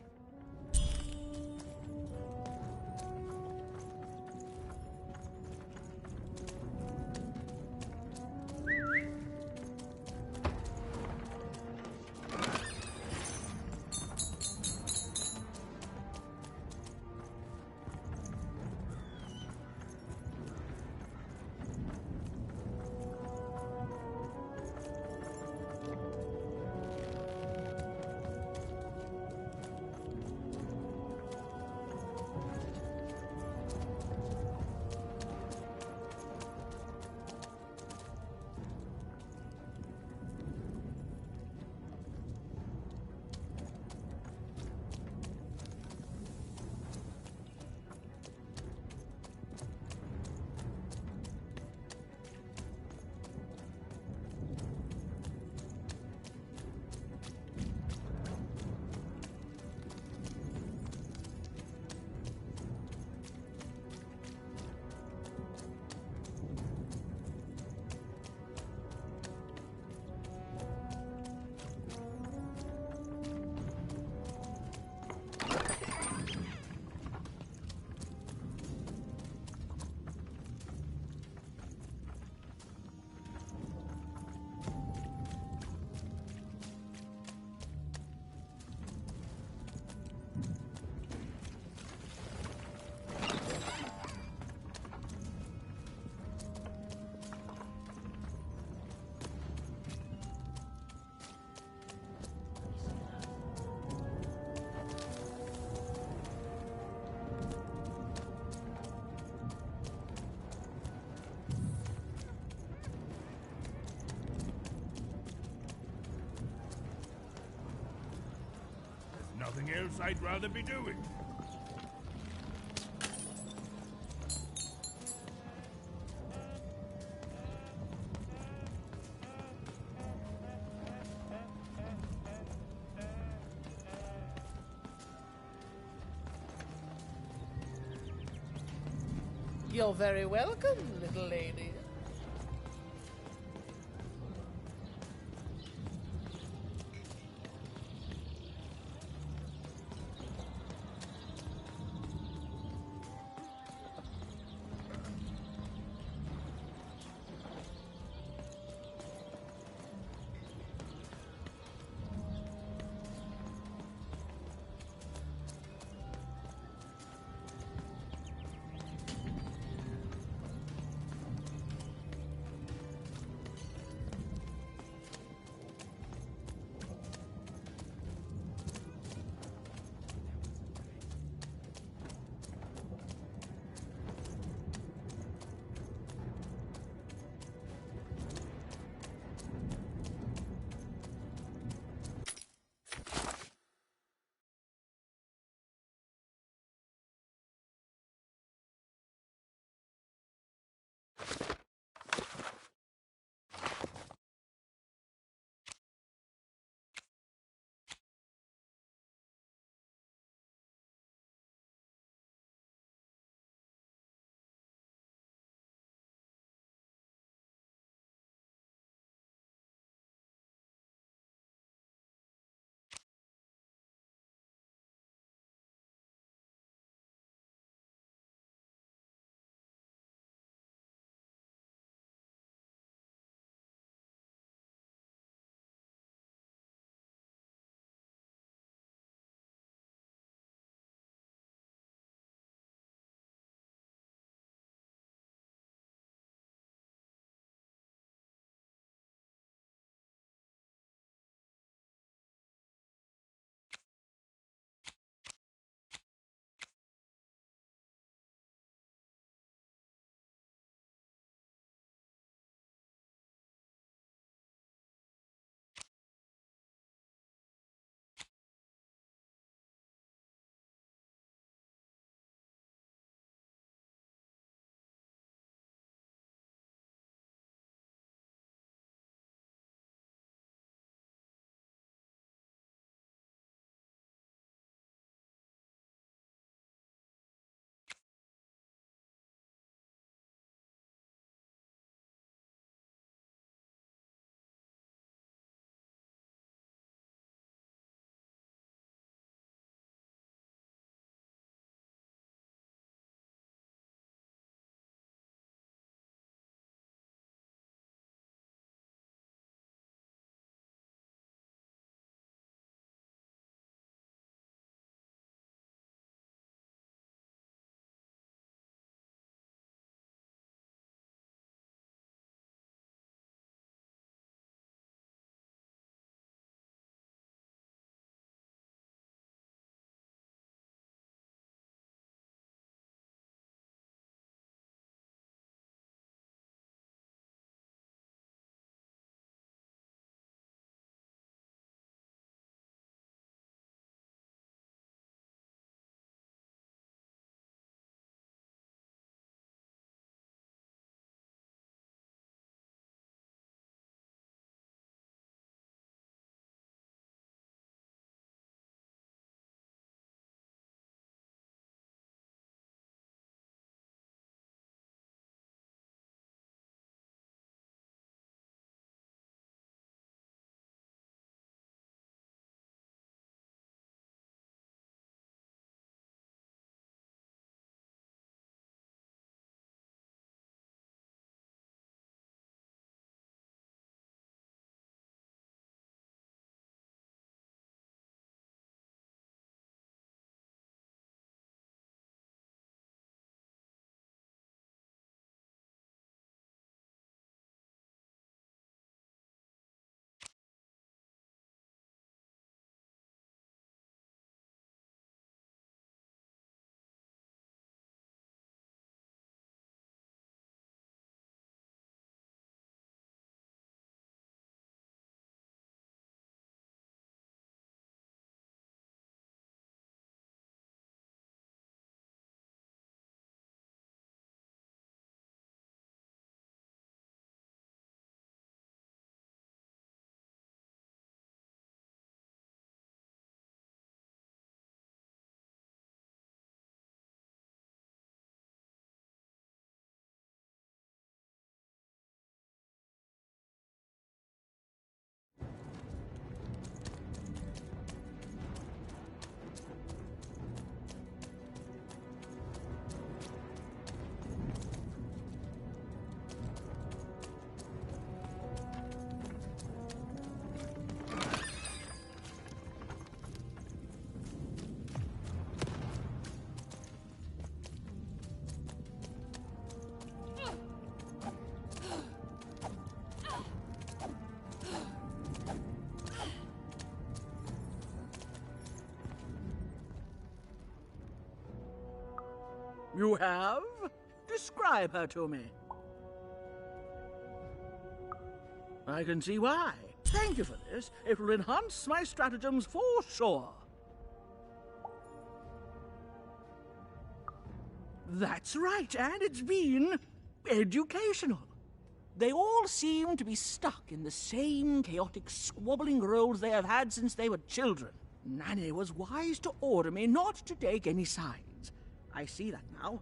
S10: Nothing else I'd rather be doing.
S12: You're very welcome, little lady. You have? Describe her to me. I can see why. Thank you for this. It will enhance my stratagems for sure. That's right, and it's been educational. They all seem to be stuck in the same chaotic, squabbling roles they have had since they were children. Nanny was wise to order me not to take any sides. I see that now.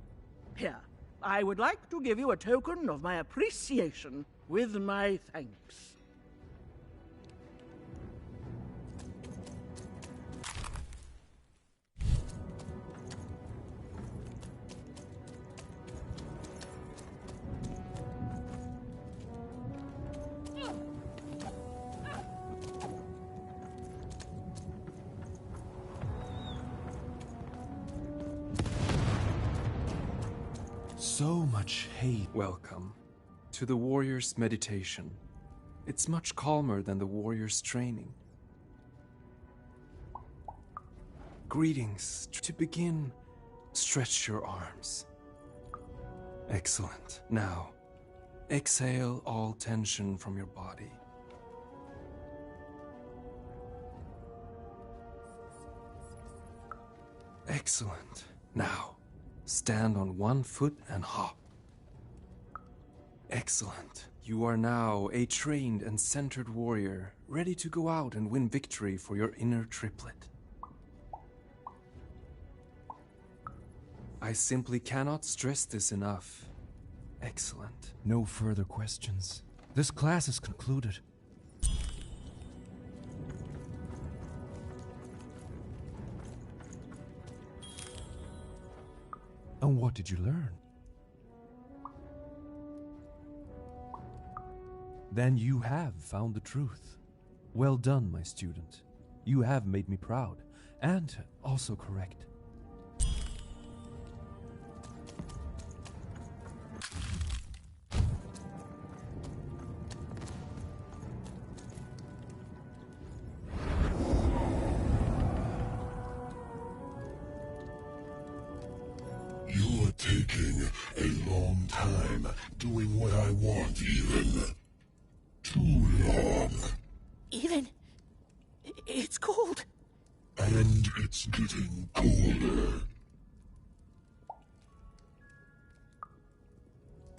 S12: Here, I would like to give you a token of my appreciation with my thanks.
S17: So much hate.
S21: Welcome to the warrior's meditation. It's much calmer than the warrior's training. Greetings. To begin, stretch your arms. Excellent. Now, exhale all tension from your body. Excellent. Now, stand on one foot and hop. Excellent. You are now a trained and centered warrior, ready to go out and win victory for your inner triplet. I simply cannot stress this enough. Excellent.
S17: No further questions. This class is concluded. And what did you learn? Then you have found the truth. Well done, my student. You have made me proud, and also correct.
S11: You're taking a long time doing what I want, even. Too long.
S12: Even? It's cold.
S11: And it's getting colder.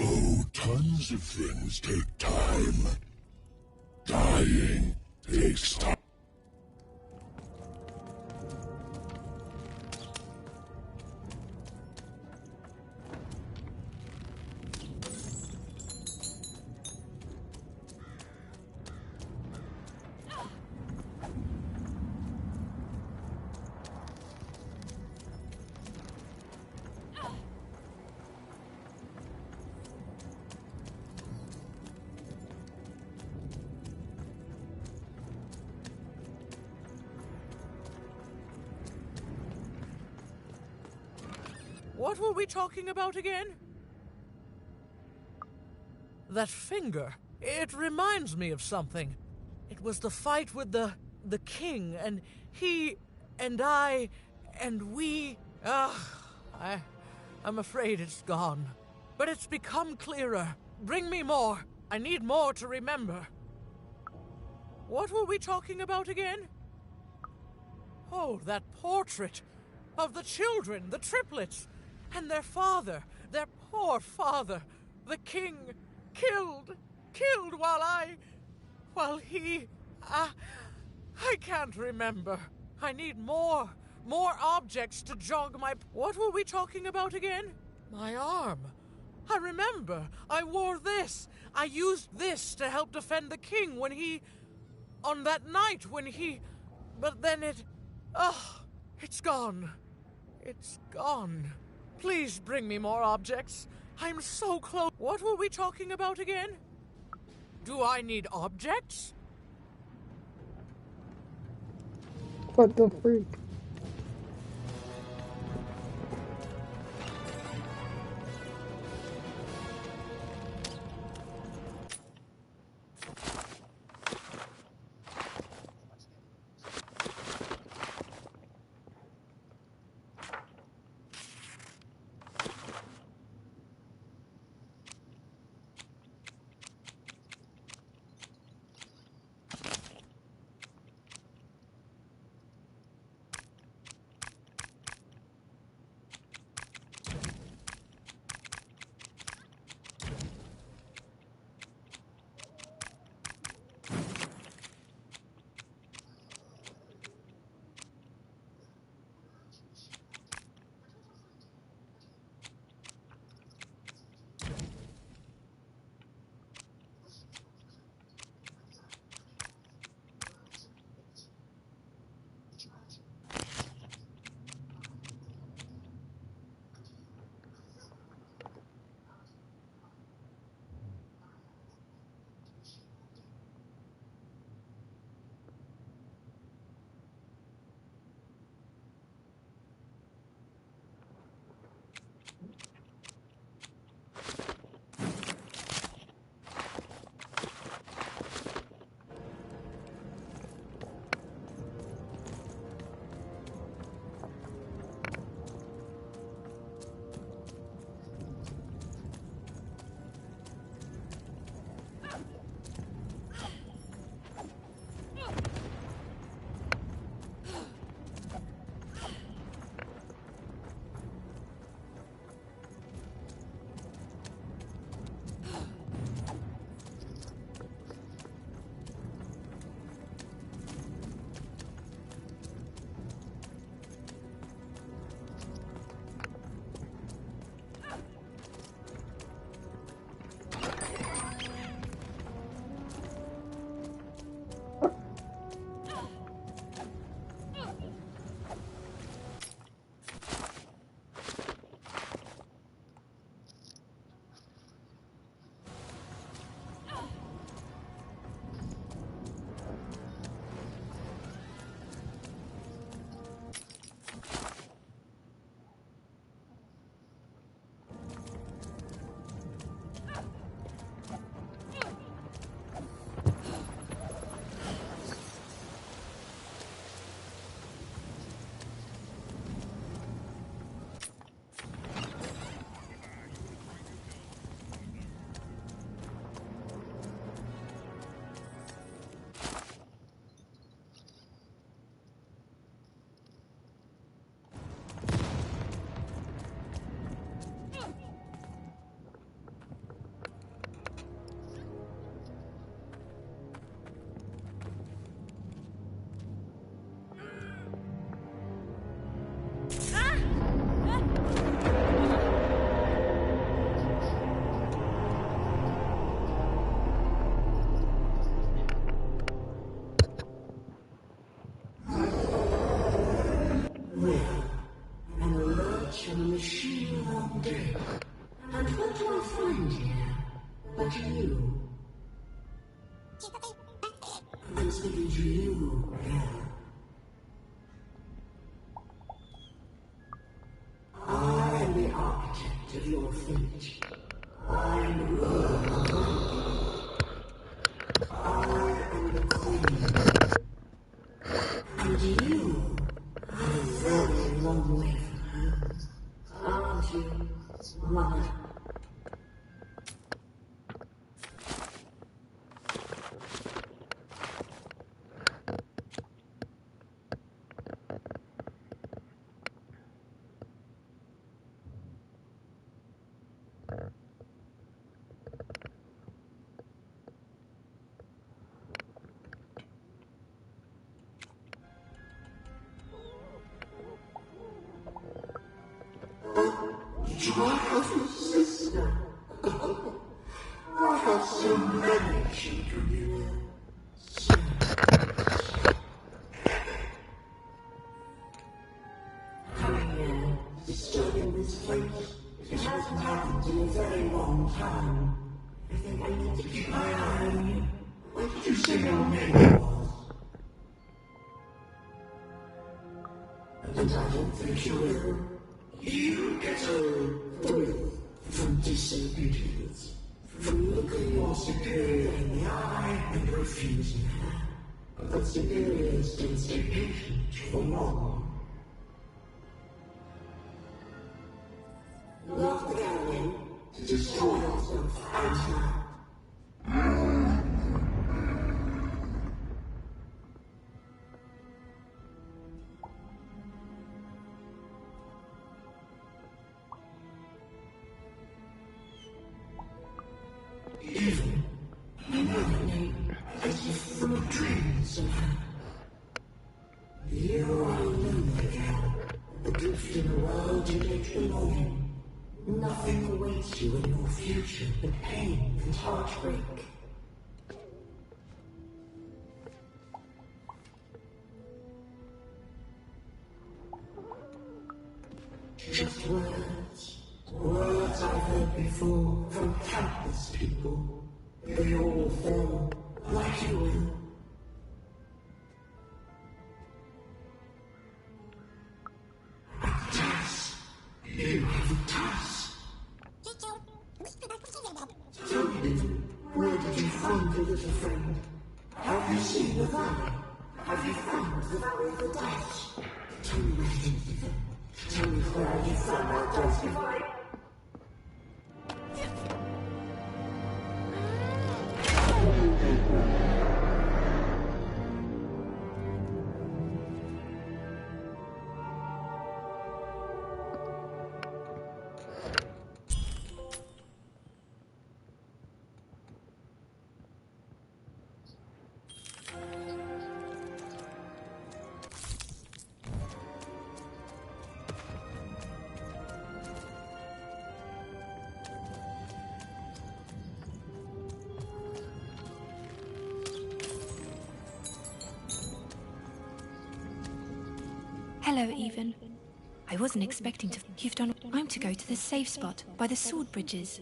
S11: Oh, tons of things take time. Dying takes time.
S14: What were we talking about again? That finger. It reminds me of something. It was the fight with the king, and he, and I, and we. I'm afraid it's gone. But it's become clearer. Bring me more. I need more to remember. What were we talking about again? Oh, that portrait of the children, the triplets. And their father, their poor father, the king, killed while he, I can't remember. I need more objects to jog my... What were we talking about again? My arm. I remember. I wore this. I used this to help defend the king when he... On that night when he... But then it... it's gone. It's gone. Please bring me more objects. I'm so close. What were we talking about again? Do I need objects?
S2: What the freak?
S16: And what do I find here? But you. I'm speaking to you, girl. I am the architect of your fate. I am the ruler. I am the queen. And you are a very long way from home, aren't you, Mother? Do I have a sister? I have so many children, you know. Coming here, disturbing this place. It hasn't happened in a very long time. I think I need to keep my eye on you. What did you say your name was? And I don't think you will. You get a thrill from disobedience, from looking your superior in the eye and refusing her. But superiors don't stay patient for long. Lock the gallery to destroy yourself and her. Even another name, as if from a dream somehow. You are alone again, adrift in a world you don't belong in. Nothing awaits you in your future but pain and heartbreak. Just words. Words I've heard before from countless people. They all fall like you will. A task. You have a task. Tell me, where did you find your little friend? Have you seen the valley? Have you found the valley of the Dash? Tell me where you live. Tell me where you found that Dash divine.
S5: Hello, Even. I wasn't expecting to. You've done. I'm to go to the safe spot by the sword bridges.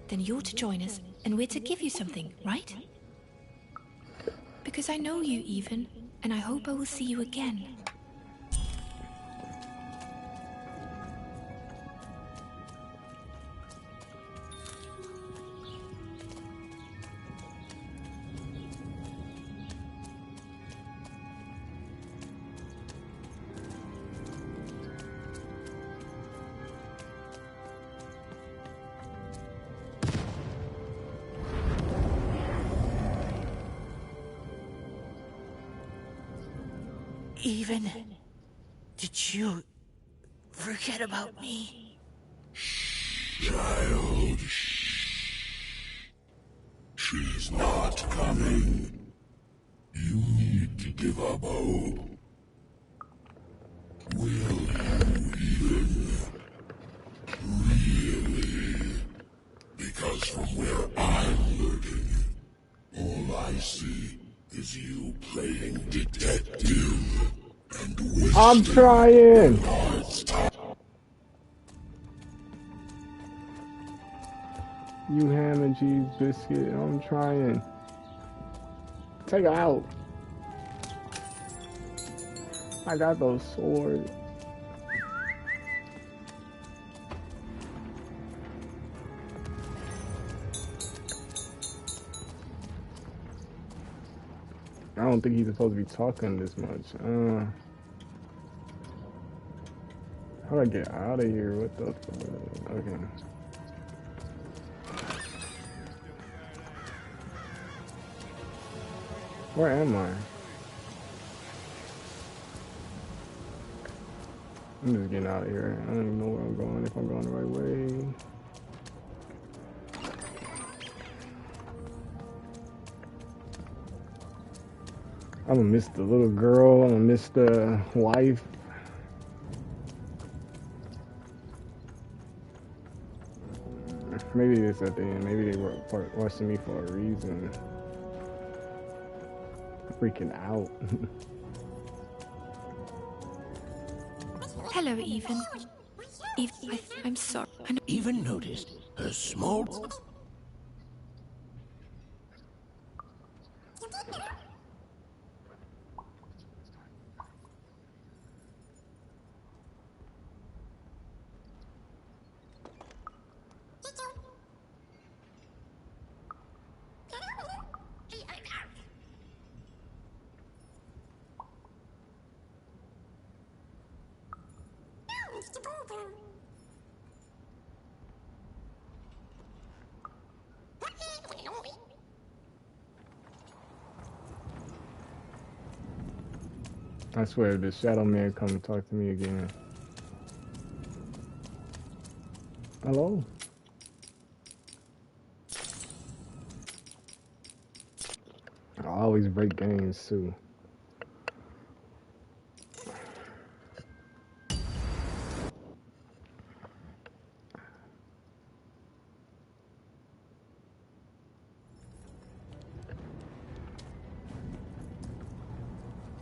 S5: Then you're to join us, and we're to give you something, right? Because I know you, Even, and I hope I will see you again.
S22: Even, did you forget about me?
S11: Child, she's not coming. You need to give up hope. Will you even? Really? Because from where I'm looking, all I see is you playing detective and wasting
S2: I'm trying.
S11: God's time.
S2: You ham and cheese biscuit. I'm trying. Take her out. I got those swords. I don't think he's supposed to be talking this much. How do I get out of here? What the fuck? Okay. Where am I? I'm just getting out of here. I don't even know where I'm going, if I'm going the right way. I'm gonna miss the little girl. I'm gonna miss the wife. Maybe it's at the end. Maybe they were watching me for a reason. Freaking out.
S5: Hello, Even. I'm sorry.
S3: Even noticed her small...
S2: I swear, the Shadow Man come and talk to me again. Hello? I always break games too.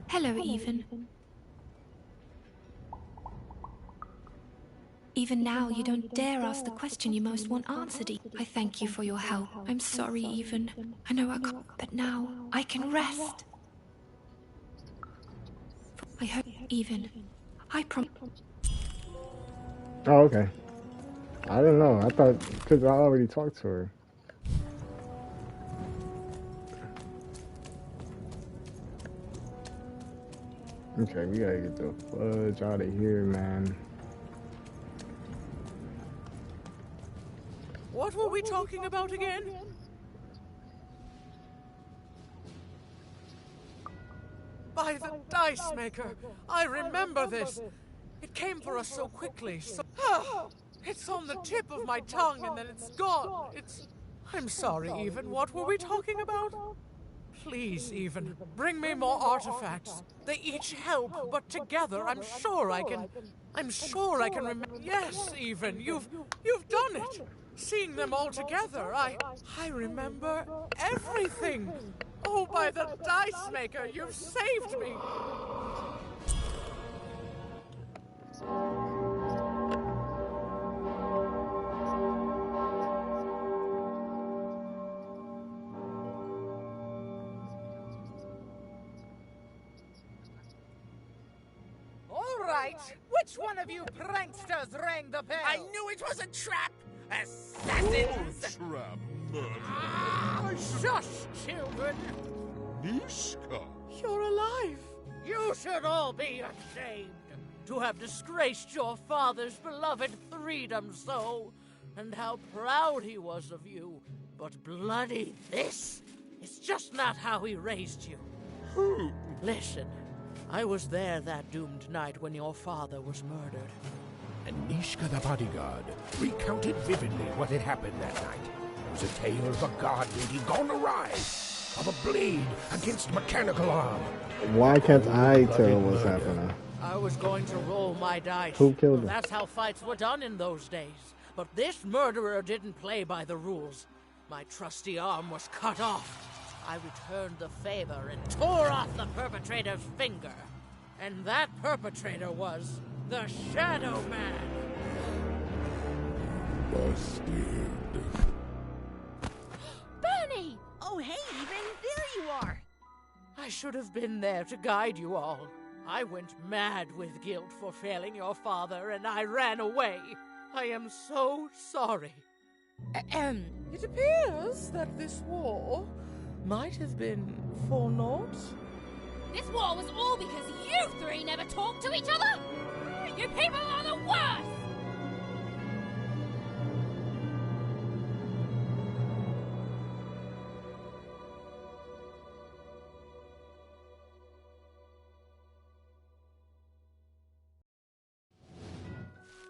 S5: Hello, Even. Even now, you don't dare ask the question you most want answered. I thank you for your help. I'm sorry, Even. I know I can't, but now I can rest. I hope, Even. I promise.
S2: Oh, okay. I didn't know. I thought, because I already talked to her. Okay, we gotta get the fudge out of here, man.
S14: What were we talking about again? By the Dice Maker! I remember this! It came for us so quickly, so... It's on the tip of my tongue and then it's gone. I'm sorry, Even. What were we talking about? Please, Even, bring me more artifacts. They each help, but together I'm sure I can remember. Yes, Even, you've done it. Seeing them all together, I remember everything. Oh, by the Dice Maker, you've saved me.
S22: Which one of you pranksters rang the bell?
S19: I knew it was a trap! Assassins!
S10: Trap,
S22: Shush, children!
S10: Nishka!
S22: You're alive! You should all be ashamed to have disgraced your father's beloved THREESDOM so, and how proud he was of you. But bloody this is just not how he raised you.
S10: Who?
S22: Listen. I was there that doomed night when your father was murdered.
S3: And Nishka the bodyguard recounted vividly what had happened that night. It was a tale of a god lady gone awry, of a blade against mechanical arm.
S2: Why can't I tell what's happening?
S22: I was going to roll my dice.
S2: Who killed him?
S22: That's how fights were done in those days. But this murderer didn't play by the rules. My trusty arm was cut off. I returned the favor and tore off the perpetrator's finger. And that perpetrator was the Shadow Man.
S10: Busted.
S22: I should have been there to guide you all. I went mad with guilt for failing your father, and I ran away. I am so sorry. It appears that this war might have been for naught.
S1: This war was all because you three never talked to each other? You people are the worst!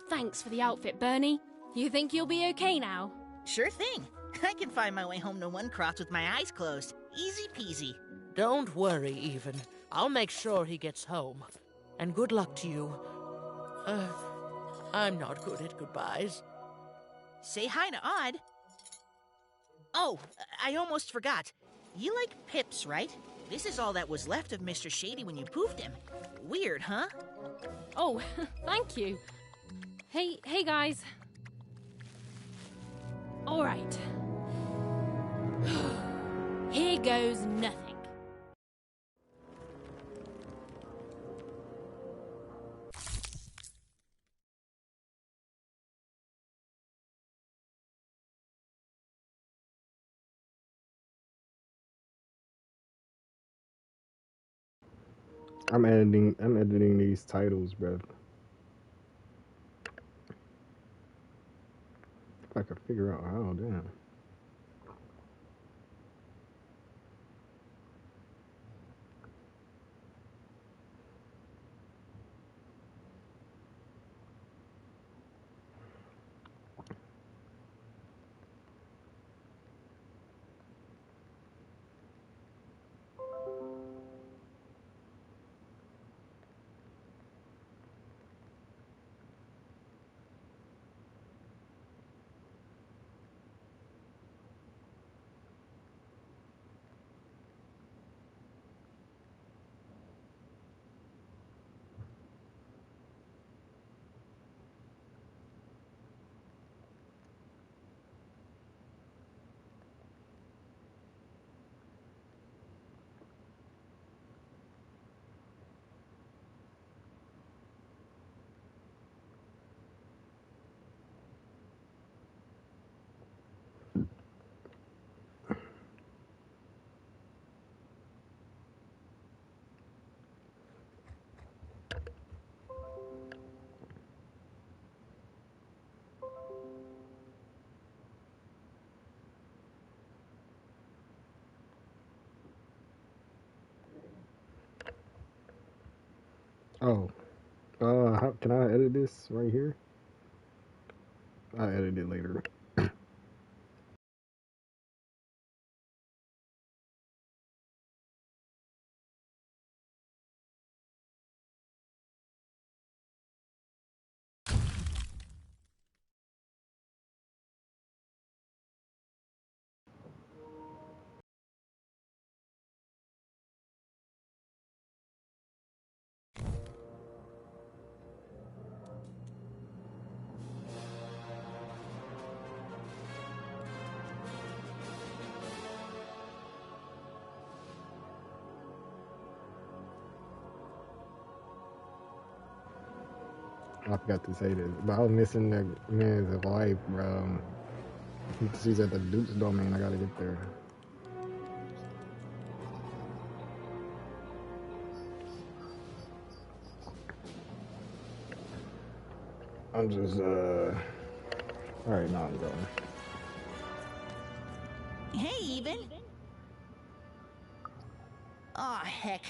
S18: Thanks for the outfit, Bernie. You think you'll be okay now?
S23: Sure thing. I can find my way home to one cross with my eyes closed. Easy peasy.
S22: Don't worry, Even. I'll make sure he gets home. And good luck to you. I'm not good at goodbyes.
S23: Say hi to Odd. Oh, I almost forgot. You like pips, right? This is all that was left of Mr. Shady when you poofed him. Weird, huh?
S18: Oh, thank you. Hey guys. All right. Here goes nothing.
S2: I'm editing these titles, bro. If I could figure out how, damn. Oh, how can I edit this right here? I'll edit it later. I forgot to say this, but I was missing that man's wife, bro. She's at the Duke's domain. I gotta get there. I'm just, alright, now I'm going.
S23: Hey, Even. Aw, heck.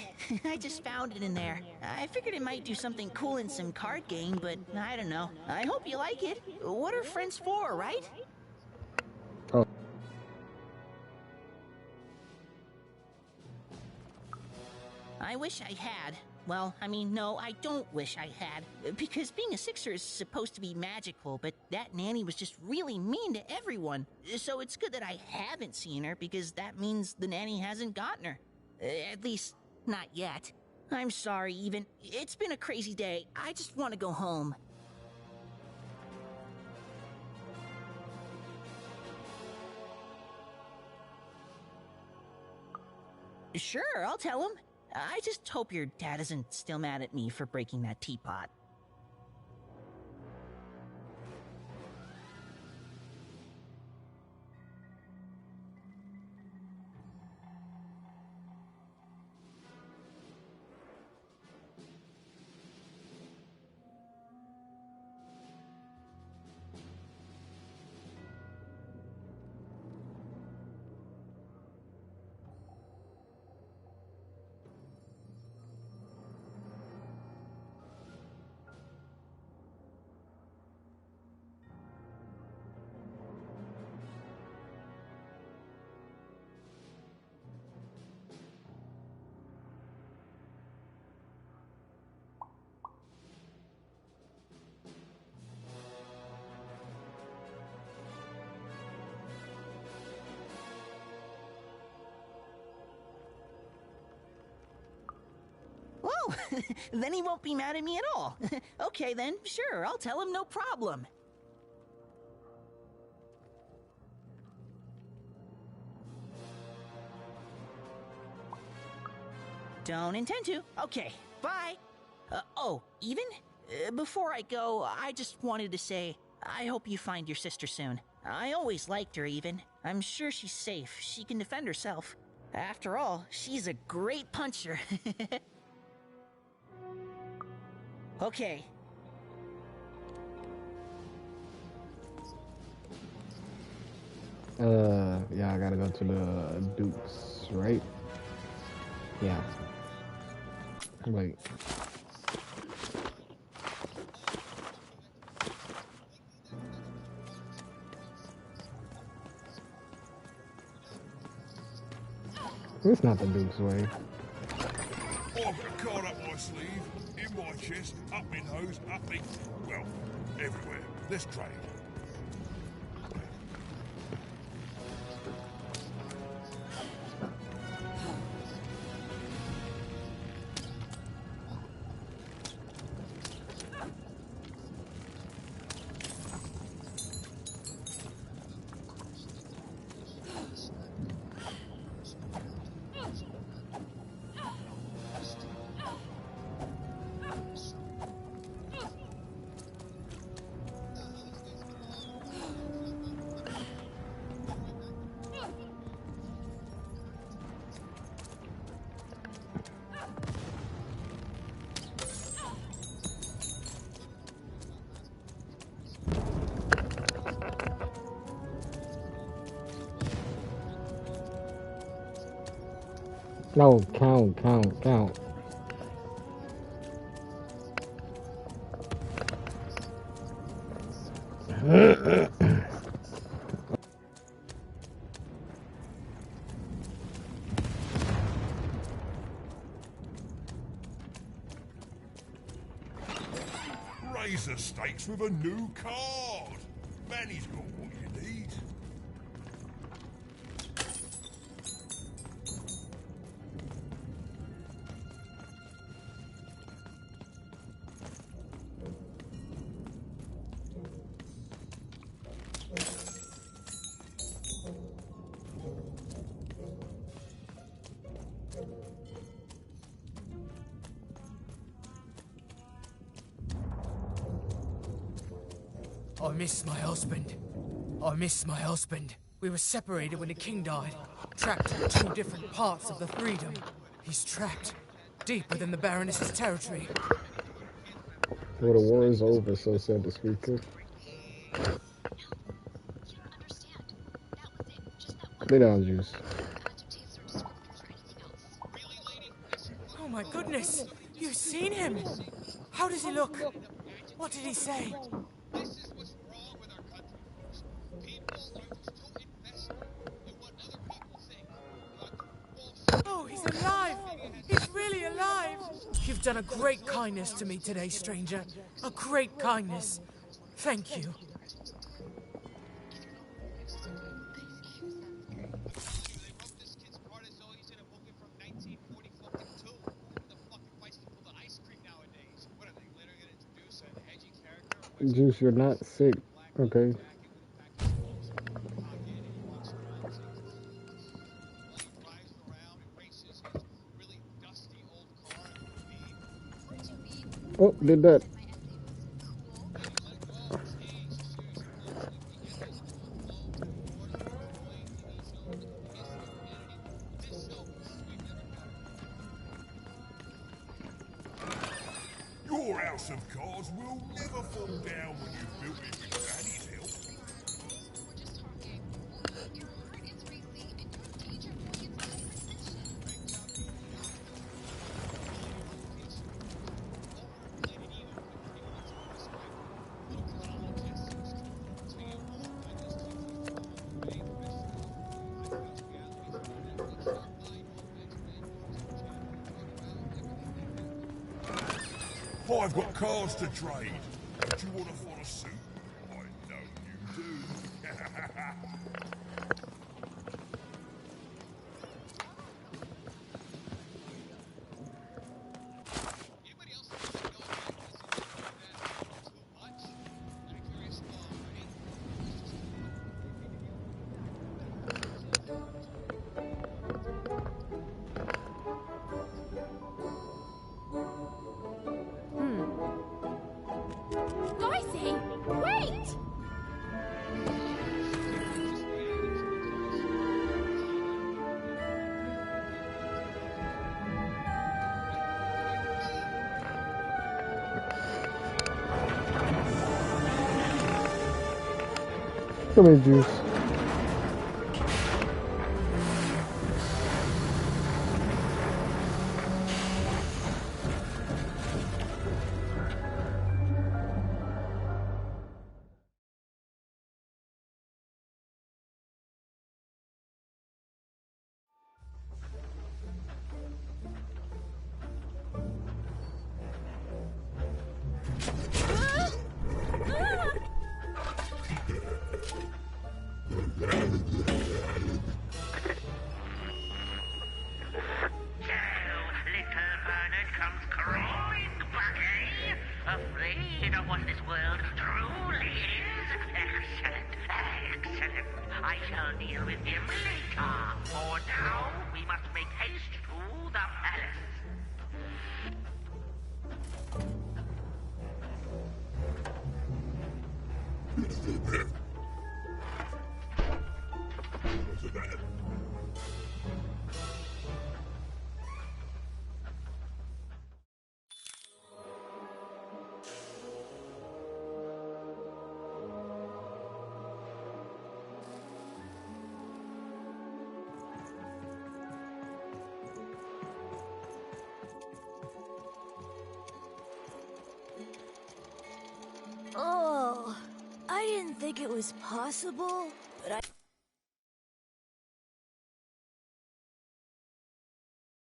S23: I just found it in there. I figured it might do something cool in some card game, but I don't know. I hope you like it. What are friends for, right?
S2: Oh.
S23: I wish I had. Well, I mean, no, I don't wish I had. Because being a Sixer is supposed to be magical, but that nanny was just really mean to everyone. So it's good that I haven't seen her, because that means the nanny hasn't gotten her. At least, not yet. I'm sorry, Even. It's been a crazy day. I just want to go home. Sure, I'll tell him. I just hope your dad isn't still mad at me for breaking that teapot. Oh, then he won't be mad at me at all. Okay then, sure, I'll tell him, no problem. Don't intend to. Okay, bye. Oh, even? Before I go, I just wanted to say, I hope you find your sister soon. I always liked her, even. I'm sure she's safe. She can defend herself. After all, she's a great puncher. Okay.
S2: Yeah, I gotta go to the Dukes, right? Yeah. Wait. It's not the Duke's way.
S10: I've got a card up my sleeve, in my chest, up my nose, up me... well, everywhere. Let's trade.
S2: No, count.
S10: Raise the stakes with a new card. Manny's got what you need.
S6: I miss my husband. We were separated when the king died, trapped in 2 different parts of the THREESDOM. He's trapped, deep within the Baroness's territory.
S2: Well, the war is over, so said the speaker. Lay down, Juice.
S6: Oh my goodness! You've seen him! How does he look? What did he say? Oh, he's alive! He's really alive! You've done a great kindness to me today, stranger. A great kindness. Thank you.
S2: Juice, you're not sick, okay? Oh, did that.
S10: Your house of cards will never fall down when you've built it with Danny's help. 'I've got cards to trade. Do you want to follow suit? I know you do.
S1: Dicey, wait!
S2: Come here, Juice.
S20: Afraid of what this world truly is? Excellent, excellent. I shall deal with him later. For now, we must make haste to the palace.
S8: Oh, I didn't think it was possible, but I...